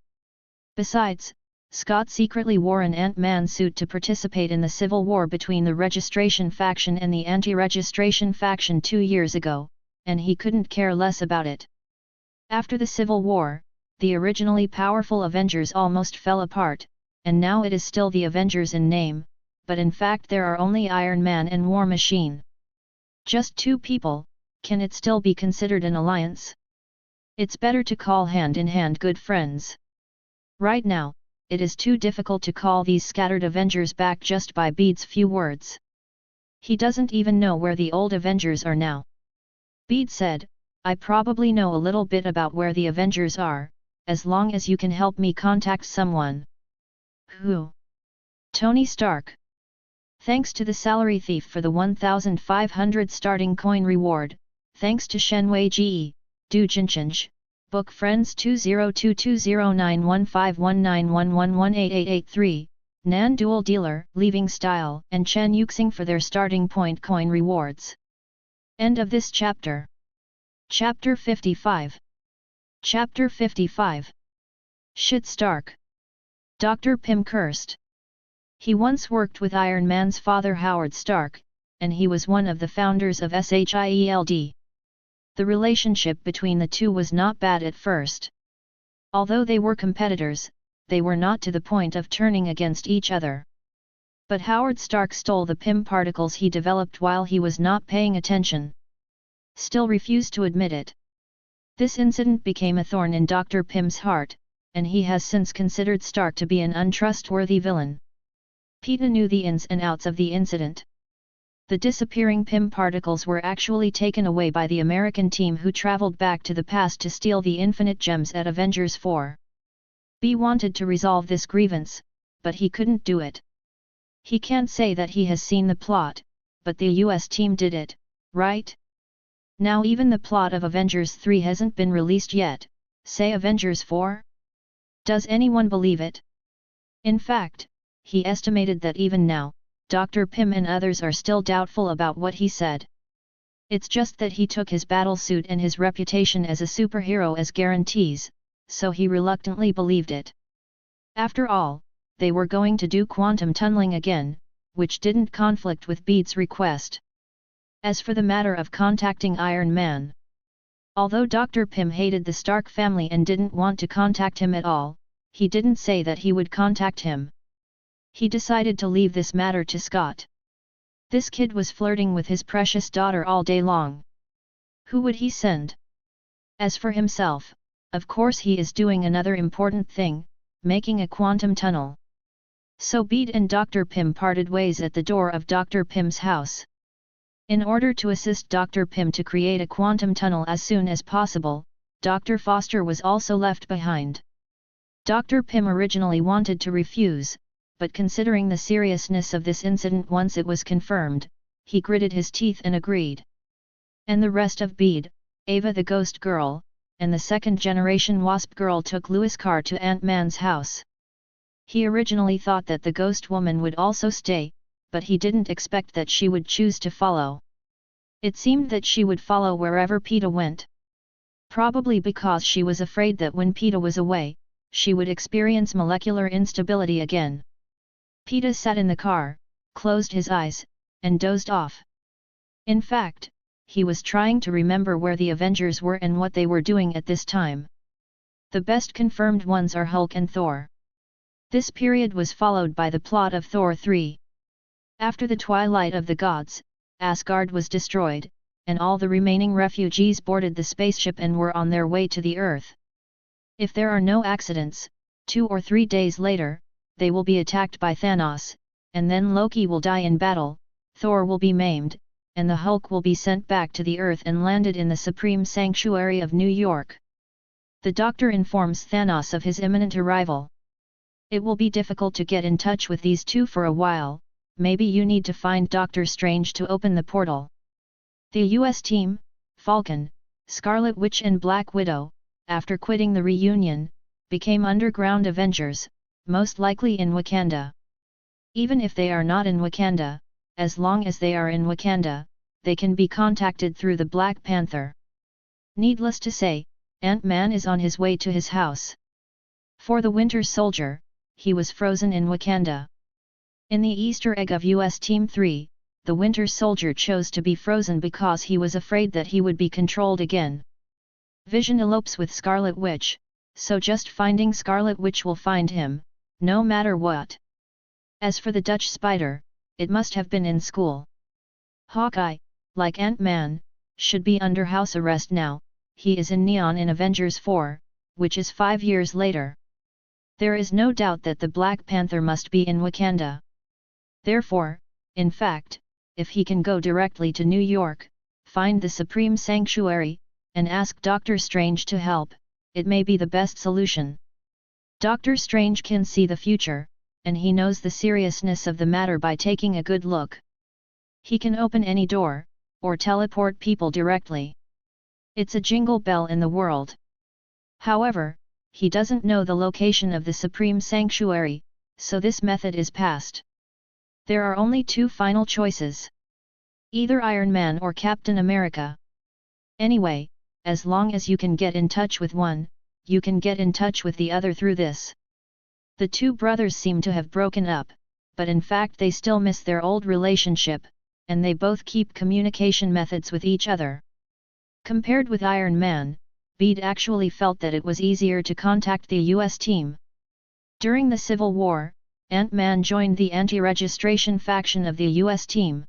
[SPEAKER 1] Besides, Scott secretly wore an Ant-Man suit to participate in the civil war between the Registration faction and the Anti-Registration faction 2 years ago, and he couldn't care less about it. After the Civil War, the originally powerful Avengers almost fell apart, and now it is still the Avengers in name, but in fact there are only Iron Man and War Machine. Just 2 people, can it still be considered an alliance? It's better to call hand in hand good friends. Right now, it is too difficult to call these scattered Avengers back just by Bede's few words. He doesn't even know where the old Avengers are now. Bede said, I probably know a little bit about where the Avengers are, as long as you can help me contact someone. Who? Tony Stark. Thanks to the salary thief for the 1,500 starting coin reward, thanks to Shenwei Ge, Du Jinchenj, Book Friends 202209151911188883, Nan Dual Dealer, Leaving Style, and Chen Yuxing for their starting point coin rewards. End of this chapter. Chapter 55. Chapter 55. Shit Stark. Dr. Pym cursed. He once worked with Iron Man's father Howard Stark, and he was one of the founders of SHIELD. The relationship between the two was not bad at first. Although they were competitors, they were not to the point of turning against each other. But Howard Stark stole the Pym particles he developed while he was not paying attention. Still refused to admit it. This incident became a thorn in Dr. Pym's heart, and he has since considered Stark to be an untrustworthy villain. Peter knew the ins and outs of the incident. The disappearing Pym particles were actually taken away by the American team who traveled back to the past to steal the Infinite Gems at Avengers 4. B wanted to resolve this grievance, but he couldn't do it. He can't say that he has seen the plot, but the US team did it, right? Now even the plot of Avengers 3 hasn't been released yet, say Avengers 4? Does anyone believe it? In fact, he estimated that even now, Dr. Pym and others are still doubtful about what he said. It's just that he took his battle suit and his reputation as a superhero as guarantees, so he reluctantly believed it. After all, they were going to do quantum tunneling again, which didn't conflict with Bede's request. As for the matter of contacting Iron Man, although Dr. Pym hated the Stark family and didn't want to contact him at all, he didn't say that he would contact him. He decided to leave this matter to Scott. This kid was flirting with his precious daughter all day long. Who would he send? As for himself, of course he is doing another important thing, making a quantum tunnel. So Bede and Dr. Pym parted ways at the door of Dr. Pym's house. In order to assist Dr. Pym to create a quantum tunnel as soon as possible, Dr. Foster was also left behind. Dr. Pym originally wanted to refuse, but considering the seriousness of this incident once it was confirmed, he gritted his teeth and agreed. And the rest of Bede, Ava the Ghost Girl, and the second-generation Wasp Girl took Louis Carr to Ant-Man's house. He originally thought that the Ghost Woman would also stay, but he didn't expect that she would choose to follow. It seemed that she would follow wherever Peter went. Probably because she was afraid that when Peter was away, she would experience molecular instability again. Peter sat in the car, closed his eyes, and dozed off. In fact, he was trying to remember where the Avengers were and what they were doing at this time. The best confirmed ones are Hulk and Thor. This period was followed by the plot of Thor 3. After the Twilight of the Gods, Asgard was destroyed, and all the remaining refugees boarded the spaceship and were on their way to the Earth. If there are no accidents, 2 or 3 days later, they will be attacked by Thanos, and then Loki will die in battle, Thor will be maimed, and the Hulk will be sent back to the Earth and landed in the Supreme Sanctuary of New York. The Doctor informs Thanos of his imminent arrival. It will be difficult to get in touch with these two for a while. Maybe you need to find Doctor Strange to open the portal. The US team, Falcon, Scarlet Witch and Black Widow, after quitting the reunion, became underground Avengers, most likely in Wakanda. Even if they are not in Wakanda, as long as they are in Wakanda, they can be contacted through the Black Panther. Needless to say, Ant-Man is on his way to his house. For the Winter Soldier, he was frozen in Wakanda. In the Easter egg of US Team 3, the Winter Soldier chose to be frozen because he was afraid that he would be controlled again. Vision elopes with Scarlet Witch, so just finding Scarlet Witch will find him, no matter what. As for the Dutch Spider, it must have been in school. Hawkeye, like Ant-Man, should be under house arrest now. He is in Neon in Avengers 4, which is 5 years later. There is no doubt that the Black Panther must be in Wakanda. Therefore, in fact, if he can go directly to New York, find the Supreme Sanctuary, and ask Doctor Strange to help, it may be the best solution. Doctor Strange can see the future, and he knows the seriousness of the matter by taking a good look. He can open any door, or teleport people directly. It's a jingle bell in the world. However, he doesn't know the location of the Supreme Sanctuary, so this method is passed. There are only two final choices. Either Iron Man or Captain America. Anyway, as long as you can get in touch with one, you can get in touch with the other through this. The two brothers seem to have broken up, but in fact they still miss their old relationship, and they both keep communication methods with each other. Compared with Iron Man, Bede actually felt that it was easier to contact the US team. During the Civil War, Ant-Man joined the anti-registration faction of the US team.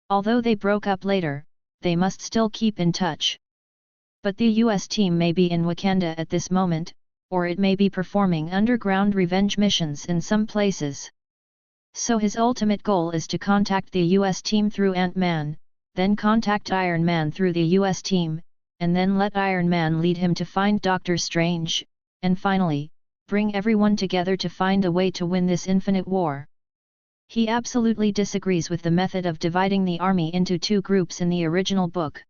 [SPEAKER 1] Although they broke up later, they must still keep in touch. But the US team may be in Wakanda at this moment, or it may be performing underground revenge missions in some places. So his ultimate goal is to contact the US team through Ant-Man, then contact Iron Man through the US team, and then let Iron Man lead him to find Doctor Strange, and finally, bring everyone together to find a way to win this infinite war. He absolutely disagrees with the method of dividing the army into two groups in the original book.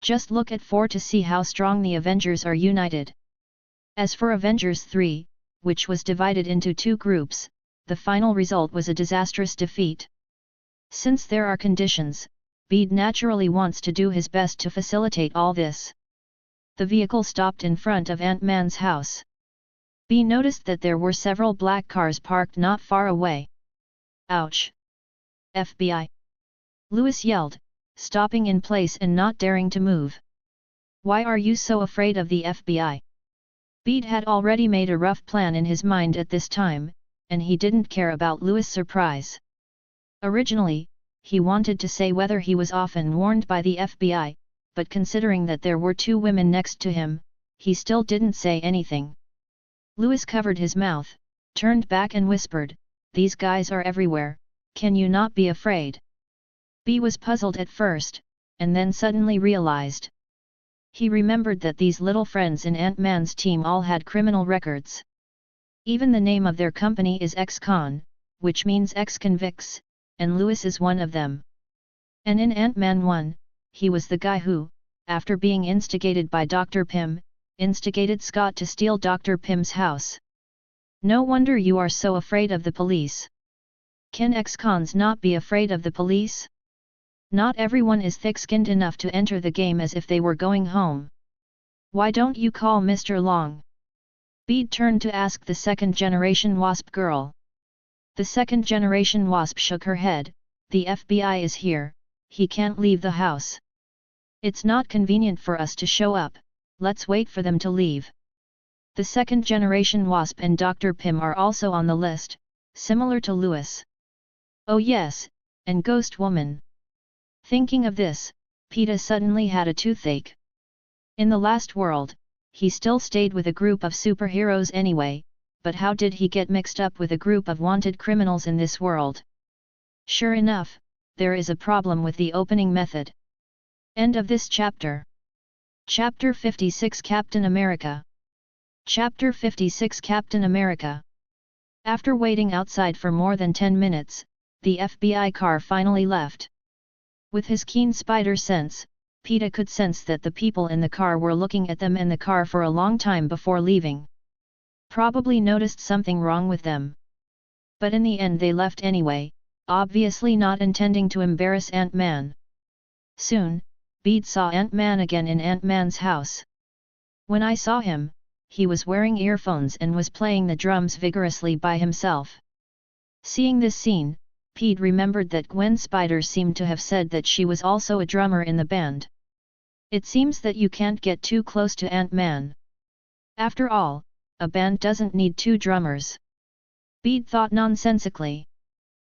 [SPEAKER 1] Just look at 4 to see how strong the Avengers are united. As for Avengers 3, which was divided into two groups, the final result was a disastrous defeat. Since there are conditions, Bede naturally wants to do his best to facilitate all this. The vehicle stopped in front of Ant-Man's house. Bede noticed that there were several black cars parked not far away. Ouch! FBI! Lewis yelled, stopping in place and not daring to move. Why are you so afraid of the FBI? Bede had already made a rough plan in his mind at this time, and he didn't care about Lewis' surprise. Originally, he wanted to say whether he was often warned by the FBI, but considering that there were two women next to him, he still didn't say anything. Lewis covered his mouth, turned back and whispered, "These guys are everywhere, can you not be afraid?" Bede was puzzled at first, and then suddenly realized. He remembered that these little friends in Ant-Man's team all had criminal records. Even the name of their company is ex-con, which means ex-convicts, and Lewis is one of them. And in Ant-Man 1, he was the guy who, after being instigated by Dr. Pym, instigated Scott to steal Dr. Pym's house. No wonder you are so afraid of the police. Can ex-cons not be afraid of the police? Not everyone is thick-skinned enough to enter the game as if they were going home. Why don't you call Mr. Long? Bede turned to ask the second-generation Wasp girl. The second-generation Wasp shook her head, "The FBI is here, he can't leave the house. It's not convenient for us to show up, let's wait for them to leave." The second-generation Wasp and Dr. Pym are also on the list, similar to Lewis. Oh yes, and Ghost Woman. Thinking of this, Peter suddenly had a toothache. In the last world, he still stayed with a group of superheroes anyway, but how did he get mixed up with a group of wanted criminals in this world? Sure enough, there is a problem with the opening method. End of this chapter. Chapter 56 Captain America. Chapter 56 Captain America. After waiting outside for more than 10 minutes, the FBI car finally left. With his keen spider sense, Peter could sense that the people in the car were looking at them in the car for a long time before leaving. Probably noticed something wrong with them. But in the end they left anyway, obviously not intending to embarrass Ant-Man. Soon, Bede saw Ant-Man again in Ant-Man's house. When I saw him, he was wearing earphones and was playing the drums vigorously by himself. Seeing this scene, Pete remembered that Gwen Spider seemed to have said that she was also a drummer in the band. It seems that you can't get too close to Ant-Man. After all, a band doesn't need two drummers. Bede thought nonsensically.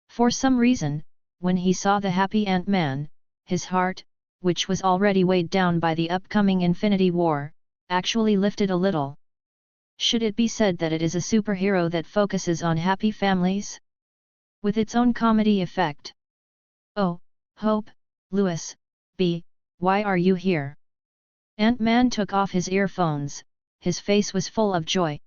[SPEAKER 1] For some reason, when he saw the happy Ant-Man, his heart, which was already weighed down by the upcoming Infinity War, actually lifted a little. Should it be said that it is a superhero that focuses on happy families? With its own comedy effect. Oh, Hope, Louis, B, why are you here? Ant-Man took off his earphones, his face was full of joy.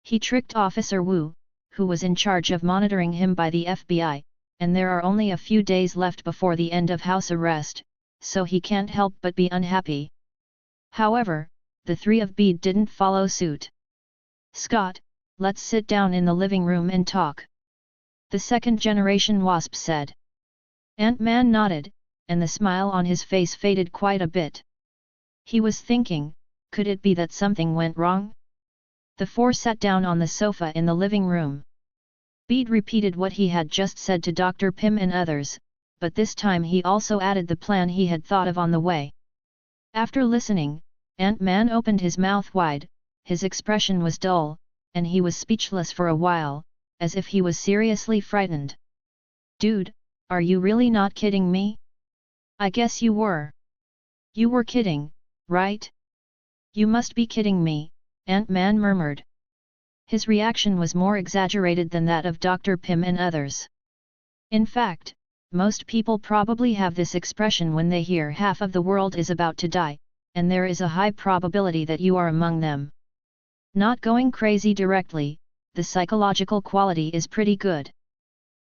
[SPEAKER 1] He tricked Officer Wu, who was in charge of monitoring him by the FBI, and there are only a few days left before the end of house arrest, so he can't help but be unhappy. However, the three of Bede didn't follow suit. Scott, let's sit down in the living room and talk. The second-generation wasp said. Ant-Man nodded, and the smile on his face faded quite a bit. He was thinking, could it be that something went wrong? The four sat down on the sofa in the living room. Bede repeated what he had just said to Dr. Pym and others, but this time he also added the plan he had thought of on the way. After listening, Ant-Man opened his mouth wide, his expression was dull, and he was speechless for a while, as if he was seriously frightened. Dude, are you really not kidding me? I guess you were. You were kidding, right? You must be kidding me, Ant-Man murmured. His reaction was more exaggerated than that of Dr. Pym and others. In fact, most people probably have this expression when they hear half of the world is about to die, and there is a high probability that you are among them. Not going crazy directly, the psychological quality is pretty good.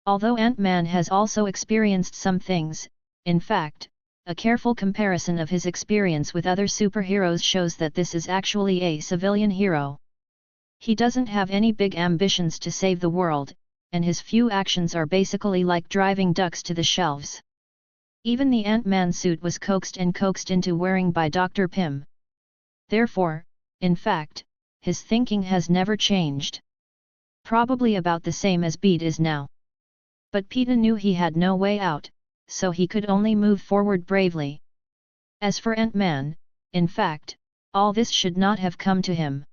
[SPEAKER 1] Although Ant-Man has also experienced some things, in fact, a careful comparison of his experience with other superheroes shows that this is actually a civilian hero. He doesn't have any big ambitions to save the world, and his few actions are basically like driving ducks to the shelves. Even the Ant-Man suit was coaxed into wearing by Dr. Pym. Therefore, in fact, his thinking has never changed. Probably about the same as Bede is now. But Peter knew he had no way out, so he could only move forward bravely. As for Ant-Man, in fact, all this should not have come to him.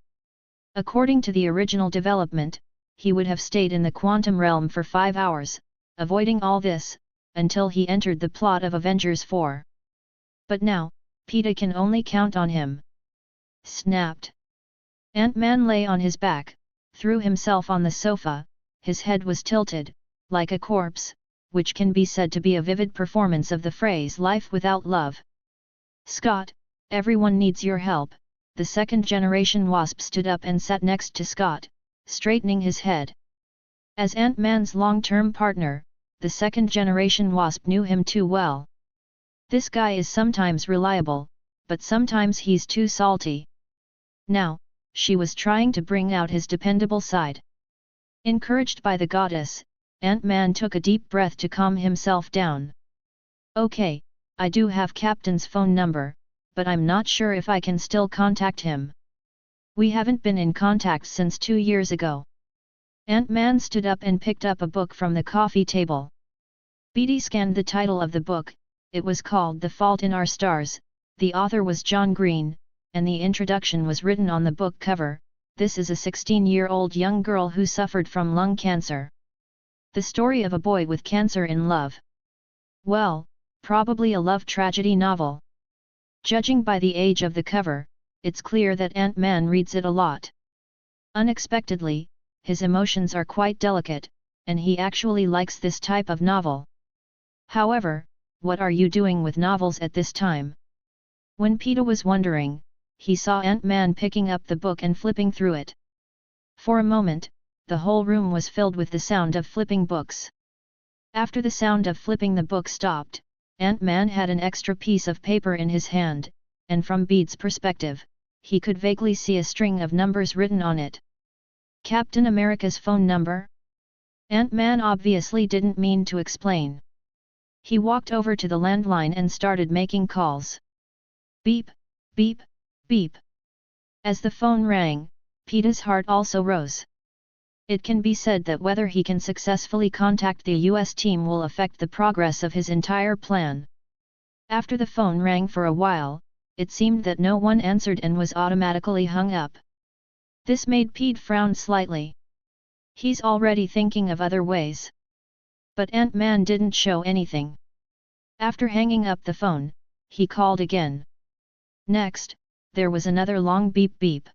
[SPEAKER 1] According to the original development, he would have stayed in the quantum realm for 5 hours, avoiding all this, until he entered the plot of Avengers 4. But now, Peter can only count on him. Snapped. Ant-Man lay on his back, threw himself on the sofa, his head was tilted, like a corpse, which can be said to be a vivid performance of the phrase life without love. Scott, everyone needs your help. The second-generation wasp stood up and sat next to Scott, straightening his head. As Ant-Man's long-term partner, the second-generation wasp knew him too well. This guy is sometimes reliable, but sometimes he's too salty. Now, she was trying to bring out his dependable side. Encouraged by the goddess, Ant-Man took a deep breath to calm himself down. Okay, I do have Captain's phone number, but I'm not sure if I can still contact him. We haven't been in contact since 2 years ago. Ant-Man stood up and picked up a book from the coffee table. Bede scanned the title of the book. It was called The Fault in Our Stars, the author was John Green, and the introduction was written on the book cover. This is a 16-year-old young girl who suffered from lung cancer. The story of a boy with cancer in love. Well, probably a love tragedy novel. Judging by the age of the cover, it's clear that Ant-Man reads it a lot. Unexpectedly, his emotions are quite delicate, and he actually likes this type of novel. However, what are you doing with novels at this time? When Peter was wondering, he saw Ant-Man picking up the book and flipping through it. For a moment, the whole room was filled with the sound of flipping books. After the sound of flipping the book stopped, Ant-Man had an extra piece of paper in his hand, and from Bede's perspective, he could vaguely see a string of numbers written on it. Captain America's phone number? Ant-Man obviously didn't mean to explain. He walked over to the landline and started making calls. Beep, beep, beep. As the phone rang, Peter's heart also rose. It can be said that whether he can successfully contact the US team will affect the progress of his entire plan. After the phone rang for a while, it seemed that no one answered and was automatically hung up. This made Pete frown slightly. He's already thinking of other ways. But Ant-Man didn't show anything. After hanging up the phone, he called again. Next, there was another long beep beep.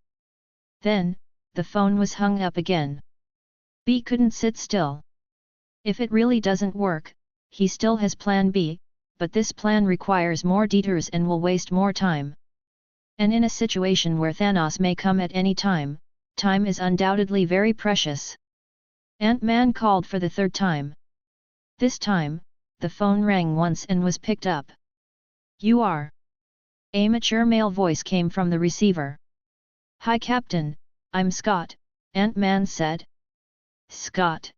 [SPEAKER 1] Then, the phone was hung up again. B couldn't sit still. If it really doesn't work, he still has plan B, but this plan requires more detours and will waste more time. And in a situation where Thanos may come at any time, time is undoubtedly very precious. Ant-Man called for the third time. This time, the phone rang once and was picked up. "You are?" A mature male voice came from the receiver. "Hi Captain, I'm Scott," Ant-Man said. Scott.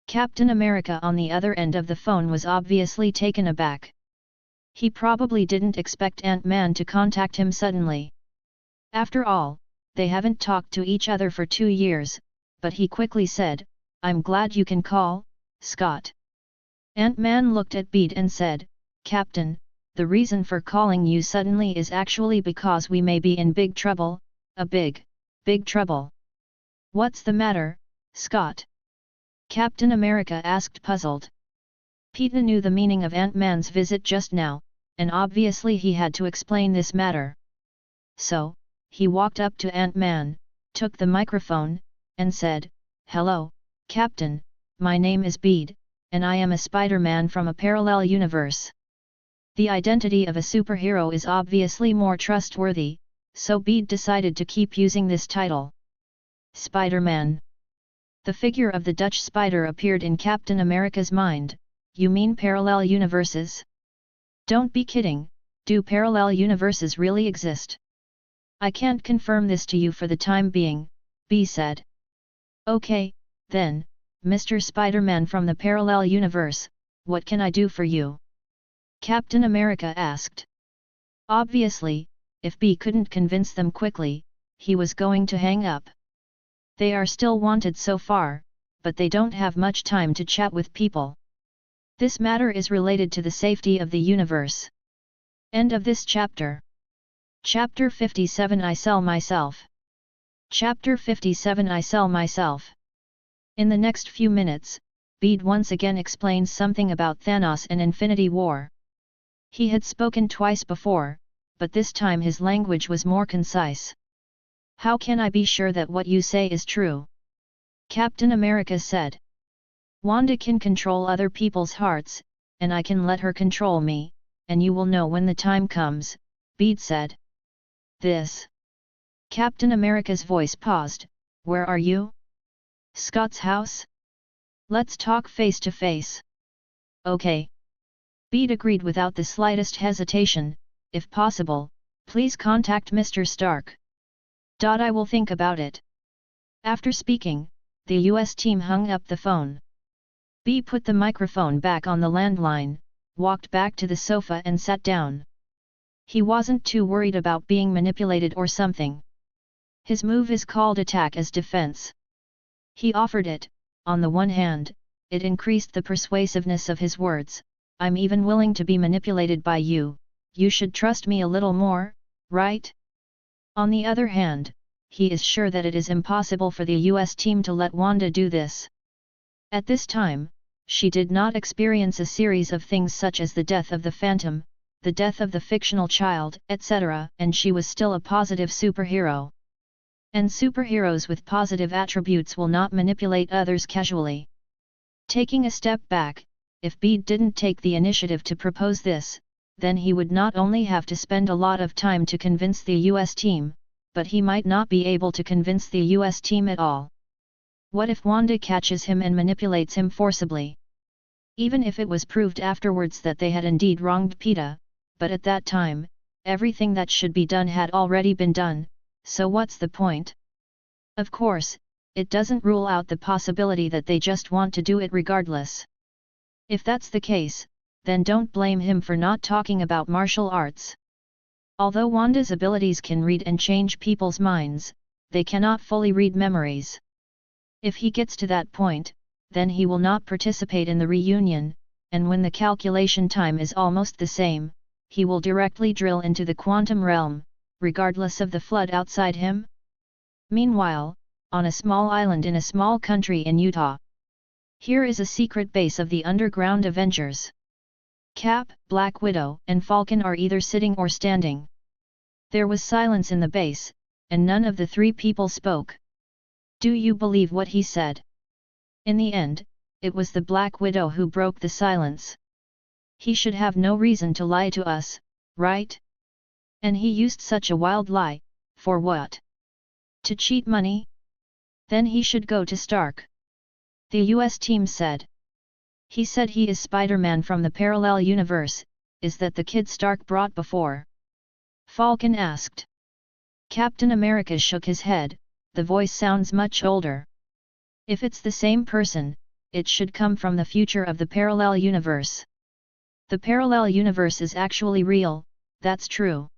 [SPEAKER 1] Captain America on the other end of the phone was obviously taken aback. He probably didn't expect Ant-Man to contact him suddenly. After all, they haven't talked to each other for 2 years, but he quickly said, "I'm glad you can call, Scott." Ant-Man looked at Bede and said, "Captain, the reason for calling you suddenly is actually because we may be in big trouble, big trouble." "What's the matter, Scott?" Captain America asked puzzled. Peter knew the meaning of Ant-Man's visit just now, and obviously he had to explain this matter. So, he walked up to Ant-Man, took the microphone, and said, "Hello, Captain, my name is Bede, and I am a Spider-Man from a parallel universe." The identity of a superhero is obviously more trustworthy, so Bede decided to keep using this title. Spider-Man. The figure of the Dutch spider appeared in Captain America's mind. "You mean parallel universes? Don't be kidding, do parallel universes really exist?" "I can't confirm this to you for the time being," B said. "Okay, then, Mr. Spider-Man from the parallel universe, what can I do for you?" Captain America asked. Obviously, if B couldn't convince them quickly, he was going to hang up. They are still wanted so far, but they don't have much time to chat with people. This matter is related to the safety of the universe. End of this chapter. Chapter 57 I Sell Myself. Chapter 57 I Sell Myself. In the next few minutes, Bede once again explains something about Thanos and Infinity War. He had spoken twice before, but this time his language was more concise. "How can I be sure that what you say is true?" Captain America said. "Wanda can control other people's hearts, and I can let her control me, and you will know when the time comes," Bede said. "This." Captain America's voice paused. "Where are you?" "Scott's house?" "Let's talk face to face." "Okay." Bede agreed without the slightest hesitation. "If possible, please contact Mr. Stark." "I will think about it." After speaking, the US team hung up the phone. B put the microphone back on the landline, walked back to the sofa and sat down. He wasn't too worried about being manipulated or something. His move is called attack as defense. He offered it. On the one hand, it increased the persuasiveness of his words. "I'm even willing to be manipulated by you, you should trust me a little more, right?" On the other hand, he is sure that it is impossible for the US team to let Wanda do this. At this time, she did not experience a series of things such as the death of the Phantom, the death of the fictional child, etc., and she was still a positive superhero. And superheroes with positive attributes will not manipulate others casually. Taking a step back, if Bede didn't take the initiative to propose this, then he would not only have to spend a lot of time to convince the US team, but he might not be able to convince the US team at all. What if Wanda catches him and manipulates him forcibly? Even if it was proved afterwards that they had indeed wronged Pedro, but at that time, everything that should be done had already been done, so what's the point? Of course, it doesn't rule out the possibility that they just want to do it regardless. If that's the case, then don't blame him for not talking about martial arts. Although Wanda's abilities can read and change people's minds, they cannot fully read memories. If he gets to that point, then he will not participate in the reunion, and when the calculation time is almost the same, he will directly drill into the quantum realm, regardless of the flood outside him. Meanwhile, on a small island in a small country in Utah. Here is a secret base of the Underground Avengers. Cap, Black Widow, and Falcon are either sitting or standing. There was silence in the base, and none of the three people spoke. Do you believe what he said? In the end, it was the Black Widow who broke the silence. He should have no reason to lie to us, right? And he used such a wild lie, for what? To cheat money? Then he should go to Stark. The US team said. He said he is Spider-Man from the parallel universe. Is that the kid Stark brought before? Falcon asked. Captain America shook his head, the voice sounds much older. If it's the same person, it should come from the future of the parallel universe. The parallel universe is actually real, that's true.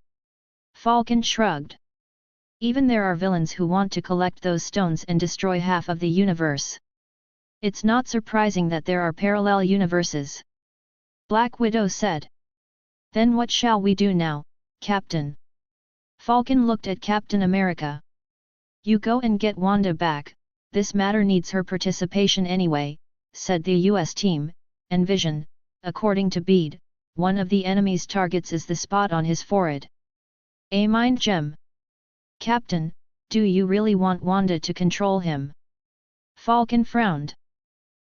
[SPEAKER 1] Falcon shrugged. Even there are villains who want to collect those stones and destroy half of the universe. It's not surprising that there are parallel universes. Black Widow said. Then what shall we do now, Captain? Falcon looked at Captain America. You go and get Wanda back, this matter needs her participation anyway, said the US team, and Vision, according to Bede, one of the enemy's targets is the spot on his forehead. A mind gem. Captain, do you really want Wanda to control him? Falcon frowned.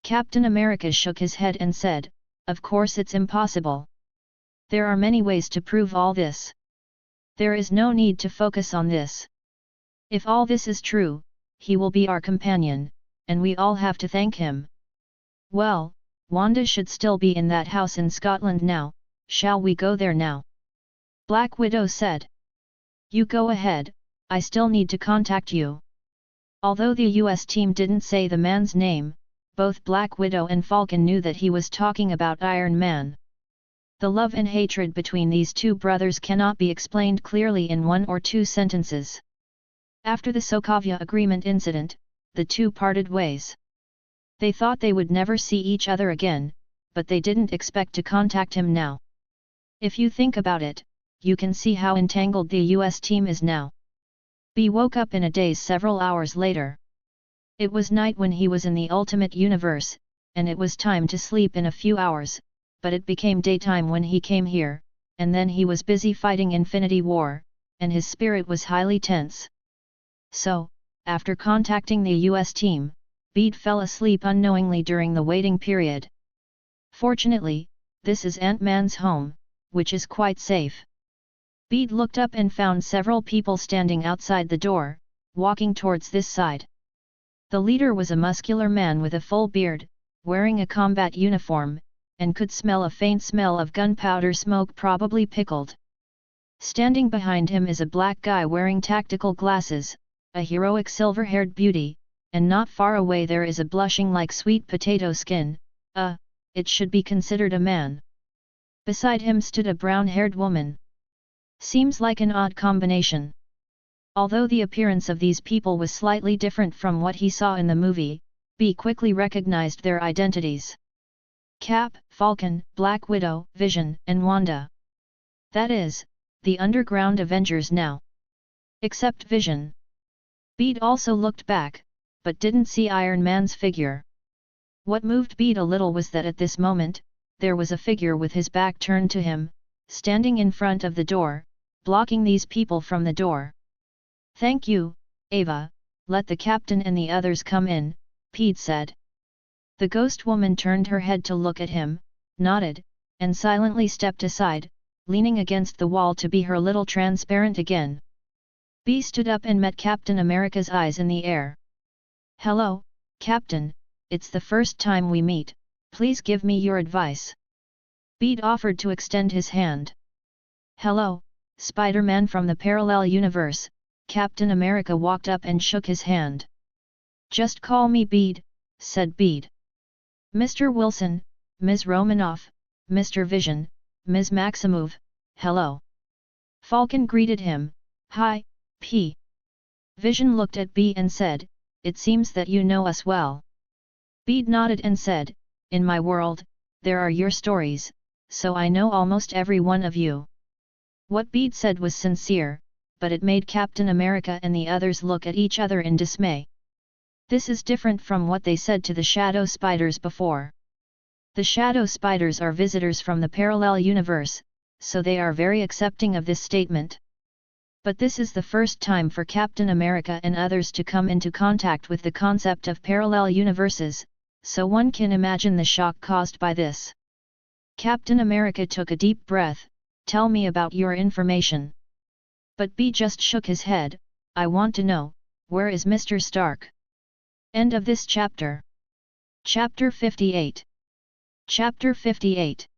[SPEAKER 1] Captain America shook his head and said, of course it's impossible. There are many ways to prove all this. There is no need to focus on this. If all this is true, he will be our companion, and we all have to thank him. Well, Wanda should still be in that house in Scotland now, shall we go there now? Black Widow said. You go ahead, I still need to contact you. Although the US team didn't say the man's name, both Black Widow and Falcon knew that he was talking about Iron Man. The love and hatred between these two brothers cannot be explained clearly in one or two sentences. After the Sokovia Agreement incident, the two parted ways. They thought they would never see each other again, but they didn't expect to contact him now. If you think about it, you can see how entangled the US team is now. B woke up in a daze several hours later. It was night when he was in the Ultimate Universe, and it was time to sleep in a few hours, but it became daytime when he came here, and then he was busy fighting Infinity War, and his spirit was highly tense. So, after contacting the US team, Bede fell asleep unknowingly during the waiting period. Fortunately, this is Ant-Man's home, which is quite safe. Bede looked up and found several people standing outside the door, walking towards this side. The leader was a muscular man with a full beard, wearing a combat uniform, and could smell a faint smell of gunpowder smoke, probably pickled. Standing behind him is a black guy wearing tactical glasses, a heroic silver-haired beauty, and not far away there is a blushing like sweet potato skin, it should be considered a man. Beside him stood a brown-haired woman. Seems like an odd combination. Although the appearance of these people was slightly different from what he saw in the movie, B quickly recognized their identities. Cap, Falcon, Black Widow, Vision, and Wanda. That is, the Underground Avengers now. Except Vision. Bede also looked back, but didn't see Iron Man's figure. What moved Bede a little was that at this moment, there was a figure with his back turned to him, standing in front of the door, blocking these people from the door. Thank you, Ava, let the captain and the others come in, Bede said. The ghost woman turned her head to look at him, nodded, and silently stepped aside, leaning against the wall to be her little transparent again. B stood up and met Captain America's eyes in the air. Hello, Captain, it's the first time we meet, Please give me your advice. Bede offered to extend his hand. Hello, Spider-Man from the parallel universe. Captain America walked up and shook his hand. Just call me Bede, said Bede. Mr. Wilson, Ms. Romanoff, Mr. Vision, Ms. Maximov, hello. Falcon greeted him. Hi, P. Vision looked at Bede and said, it seems that you know us well. Bede nodded and said, in my world, there are your stories, so I know almost every one of you. What Bede said was sincere, but it made Captain America and the others look at each other in dismay. This is different from what they said to the Shadow Spiders before. The Shadow Spiders are visitors from the parallel universe, so they are very accepting of this statement. But this is the first time for Captain America and others to come into contact with the concept of parallel universes, so one can imagine the shock caused by this. Captain America took a deep breath. Tell me about your information. But Bede just shook his head. I want to know, where is Mr. Stark? End of this chapter. Chapter 58. Chapter 58.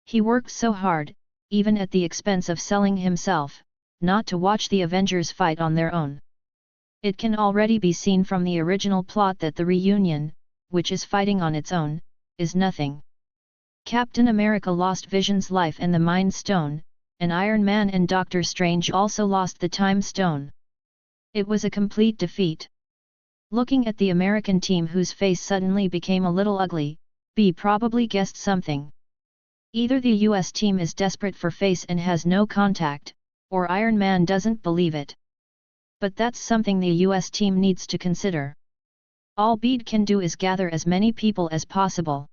[SPEAKER 1] He worked so hard, even at the expense of selling himself, not to watch the Avengers fight on their own. It can already be seen from the original plot that the reunion, which is fighting on its own, is nothing. Captain America lost Vision's life and the Mind Stone, and Iron Man and Doctor Strange also lost the Time Stone. It was a complete defeat. Looking at the American team whose face suddenly became a little ugly, Bede probably guessed something. Either the US team is desperate for face and has no contact, or Iron Man doesn't believe it. But that's something the US team needs to consider. All Bede can do is gather as many people as possible.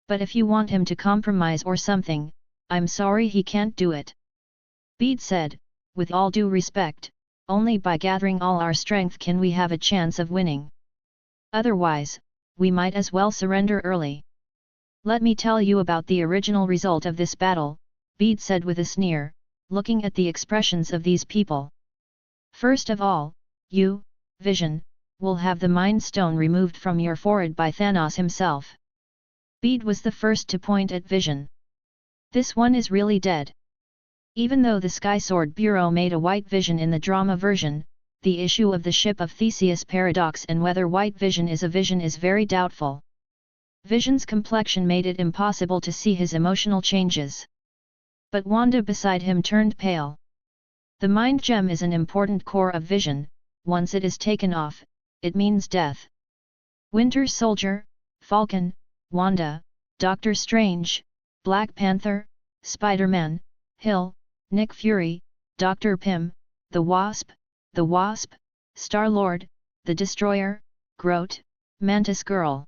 [SPEAKER 1] But if you want him to compromise or something, I'm sorry he can't do it. Bede said, with all due respect, only by gathering all our strength can we have a chance of winning. Otherwise, we might as well surrender early. Let me tell you about the original result of this battle, Bede said with a sneer, looking at the expressions of these people. First of all, you, Vision, will have the Mind Stone removed from your forehead by Thanos himself. Bede was the first to point at Vision. This one is really dead. Even though the Skysword Bureau made a White Vision in the drama version, the issue of the ship of Theseus paradox and whether White Vision is a vision is very doubtful. Vision's complexion made it impossible to see his emotional changes. But Wanda beside him turned pale. The Mind Gem is an important core of Vision. Once it is taken off, it means death. Winter Soldier, Falcon, Wanda, Doctor Strange, Black Panther, Spider-Man, Hill, Nick Fury, Dr. Pym, the Wasp, Star-Lord, the Destroyer, Groot, Mantis Girl.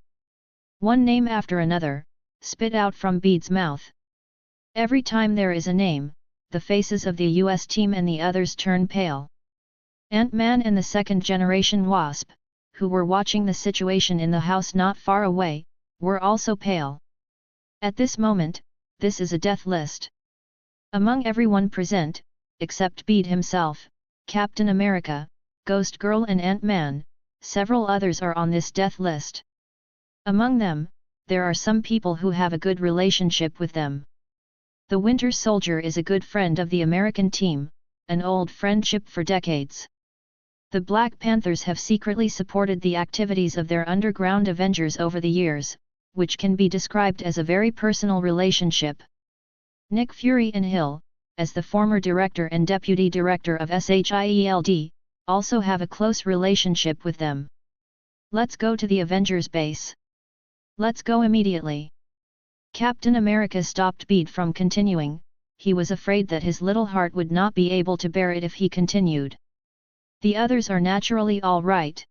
[SPEAKER 1] One name after another, spit out from Bede's mouth. Every time there is a name, the faces of the US team and the others turn pale. Ant-Man and the second-generation Wasp, who were watching the situation in the house not far away, were also pale. At this moment, this is a death list. Among everyone present, except Bede himself, Captain America, Ghost Girl and Ant-Man, several others are on this death list. Among them, there are some people who have a good relationship with them. The Winter Soldier is a good friend of the American team, an old friendship for decades. The Black Panthers have secretly supported the activities of their underground Avengers over the years, which can be described as a very personal relationship. Nick Fury and Hill, as the former director and deputy director of SHIELD, also have a close relationship with them. Let's go to the Avengers base. Let's go immediately. Captain America stopped Bede from continuing. He was afraid that his little heart would not be able to bear it if he continued. The others are naturally all right.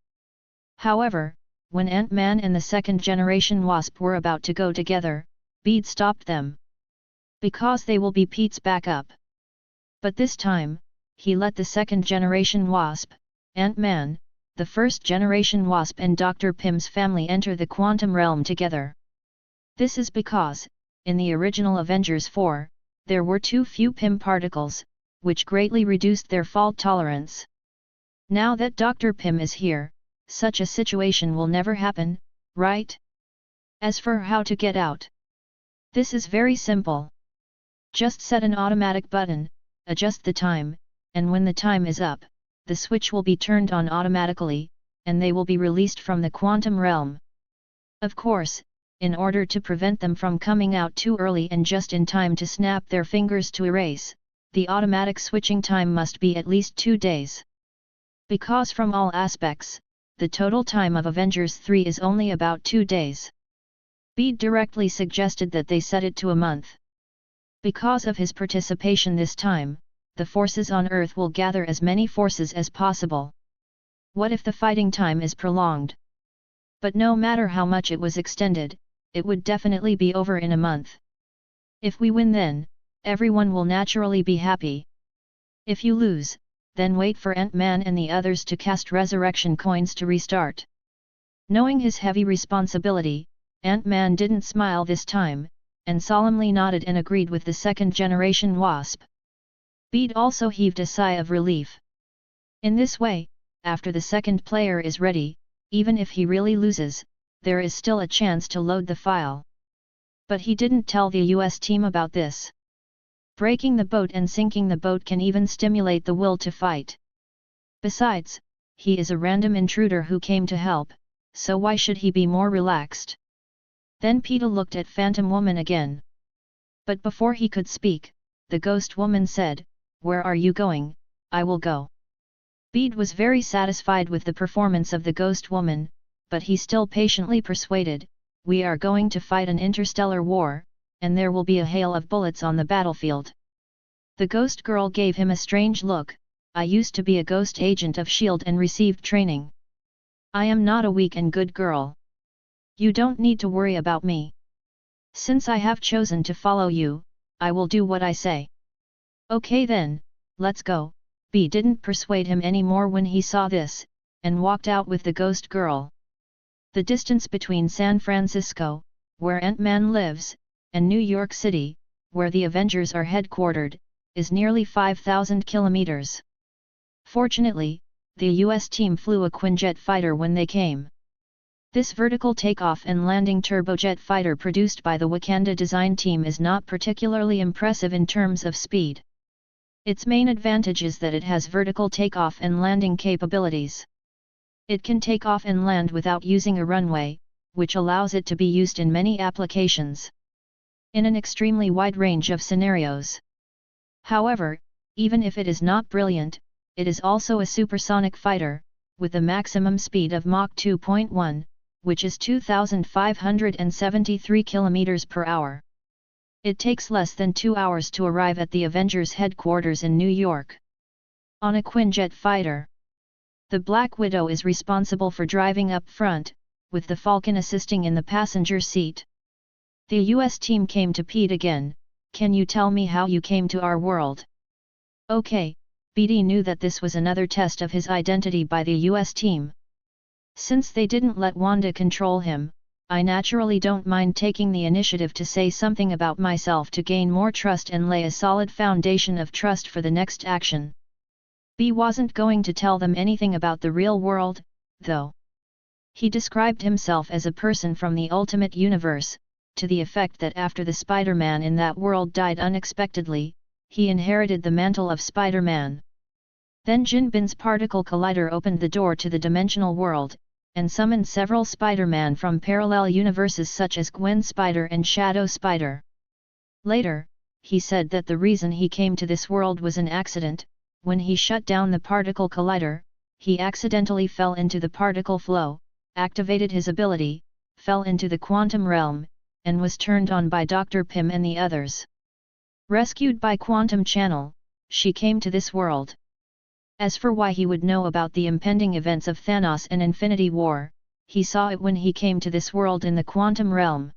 [SPEAKER 1] However, when Ant-Man and the second-generation Wasp were about to go together, Bede stopped them. Because they will be Pete's backup. But this time, he let the second-generation Wasp, Ant-Man, the first-generation Wasp and Dr. Pym's family enter the quantum realm together. This is because, in the original Avengers 4, there were too few Pym particles, which greatly reduced their fault tolerance. Now that Dr. Pym is here, such a situation will never happen, right? As for how to get out, this is very simple. Just set an automatic button, adjust the time, and when the time is up, the switch will be turned on automatically, and they will be released from the quantum realm. Of course, in order to prevent them from coming out too early and just in time to snap their fingers to erase, the automatic switching time must be at least 2 days. Because from all aspects, the total time of Avengers 3 is only about 2 days. Bede directly suggested that they set it to a month. Because of his participation this time, the forces on Earth will gather as many forces as possible. What if the fighting time is prolonged? But no matter how much it was extended, it would definitely be over in a month. If we win then, everyone will naturally be happy. If you lose, then wait for Ant-Man and the others to cast resurrection coins to restart. Knowing his heavy responsibility, Ant-Man didn't smile this time, and solemnly nodded and agreed with the second-generation Wasp. Bede also heaved a sigh of relief. In this way, after the second player is ready, even if he really loses, there is still a chance to load the file. But he didn't tell the US team about this. Breaking the boat and sinking the boat can even stimulate the will to fight. Besides, he is a random intruder who came to help, so why should he be more relaxed? Then Pedro looked at Phantom Woman again. But before he could speak, the Ghost Woman said, "Where are you going? I will go." Bede was very satisfied with the performance of the Ghost Woman, but he still patiently persuaded, "We are going to fight an interstellar war, and there will be a hail of bullets on the battlefield." The Ghost Girl gave him a strange look. "I used to be a ghost agent of S.H.I.E.L.D. and received training. I am not a weak and good girl. You don't need to worry about me. Since I have chosen to follow you, I will do what I say." "Okay then, let's go." Bede didn't persuade him anymore when he saw this, and walked out with the Ghost Girl. The distance between San Francisco, where Ant-Man lives, and New York City, where the Avengers are headquartered, is nearly 5,000 kilometers. Fortunately, the US team flew a Quinjet fighter when they came. This vertical takeoff and landing turbojet fighter produced by the Wakanda design team is not particularly impressive in terms of speed. Its main advantage is that it has vertical takeoff and landing capabilities. It can take off and land without using a runway, which allows it to be used in many applications. In an extremely wide range of scenarios. However, even if it is not brilliant, it is also a supersonic fighter, with a maximum speed of Mach 2.1, which is 2,573 km per hour. It takes less than 2 hours to arrive at the Avengers headquarters in New York. On a Quinjet fighter, the Black Widow is responsible for driving up front, with the Falcon assisting in the passenger seat. The US team came to Pete again. "Can you tell me how you came to our world?" Okay, Bede knew that this was another test of his identity by the US team. Since they didn't let Wanda control him, I naturally don't mind taking the initiative to say something about myself to gain more trust and lay a solid foundation of trust for the next action. Bede wasn't going to tell them anything about the real world, though. He described himself as a person from the Ultimate Universe, to the effect that after the Spider-Man in that world died unexpectedly, he inherited the mantle of Spider-Man. Then Jin Bin's particle collider opened the door to the dimensional world, and summoned several Spider-Man from parallel universes such as Gwen Spider and Shadow Spider. Later, he said that the reason he came to this world was an accident. When he shut down the particle collider, he accidentally fell into the particle flow, activated his ability, fell into the quantum realm, and was turned on by Dr. Pym and the others. Rescued by Quantum Channel, she came to this world. As for why he would know about the impending events of Thanos and Infinity War, he saw it when he came to this world in the quantum realm.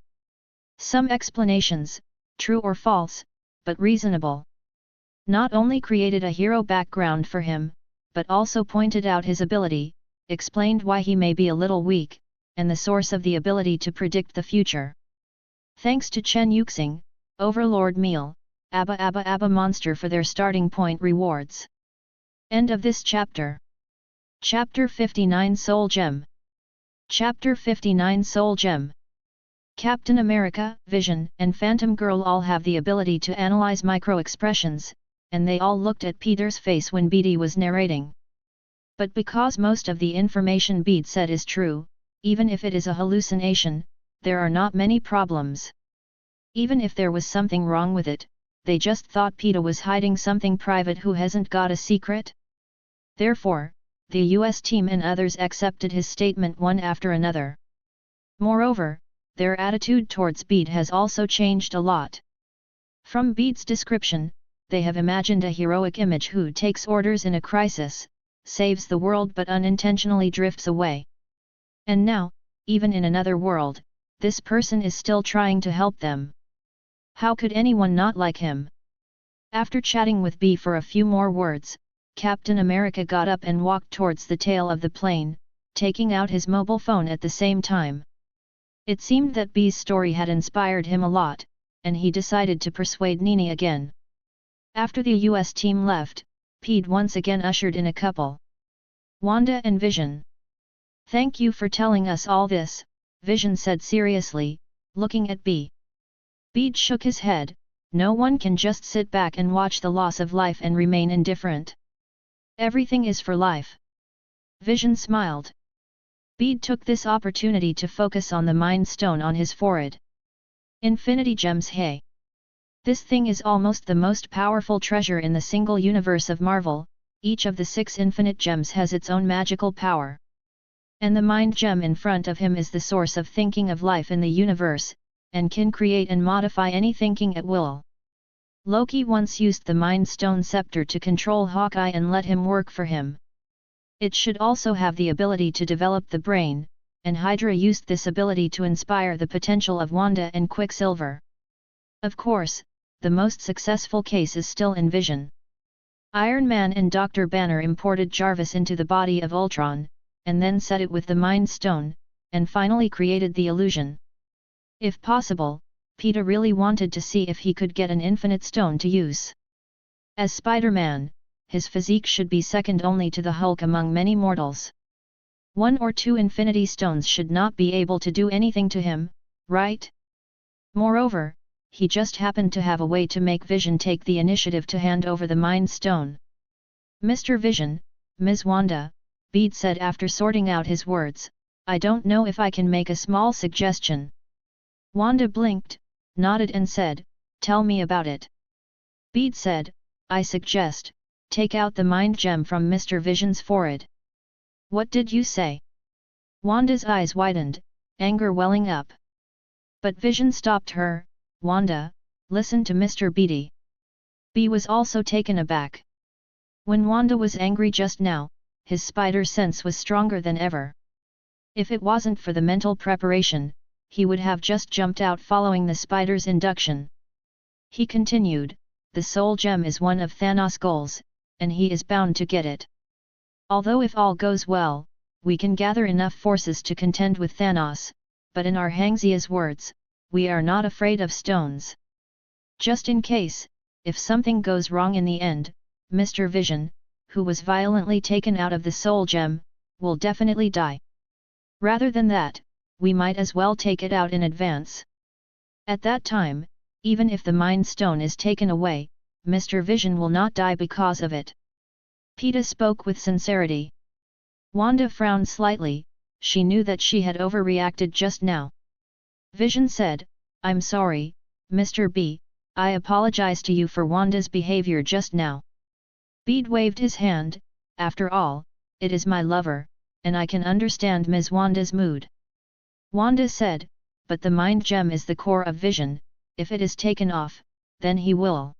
[SPEAKER 1] Some explanations, true or false, but reasonable. Not only created a hero background for him, but also pointed out his ability, explained why he may be a little weak, and the source of the ability to predict the future. Thanks to Chen Yuxing, Overlord Meal, Abba Abba Abba Monster for their starting point rewards. End of this chapter. Chapter 59 Soul Gem. Chapter 59 Soul Gem. Captain America, Vision, and Phantom Girl all have the ability to analyze micro-expressions, and they all looked at Peter's face when Beatty was narrating. But because most of the information Bede said is true, even if it is a hallucination, there are not many problems. Even if there was something wrong with it, they just thought Peter was hiding something private. Who hasn't got a secret? Therefore, the US team and others accepted his statement one after another. Moreover, their attitude towards Bede has also changed a lot. From Bede's description, they have imagined a heroic image who takes orders in a crisis, saves the world but unintentionally drifts away. And now, even in another world, this person is still trying to help them. How could anyone not like him? After chatting with Bede for a few more words, Captain America got up and walked towards the tail of the plane, taking out his mobile phone at the same time. It seemed that Bede's story had inspired him a lot, and he decided to persuade Nini again. After the US team left, Pete once again ushered in a couple. Wanda and Vision. "Thank you for telling us all this," Vision said seriously, looking at Bede. Bede shook his head. No one can just sit back and watch the loss of life and remain indifferent. Everything is for life. Vision smiled. Bede took this opportunity to focus on the Mind Stone on his forehead. Infinity Gems. Hey! This thing is almost the most powerful treasure in the single universe of Marvel. Each of the 6 infinite gems has its own magical power. And the Mind Gem in front of him is the source of thinking of life in the universe, and can create and modify any thinking at will. Loki once used the Mind Stone scepter to control Hawkeye and let him work for him. It should also have the ability to develop the brain, and Hydra used this ability to inspire the potential of Wanda and Quicksilver. Of course, the most successful case is still in Vision. Iron Man and Dr. Banner imported Jarvis into the body of Ultron, and then set it with the Mind Stone, and finally created the illusion. If possible, Peter really wanted to see if he could get an infinite stone to use. As Spider-Man, his physique should be second only to the Hulk among many mortals. 1 or 2 Infinity Stones should not be able to do anything to him, right? Moreover, he just happened to have a way to make Vision take the initiative to hand over the Mind Stone. "Mr. Vision, Ms. Wanda," Bede said after sorting out his words, "I don't know if I can make a small suggestion." Wanda blinked, nodded and said, "Tell me about it." Bede said, "I suggest, take out the Mind Gem from Mr. Vision's forehead." "What did you say?" Wanda's eyes widened, anger welling up. But Vision stopped her. "Wanda, listen to Mr. Bede." Bede was also taken aback. When Wanda was angry just now, his spider sense was stronger than ever. If it wasn't for the mental preparation, he would have just jumped out following the spider's induction. He continued, "The Soul Gem is one of Thanos' goals, and he is bound to get it. Although if all goes well, we can gather enough forces to contend with Thanos, but in our Hangzia's words, we are not afraid of stones. Just in case, if something goes wrong in the end, Mr. Vision, who was violently taken out of the Soul Gem, will definitely die. Rather than that, we might as well take it out in advance. At that time, even if the Mind Stone is taken away, Mr. Vision will not die because of it." Peter spoke with sincerity. Wanda frowned slightly. She knew that she had overreacted just now. Vision said, "I'm sorry, Mr. B, I apologize to you for Wanda's behavior just now." Bede waved his hand. "After all, it is my lover, and I can understand Ms. Wanda's mood." Wanda said, "But the Mind Gem is the core of Vision. If it is taken off, then he will."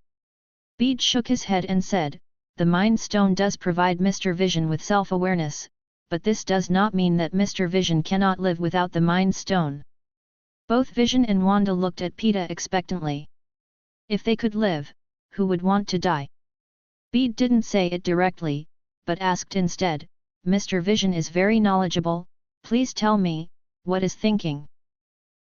[SPEAKER 1] Bede shook his head and said, "The Mind Stone does provide Mr. Vision with self-awareness, but this does not mean that Mr. Vision cannot live without the Mind Stone." Both Vision and Wanda looked at Peter expectantly. If they could live, who would want to die? Bede didn't say it directly, but asked instead, "Mr. Vision is very knowledgeable, please tell me, what is thinking?"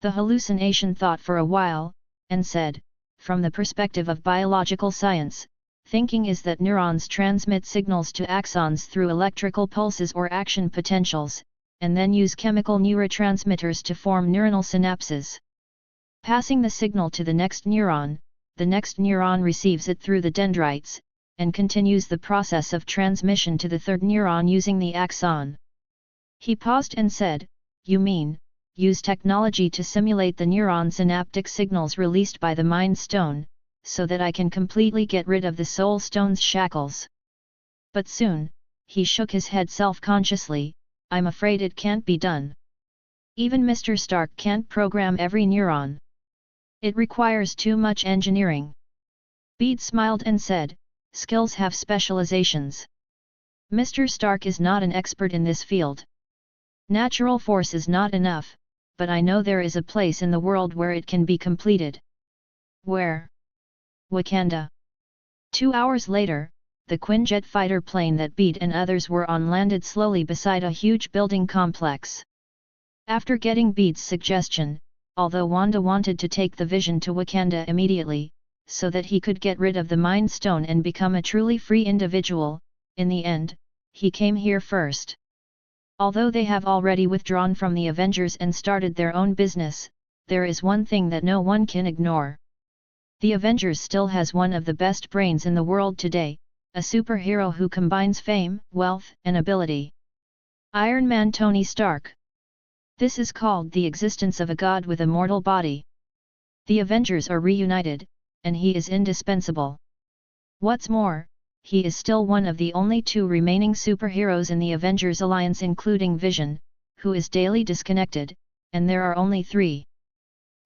[SPEAKER 1] The hallucination thought for a while, and said, "From the perspective of biological science, thinking is that neurons transmit signals to axons through electrical pulses or action potentials, and then use chemical neurotransmitters to form neuronal synapses. Passing the signal to the next neuron receives it through the dendrites, and continues the process of transmission to the third neuron using the axon. He paused and said, "You mean, use technology to simulate the neuron synaptic signals released by the Mind Stone, so that I can completely get rid of the Soul Stone's shackles?" But soon, he shook his head self-consciously, "I'm afraid it can't be done. Even Mr. Stark can't program every neuron. It requires too much engineering." Bede smiled and said, "Skills have specializations. Mr. Stark is not an expert in this field. Natural force is not enough, but I know there is a place in the world where it can be completed." "Where?" "Wakanda." 2 hours later, the Quinjet fighter plane that Bede and others were on landed slowly beside a huge building complex. After getting Bede's suggestion, although Wanda wanted to take the Vision to Wakanda immediately, so that he could get rid of the Mind Stone and become a truly free individual, in the end, he came here first. Although they have already withdrawn from the Avengers and started their own business, there is one thing that no one can ignore. The Avengers still has one of the best brains in the world today, a superhero who combines fame, wealth, and ability. Iron Man Tony Stark. This is called the existence of a god with a mortal body. The Avengers are reunited, and he is indispensable. What's more, he is still one of the only 2 remaining superheroes in the Avengers Alliance including Vision, who is daily disconnected, and there are only 3.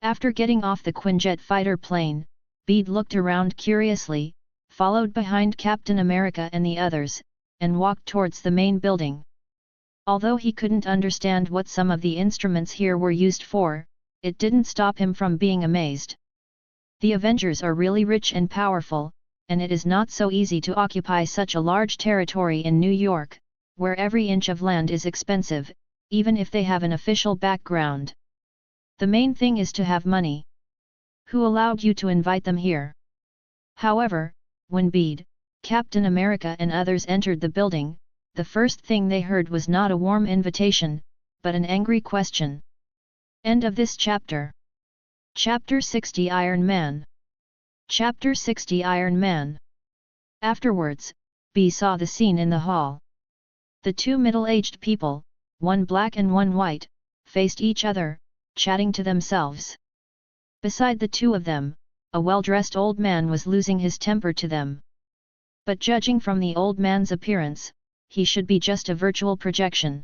[SPEAKER 1] After getting off the Quinjet fighter plane, Bede looked around curiously, followed behind Captain America and the others, and walked towards the main building. Although he couldn't understand what some of the instruments here were used for, it didn't stop him from being amazed. The Avengers are really rich and powerful, and it is not so easy to occupy such a large territory in New York, where every inch of land is expensive, even if they have an official background. The main thing is to have money. Who allowed you to invite them here? However, when Bede, Captain America and others entered the building, the first thing they heard was not a warm invitation, but an angry question. End of this chapter. Chapter 60 Iron Man. Chapter 60 Iron Man. Afterwards, B saw the scene in the hall. The 2 middle-aged people, one black and one white, faced each other, chatting to themselves. Beside the 2 of them, a well-dressed old man was losing his temper to them. But judging from the old man's appearance, he should be just a virtual projection.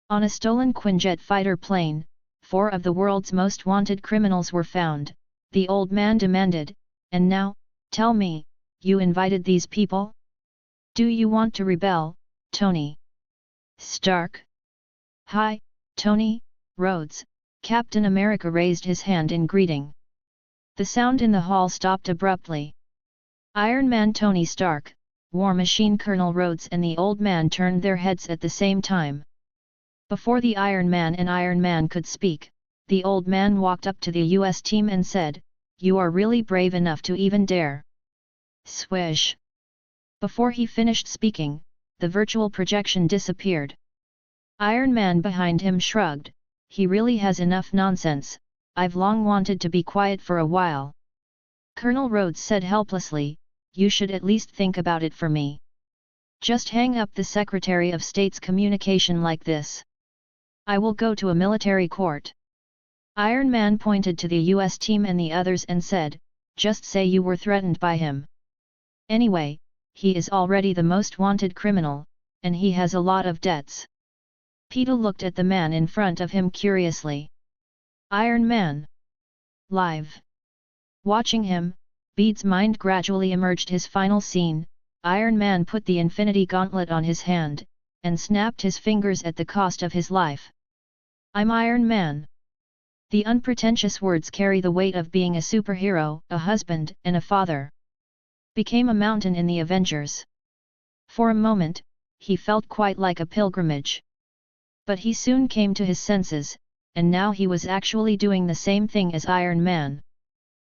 [SPEAKER 1] On a stolen Quinjet fighter plane, 4 of the world's most wanted criminals were found, the old man demanded, "And now, tell me, you invited these people? Do you want to rebel, Tony Stark?" "Hi, Tony Rhodes," Captain America raised his hand in greeting. The sound in the hall stopped abruptly. Iron Man Tony Stark, War Machine Colonel Rhodes and the old man turned their heads at the same time. Before the Iron Man could speak, the old man walked up to the US team and said, "You are really brave enough to even dare." Swish! Before he finished speaking, the virtual projection disappeared. Iron Man behind him shrugged, "He really has enough nonsense, I've long wanted to be quiet for a while." Colonel Rhodes said helplessly, "You should at least think about it for me. Just hang up the Secretary of State's communication like this. I will go to a military court." Iron Man pointed to the US team and the others and said, "Just say you were threatened by him. Anyway, he is already the most wanted criminal, and he has a lot of debts." Peter looked at the man in front of him curiously. Iron Man. Live. Watching him, Bede's mind gradually emerged his final scene. Iron Man put the Infinity Gauntlet on his hand, and snapped his fingers at the cost of his life. "I'm Iron Man." The unpretentious words carry the weight of being a superhero, a husband, and a father. Became a mountain in the Avengers. For a moment, he felt quite like a pilgrimage. But he soon came to his senses, and now he was actually doing the same thing as Iron Man.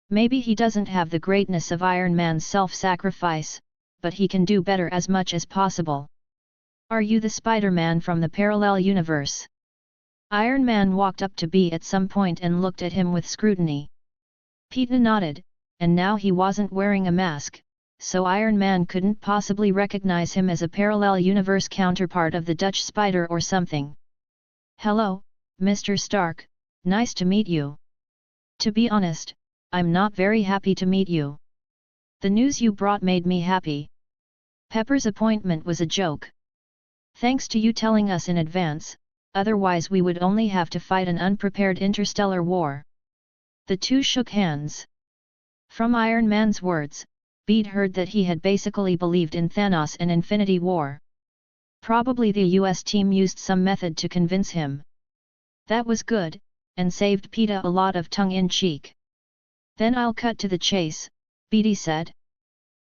[SPEAKER 1] Maybe he doesn't have the greatness of Iron Man's self-sacrifice, but he can do better as much as possible. "Are you the Spider-Man from the parallel universe?" Iron Man walked up to B at some point and looked at him with scrutiny. Peter nodded, and now he wasn't wearing a mask, so Iron Man couldn't possibly recognize him as a parallel universe counterpart of the Dutch Spider or something. "Hello, Mr. Stark, nice to meet you. To be honest, I'm not very happy to meet you. The news you brought made me happy. Pepper's appointment was a joke. Thanks to you telling us in advance, otherwise we would only have to fight an unprepared interstellar war." The two shook hands. From Iron Man's words, Bede heard that he had basically believed in Thanos and Infinity War. Probably the US team used some method to convince him. That was good, and saved Peter a lot of tongue-in-cheek. "Then I'll cut to the chase," Bede said.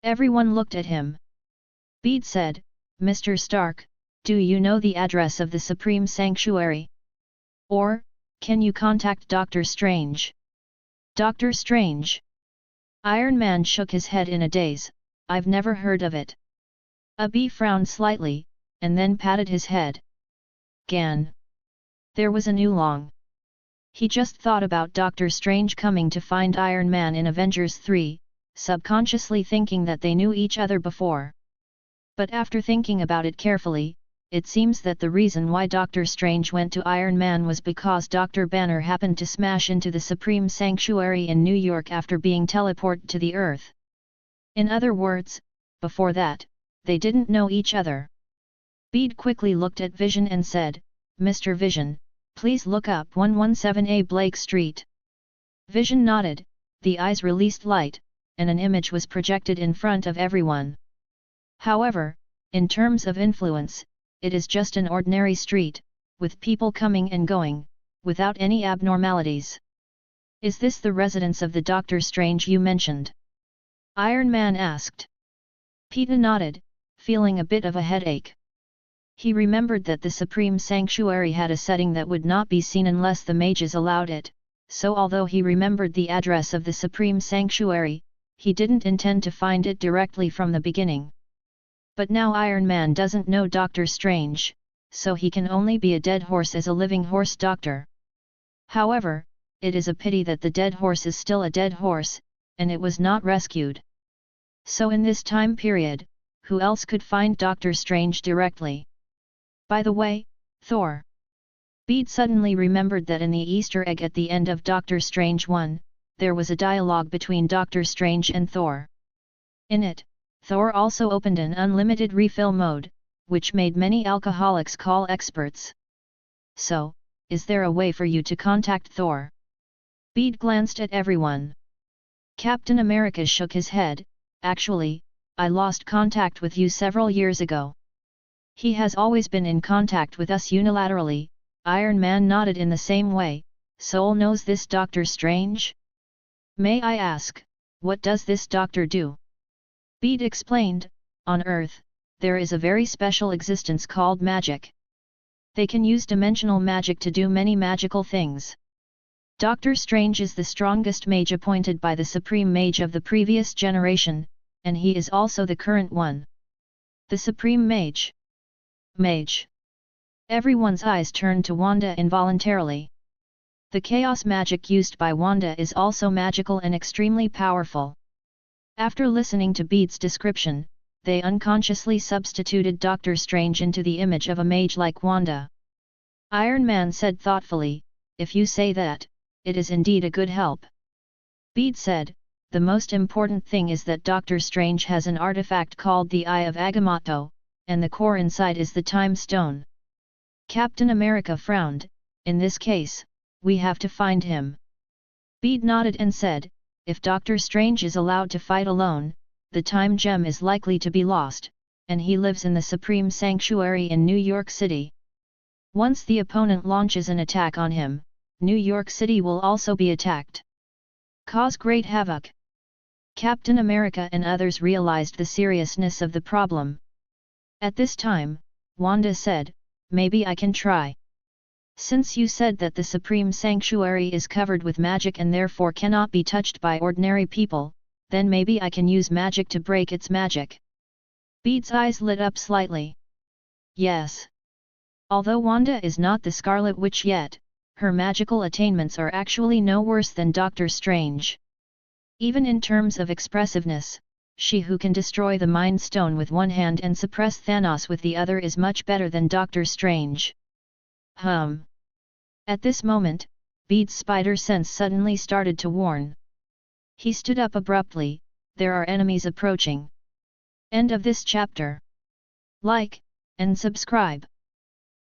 [SPEAKER 1] Everyone looked at him. Bede said, "Mr. Stark, do you know the address of the Supreme Sanctuary? Or, can you contact Doctor Strange?" "Doctor Strange?" Iron Man shook his head in a daze. "I've never heard of it." Bede frowned slightly, and then patted his head. "Gan." There was a new long. He just thought about Doctor Strange coming to find Iron Man in Avengers 3, subconsciously thinking that they knew each other before. But after thinking about it carefully, it seems that the reason why Doctor Strange went to Iron Man was because Dr. Banner happened to smash into the Supreme Sanctuary in New York after being teleported to the Earth. In other words, before that, they didn't know each other. Bede quickly looked at Vision and said, "Mr. Vision, please look up 117A Blake Street." Vision nodded, the eyes released light, and an image was projected in front of everyone. However, in terms of influence, it is just an ordinary street, with people coming and going, without any abnormalities. "Is this the residence of the Doctor Strange you mentioned?" Iron Man asked. Peter nodded, feeling a bit of a headache. He remembered that the Supreme Sanctuary had a setting that would not be seen unless the mages allowed it, so although he remembered the address of the Supreme Sanctuary, he didn't intend to find it directly from the beginning. But now Iron Man doesn't know Doctor Strange, so he can only be a dead horse as a living horse doctor. However, it is a pity that the dead horse is still a dead horse, and it was not rescued. So in this time period, who else could find Doctor Strange directly? By the way, Thor. Bede suddenly remembered that in the Easter egg at the end of Doctor Strange 1, there was a dialogue between Doctor Strange and Thor. In it, Thor also opened an unlimited refill mode, which made many alcoholics call experts. "So, is there a way for you to contact Thor?" Bede glanced at everyone. Captain America shook his head. "Actually, I lost contact with you several years ago." "He has always been in contact with us unilaterally." Iron Man nodded in the same way. "Soul knows this Doctor Strange?" "May I ask, what does this doctor do?" Bede explained, "On Earth, there is a very special existence called magic. They can use dimensional magic to do many magical things. Doctor Strange is the strongest mage appointed by the Supreme Mage of the previous generation, and he is also the current one." "The Supreme Mage?" "Mage." Everyone's eyes turned to Wanda involuntarily. The chaos magic used by Wanda is also magical and extremely powerful. After listening to Bede's description, they unconsciously substituted Doctor Strange into the image of a mage like Wanda. Iron Man said thoughtfully, "If you say that, it is indeed a good help." Bede said, "The most important thing is that Doctor Strange has an artifact called the Eye of Agamotto, and the core inside is the Time Stone." Captain America frowned. "In this case, we have to find him." Bede nodded and said, "If Doctor Strange is allowed to fight alone, the Time Gem is likely to be lost, and he lives in the Supreme Sanctuary in New York City. Once the opponent launches an attack on him, New York City will also be attacked. Cause great havoc." Captain America and others realized the seriousness of the problem. At this time, Wanda said, "Maybe I can try. Since you said that the Supreme Sanctuary is covered with magic and therefore cannot be touched by ordinary people, then maybe I can use magic to break its magic." Bede's eyes lit up slightly. Yes. Although Wanda is not the Scarlet Witch yet, her magical attainments are actually no worse than Doctor Strange. Even in terms of expressiveness, she who can destroy the Mind Stone with one hand and suppress Thanos with the other is much better than Doctor Strange. At this moment, Bede's spider sense suddenly started to warn. He stood up abruptly. There are enemies approaching. End of this chapter. Like and subscribe.